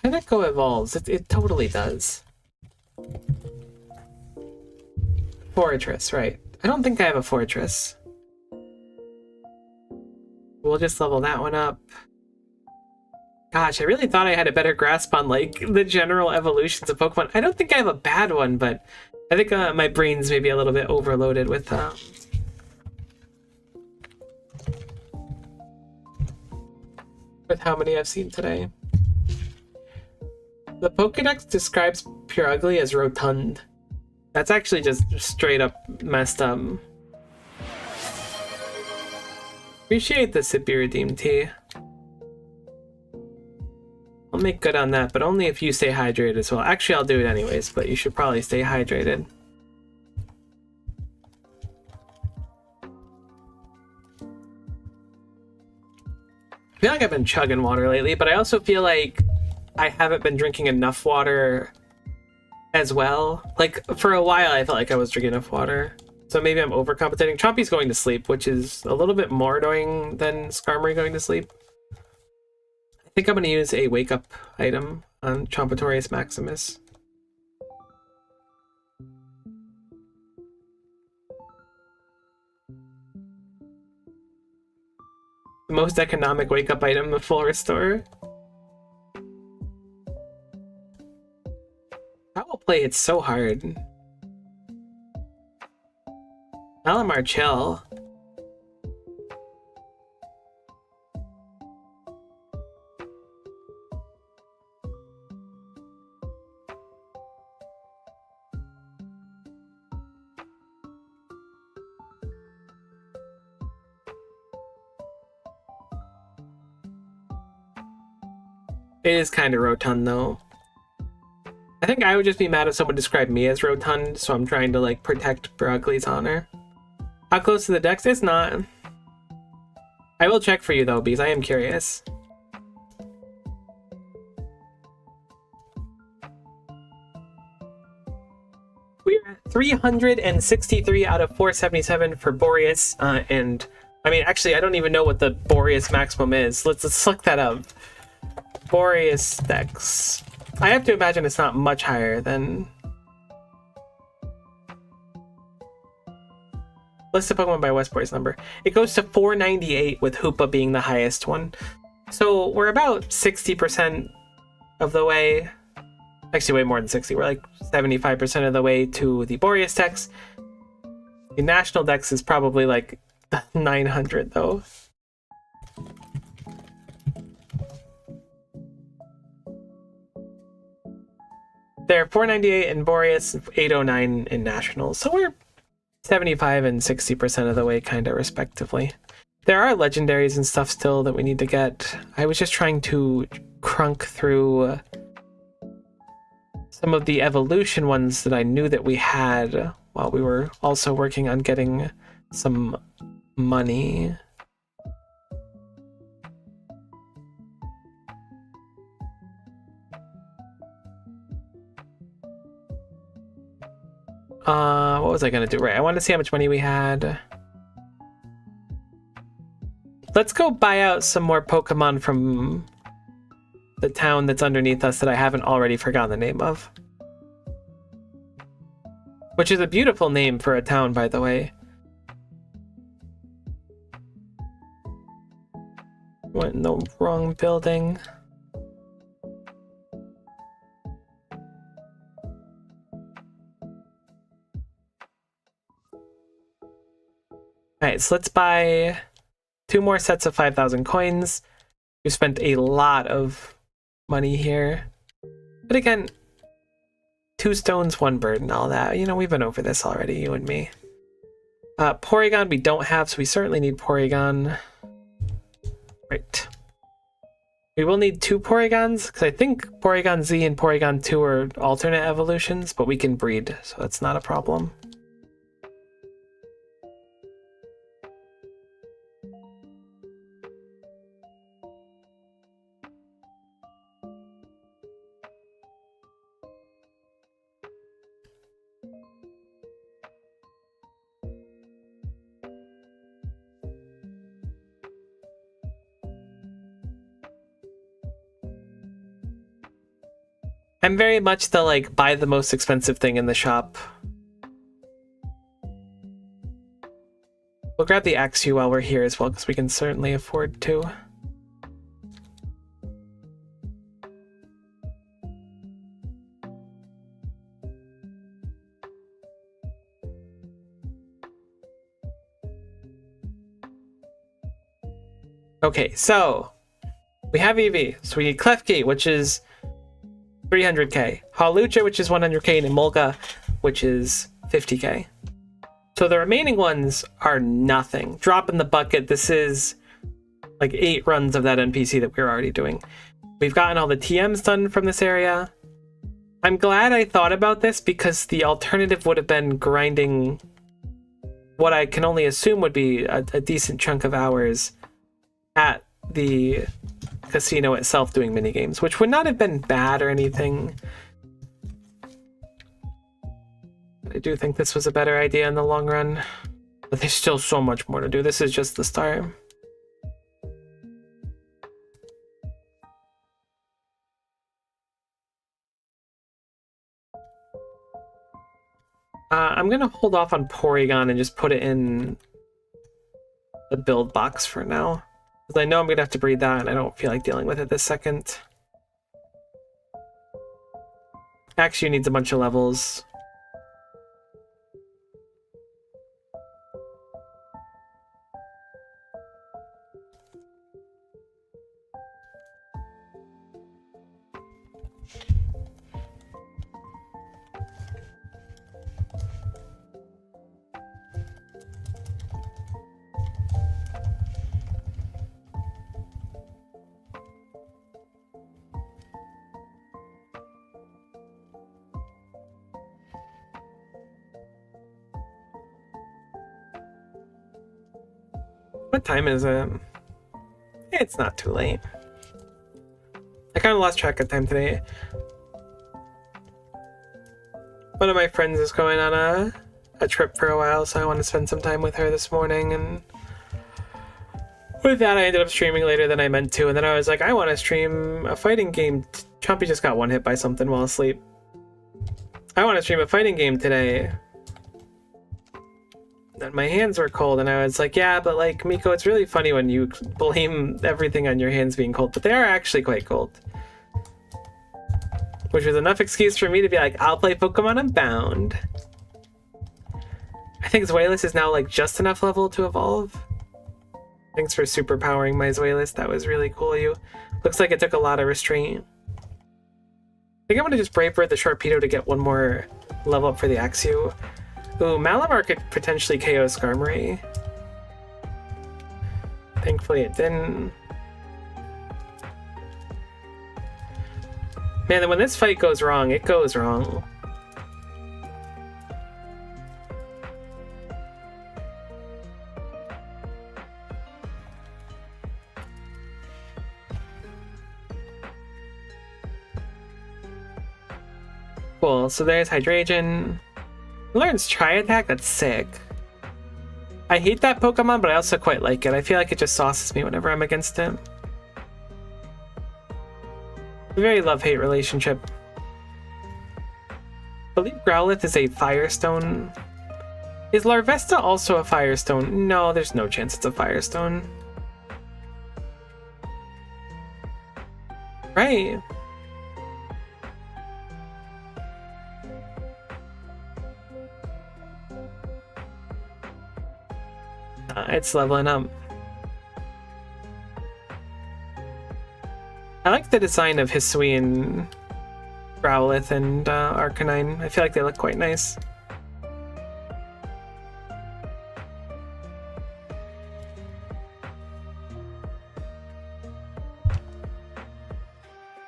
Pinnacle evolves. It totally does. Fortress, right. I don't think I have a fortress. We'll just level that one up. Gosh, I really thought I had a better grasp on, like, the general evolutions of Pokemon. I don't think I have a bad one, but I think my brain's maybe a little bit overloaded with how many I've seen today. The Pokedex describes Pure Ugly as rotund. That's actually just straight up messed up. Appreciate the Sippy Redeem Tea. I'll make good on that, but only if you stay hydrated as well. Actually, I'll do it anyways, but you should probably stay hydrated. I feel like I've been chugging water lately, but I also feel like I haven't been drinking enough water as well. Like, for a while, I felt like I was drinking enough water. So maybe I'm overcompensating. Chompy's going to sleep, which is a little bit more annoying than Skarmory going to sleep. I think I'm going to use a wake-up item on Chompatorius Maximus. The most economic wake-up item, the full restore. Foul play, it's so hard. Malamar, chill. It is kind of rotund, though. I think I would just be mad if someone described me as rotund, so I'm trying to, like, protect Broccoli's honor. How close to the decks? It's not. I will check for you, though, because I am curious. We're at 363 out of 477 for Boreas, and I mean, actually, I don't even know what the Boreas maximum is. Let's look that up. Boreas decks. I have to imagine it's not much higher than... List of Pokemon by Westport's number. It goes to 498 with Hoopa being the highest one. So we're about 60% of the way. Actually, way more than 60. We're like 75% of the way to the Boreas decks. The National Dex is probably like 900 though. They're 498 in Boreas, 809 in Nationals. So we're 75 and 60% of the way, kind of respectively. There are legendaries and stuff still that we need to get. I was just trying to crunk through some of the evolution ones that I knew that we had while we were also working on getting some money. What was I gonna do? Right, I wanted to see how much money we had. Let's go buy out some more Pokemon from the town that's underneath us that I haven't already forgotten the name of. Which is a beautiful name for a town, by the way. Went in the wrong building. Alright, so let's buy 2 more sets of 5,000 coins. We've spent a lot of money here. But again, 2 stones, 1 bird and all that. You know, we've been over this already, you and me. Porygon we don't have, so we certainly need Porygon. Right. We will need 2 Porygons, because I think Porygon Z and Porygon 2 are alternate evolutions, but we can breed, so that's not a problem. I'm very much the, like, buy the most expensive thing in the shop. We'll grab the Axew while we're here as well, because we can certainly afford to. Okay, so we have EV. So we need Klefki, which is 300k, Hawlucha, which is 100k, and Emolga, which is 50k. So the remaining ones are nothing. Drop in the bucket. This is like 8 runs of that NPC that we're already doing. We've gotten all the TMs done from this area. I'm glad I thought about this, because the alternative would have been grinding what I can only assume would be a decent chunk of hours at the casino itself doing minigames, which would not have been bad or anything. I do think this was a better idea in the long run, but there's still so much more to do. This is just the start. I'm gonna hold off on Porygon and just put it in the build box for now, because I know I'm gonna have to breed that and I don't feel like dealing with it this second. Axew needs a bunch of levels. What time is it? It's not too late. I kind of lost track of time today. One of my friends is going on a trip for a while, so I want to spend some time with her this morning, and with that I ended up streaming later than I meant to, and then I was like, I want to stream a fighting game. Trumpy just got one hit by something while asleep. I want to stream a fighting game today. And my hands were cold, and I was like, yeah, but like, Miko, it's really funny when you blame everything on your hands being cold, but they are actually quite cold. Which was enough excuse for me to be like, I'll play Pokemon Unbound. I think Zweilous is now like just enough level to evolve. Thanks for superpowering my Zweilous. That was really cool of you. Looks like it took a lot of restraint. I think I'm gonna just Brave Bird the Sharpedo to get one more level up for the Axew. Ooh, Malamar could potentially KO Skarmory. Thankfully it didn't. Man, when this fight goes wrong, it goes wrong. Cool, so there's Hydreigon. Learns Tri-Attack, that's sick. I hate that Pokemon, but I also quite like it. I feel like it just sauces me whenever I'm against it. A very love-hate relationship. I believe Growlithe is a Firestone. Is Larvesta also a Firestone? No, there's no chance it's a Firestone. Right. It's leveling up. I like the design of Hisuian, Growlithe, and Arcanine. I feel like they look quite nice.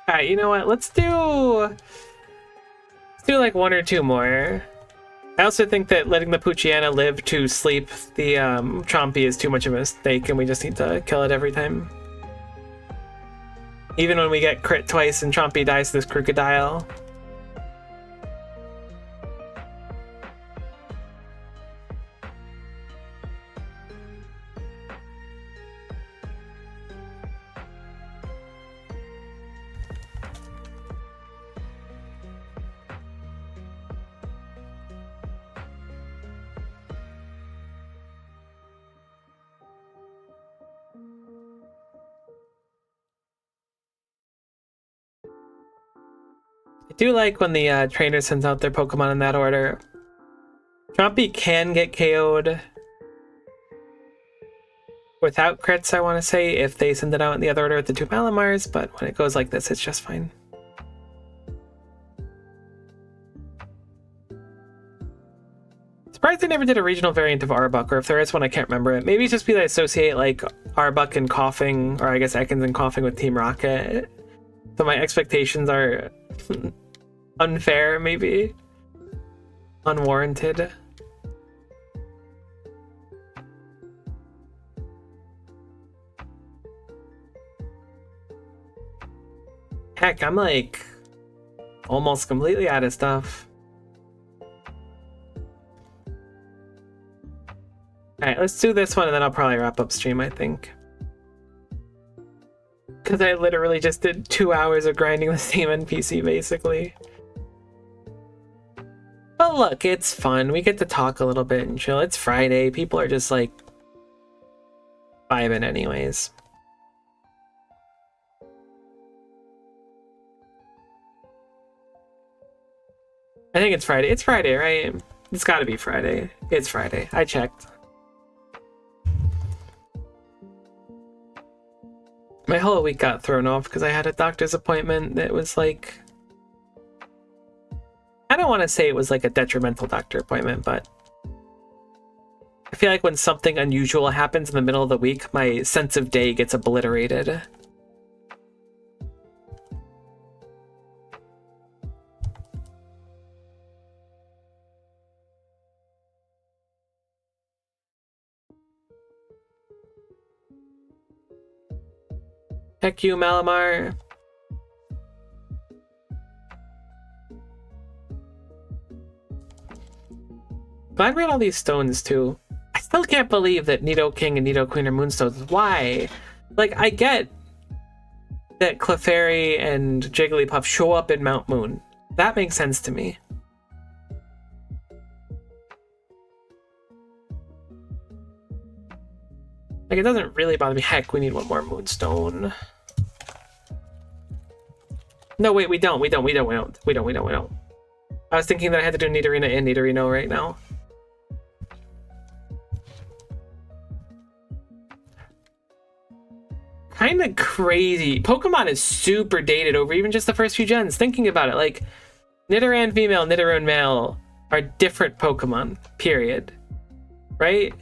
Alright, you know what? Let's do like one or two more. I also think that letting the Poochyena live to sleep the Chompy is too much of a mistake, and we just need to kill it every time. Even when we get crit twice and Chompy dies to this Crocodile. I do like when the trainer sends out their Pokemon in that order. Chompy can get KO'd without crits, I want to say, if they send it out in the other order with the two Malamars, but when it goes like this, it's just fine. Surprised they never did a regional variant of Arbok, or if there is one, I can't remember it. Maybe it's just because I associate like Arbok and coughing, or I guess Ekans and coughing with Team Rocket. So my expectations are unfair, maybe. Unwarranted. Heck, I'm like almost completely out of stuff. Alright, let's do this one and then I'll probably wrap up stream, I think. Because I literally just did 2 hours of grinding the same NPC, basically. But look, it's fun. We get to talk a little bit and chill. It's Friday. People are just, like, vibing anyways. I think it's Friday. It's Friday, right? It's gotta be Friday. It's Friday. I checked. My whole week got thrown off because I had a doctor's appointment that was like... I don't want to say it was like a detrimental doctor appointment, but... I feel like when something unusual happens in the middle of the week, my sense of day gets obliterated. Heck you, Malamar. Glad we had all these stones too. I still can't believe that Nidoking and Nidoqueen are moonstones. Why? Like, I get that Clefairy and Jigglypuff show up in Mount Moon. That makes sense to me. Like, it doesn't really bother me. Heck, we need one more moonstone. No, wait, we don't. I was thinking that I had to do Nidorino and Nidorino right now. Kind of crazy. Pokemon is super dated over even just the first few gens. Thinking about it, like, Nidoran female, Nidoran male are different Pokemon, period. Right?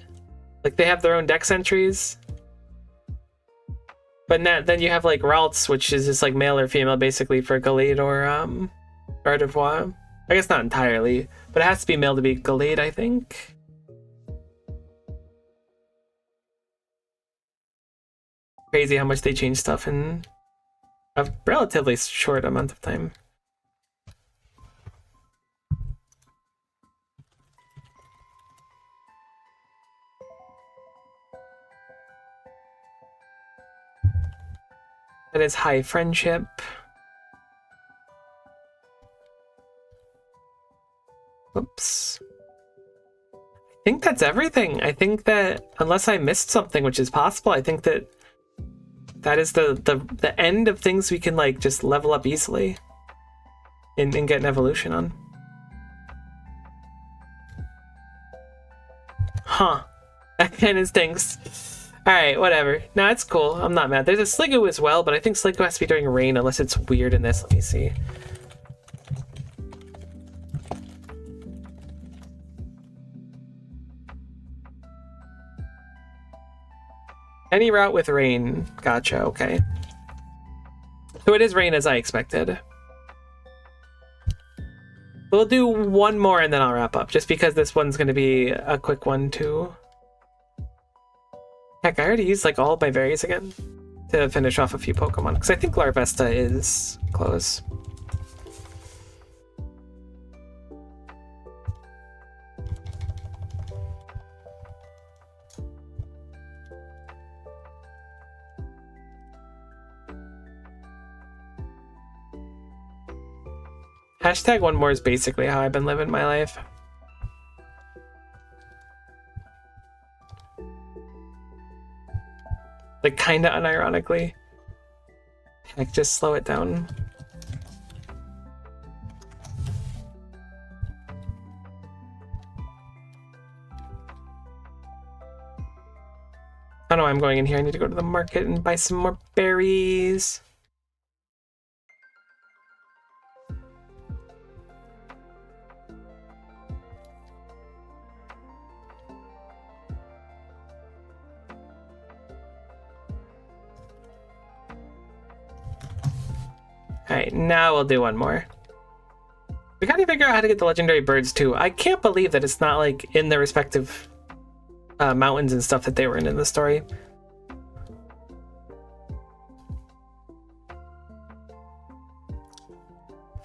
Like, they have their own dex entries. But then you have, like, Ralts, which is just, like, male or female, basically, for Gallade or, Gardevoir. I guess not entirely, but it has to be male to be Gallade, I think. Crazy how much they change stuff in a relatively short amount of time. That is high friendship. Oops. I think that's everything. I think that, unless I missed something, which is possible, I think that that is the end of things we can, like, just level up easily and get an evolution on. Huh. That kind of stinks. Alright, whatever. No, it's cool. I'm not mad. There's a Sliggoo as well, but I think Sliggoo has to be during rain unless it's weird in this. Let me see. Any route with rain. Gotcha, okay. So it is rain as I expected. We'll do one more and then I'll wrap up, just because this one's going to be a quick one too. Heck, I already used, like, all of my berries again to finish off a few Pokemon, because I think Larvesta is close. Hashtag one more is basically how I've been living my life. Like, kinda unironically. Like, just slow it down. I don't know why I'm going in here. I need to go to the market and buy some more berries. Alright, now we'll do one more. We gotta figure out how to get the legendary birds too. I can't believe that it's not, like, in the respective mountains and stuff that they were in the story.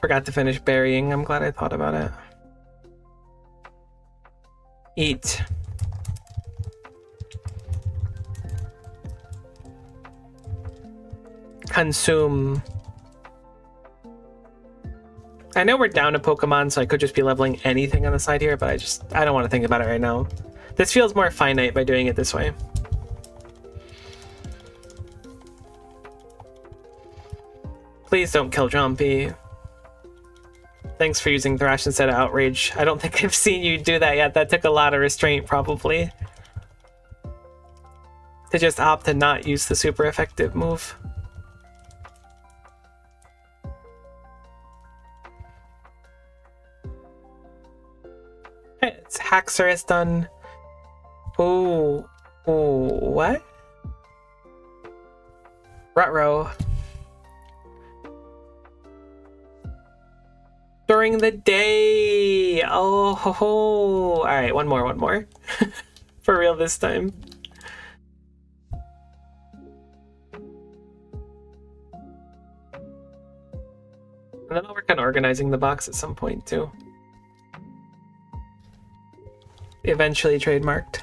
Forgot to finish burying. I'm glad I thought about it. Eat. Consume. I know we're down to Pokemon, so I could just be leveling anything on the side here, but I don't want to think about it right now. This feels more finite by doing it this way. Please don't kill Jumpy. Thanks for using Thrash instead of Outrage. I don't think I've seen you do that yet. That took a lot of restraint, probably. To just opt to not use the super effective move. It's Haxorus done. Ooh. Ooh, what? Rutrow. During the day. Oh, ho, ho. All right, one more. For real this time. And then I'll work on organizing the box at some point too. Eventually trademarked.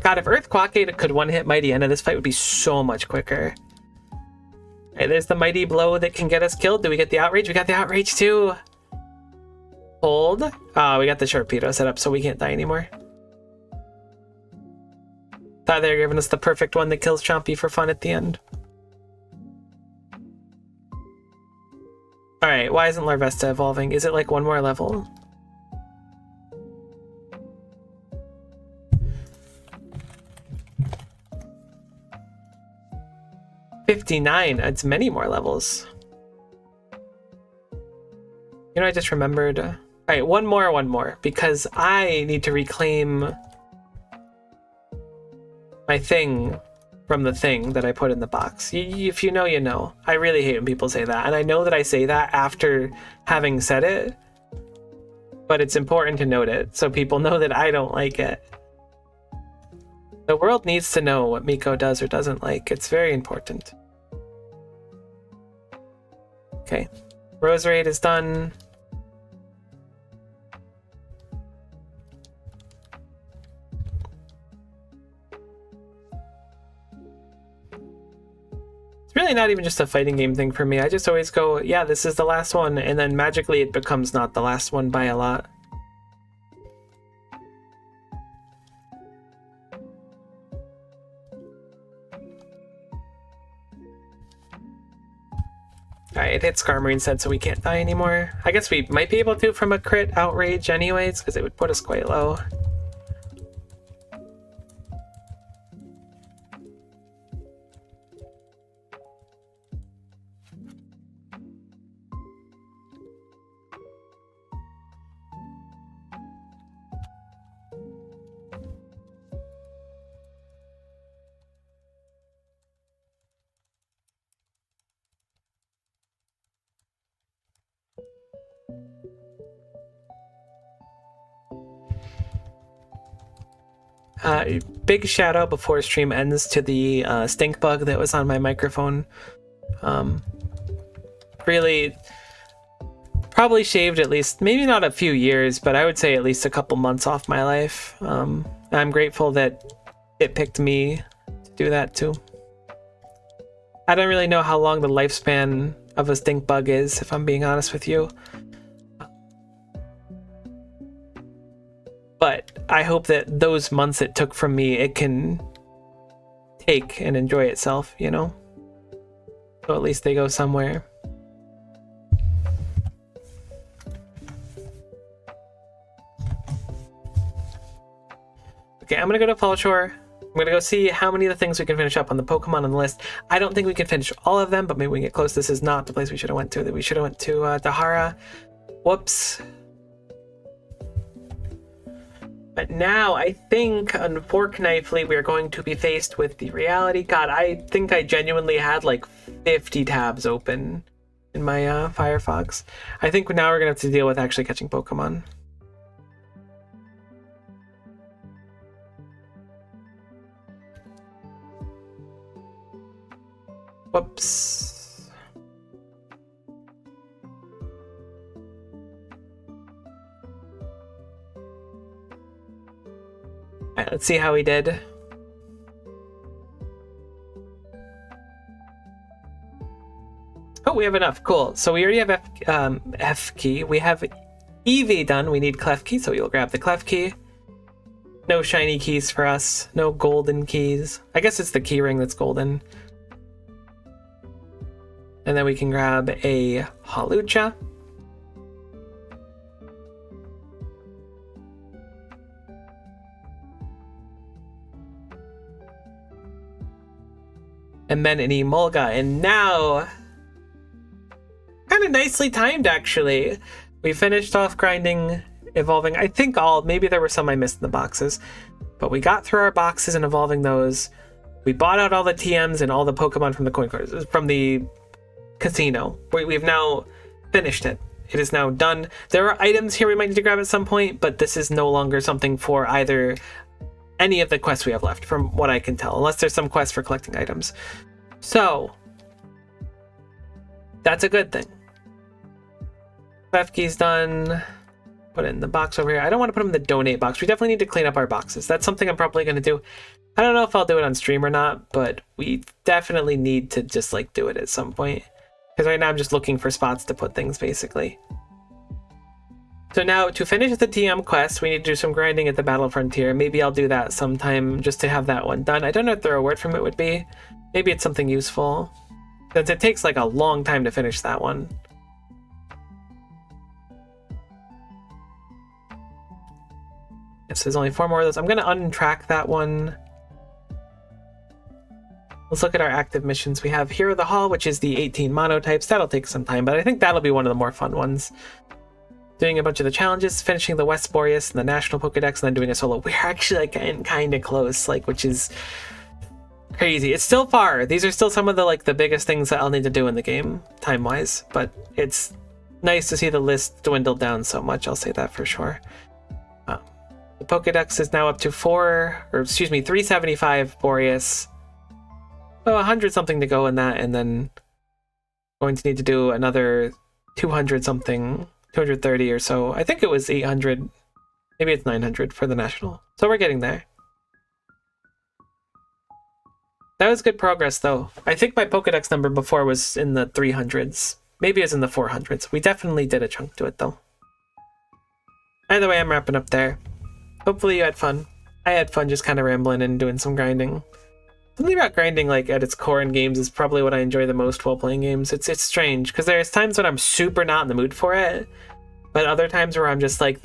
God, if Earth Quackade could one-hit Mighty Enna, this fight would be so much quicker. Hey, there's the Mighty Blow that can get us killed. Do we get the Outrage? We got the Outrage too! Hold. We got the Sharpedo set up so we can't die anymore. Thought they were giving us the perfect one that kills Chompy for fun at the end. Alright, why isn't Larvesta evolving? Is it like one more level? $59, it's many more levels. You know, I just remembered. Alright, one more, because I need to reclaim my thing from the thing that I put in the box. If you know, you know. I really hate when people say that, and I know that I say that after having said it, but it's important to note it so people know that I don't like it. The world needs to know what Miko does or doesn't like. It's very important. Okay. Roserade is done. It's really not even just a fighting game thing for me. I just always go, yeah, this is the last one, and then magically it becomes not the last one by a lot. Alright, it hit Skarmory said, so we can't die anymore. I guess we might be able to from a crit Outrage anyways, because it would put us quite low. Big shout out before stream ends to the stink bug that was on my microphone. Really, probably shaved at least, maybe not a few years, but I would say at least a couple months off my life. I'm grateful that it picked me to do that too. I don't really know how long the lifespan of a stink bug is, if I'm being honest with you. But I hope that those months it took from me, it can take and enjoy itself, you know? So at least they go somewhere. Okay, I'm gonna go to Fall Shore. I'm gonna go see how many of the things we can finish up on the Pokemon on the list. I don't think we can finish all of them, but maybe we can get close. This is not the place we should have went to. We should have went to Dahara. Whoops. But now I think, unfortunately, we are going to be faced with the reality. God, I think I genuinely had like 50 tabs open in my Firefox. I think now we're going to have to deal with actually catching Pokemon. Whoops. Alright, let's see how we did. Oh, we have enough. Cool. So we already have F key. We have Eevee done. We need Clef key, so we'll grab the Clef key. No shiny keys for us. No golden keys. I guess it's the key ring that's golden. And then we can grab a Hawlucha. And then an Emolga, and now, kind of nicely timed actually. We finished off grinding, evolving, I think maybe there were some I missed in the boxes, but we got through our boxes and evolving those. We bought out all the TMs and all the Pokemon from the coin cards, from the casino. We've now finished it. It is now done. There are items here we might need to grab at some point, but this is no longer something for either any of the quests we have left, from what I can tell, unless there's some quest for collecting items. So, That's a good thing. Left key's done. Put it in the box over here. I don't want to put them in the donate box. We definitely need to clean up our boxes. That's something I'm probably going to do. I don't know if I'll do it on stream or not, but we definitely need to just like do it at some point. Because right now I'm just looking for spots to put things, basically. So now, to finish the TM quest, we need to do some grinding at the Battle Frontier. Maybe I'll do that sometime just to have that one done. I don't know what the reward from it would be. Maybe it's something useful. Since it takes like a long time to finish that one. Yes, there's only 4 more of those. I'm going to untrack that one. Let's look at our active missions. We have Hero of the Hall, which is the 18 monotypes. That'll take some time, but I think that'll be one of the more fun ones. Doing a bunch of the challenges, finishing the West Boreas and the National Pokedex, and then doing a solo. We're actually like getting kind of close, like, which is crazy. It's still far. These are still some of the like the biggest things that I'll need to do in the game, time-wise, but it's nice to see the list dwindle down so much. I'll say that for sure. The Pokedex is now up to 375 Boreas. So 100 something to go in that, and then going to need to do another 200 something, 230 or so. I think it was 800, maybe it's 900 for the National. So we're getting there. That was good progress though. I think my Pokedex number before was in the 300s. Maybe it was in the 400s. We definitely did a chunk to it though. Either way, I'm wrapping up there. Hopefully you had fun. I had fun just kind of rambling and doing some grinding. Something about grinding, like at its core in games, is probably what I enjoy the most while playing games. It's strange because there's times when I'm super not in the mood for it, but other times where I'm just like,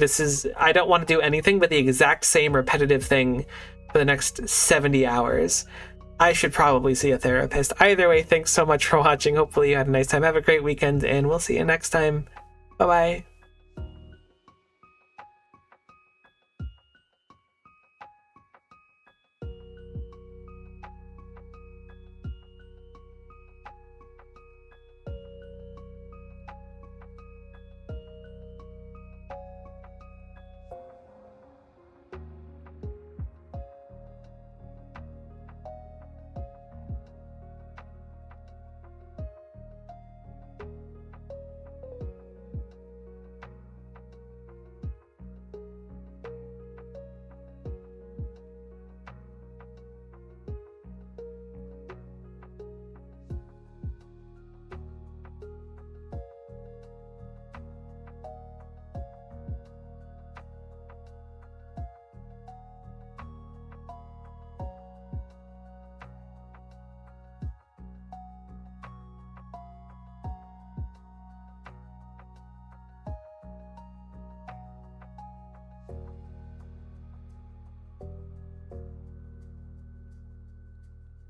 I don't want to do anything but the exact same repetitive thing for the next 70 hours. I should probably see a therapist. Either way, thanks so much for watching. Hopefully you had a nice time. Have a great weekend, and we'll see you next time. Bye bye.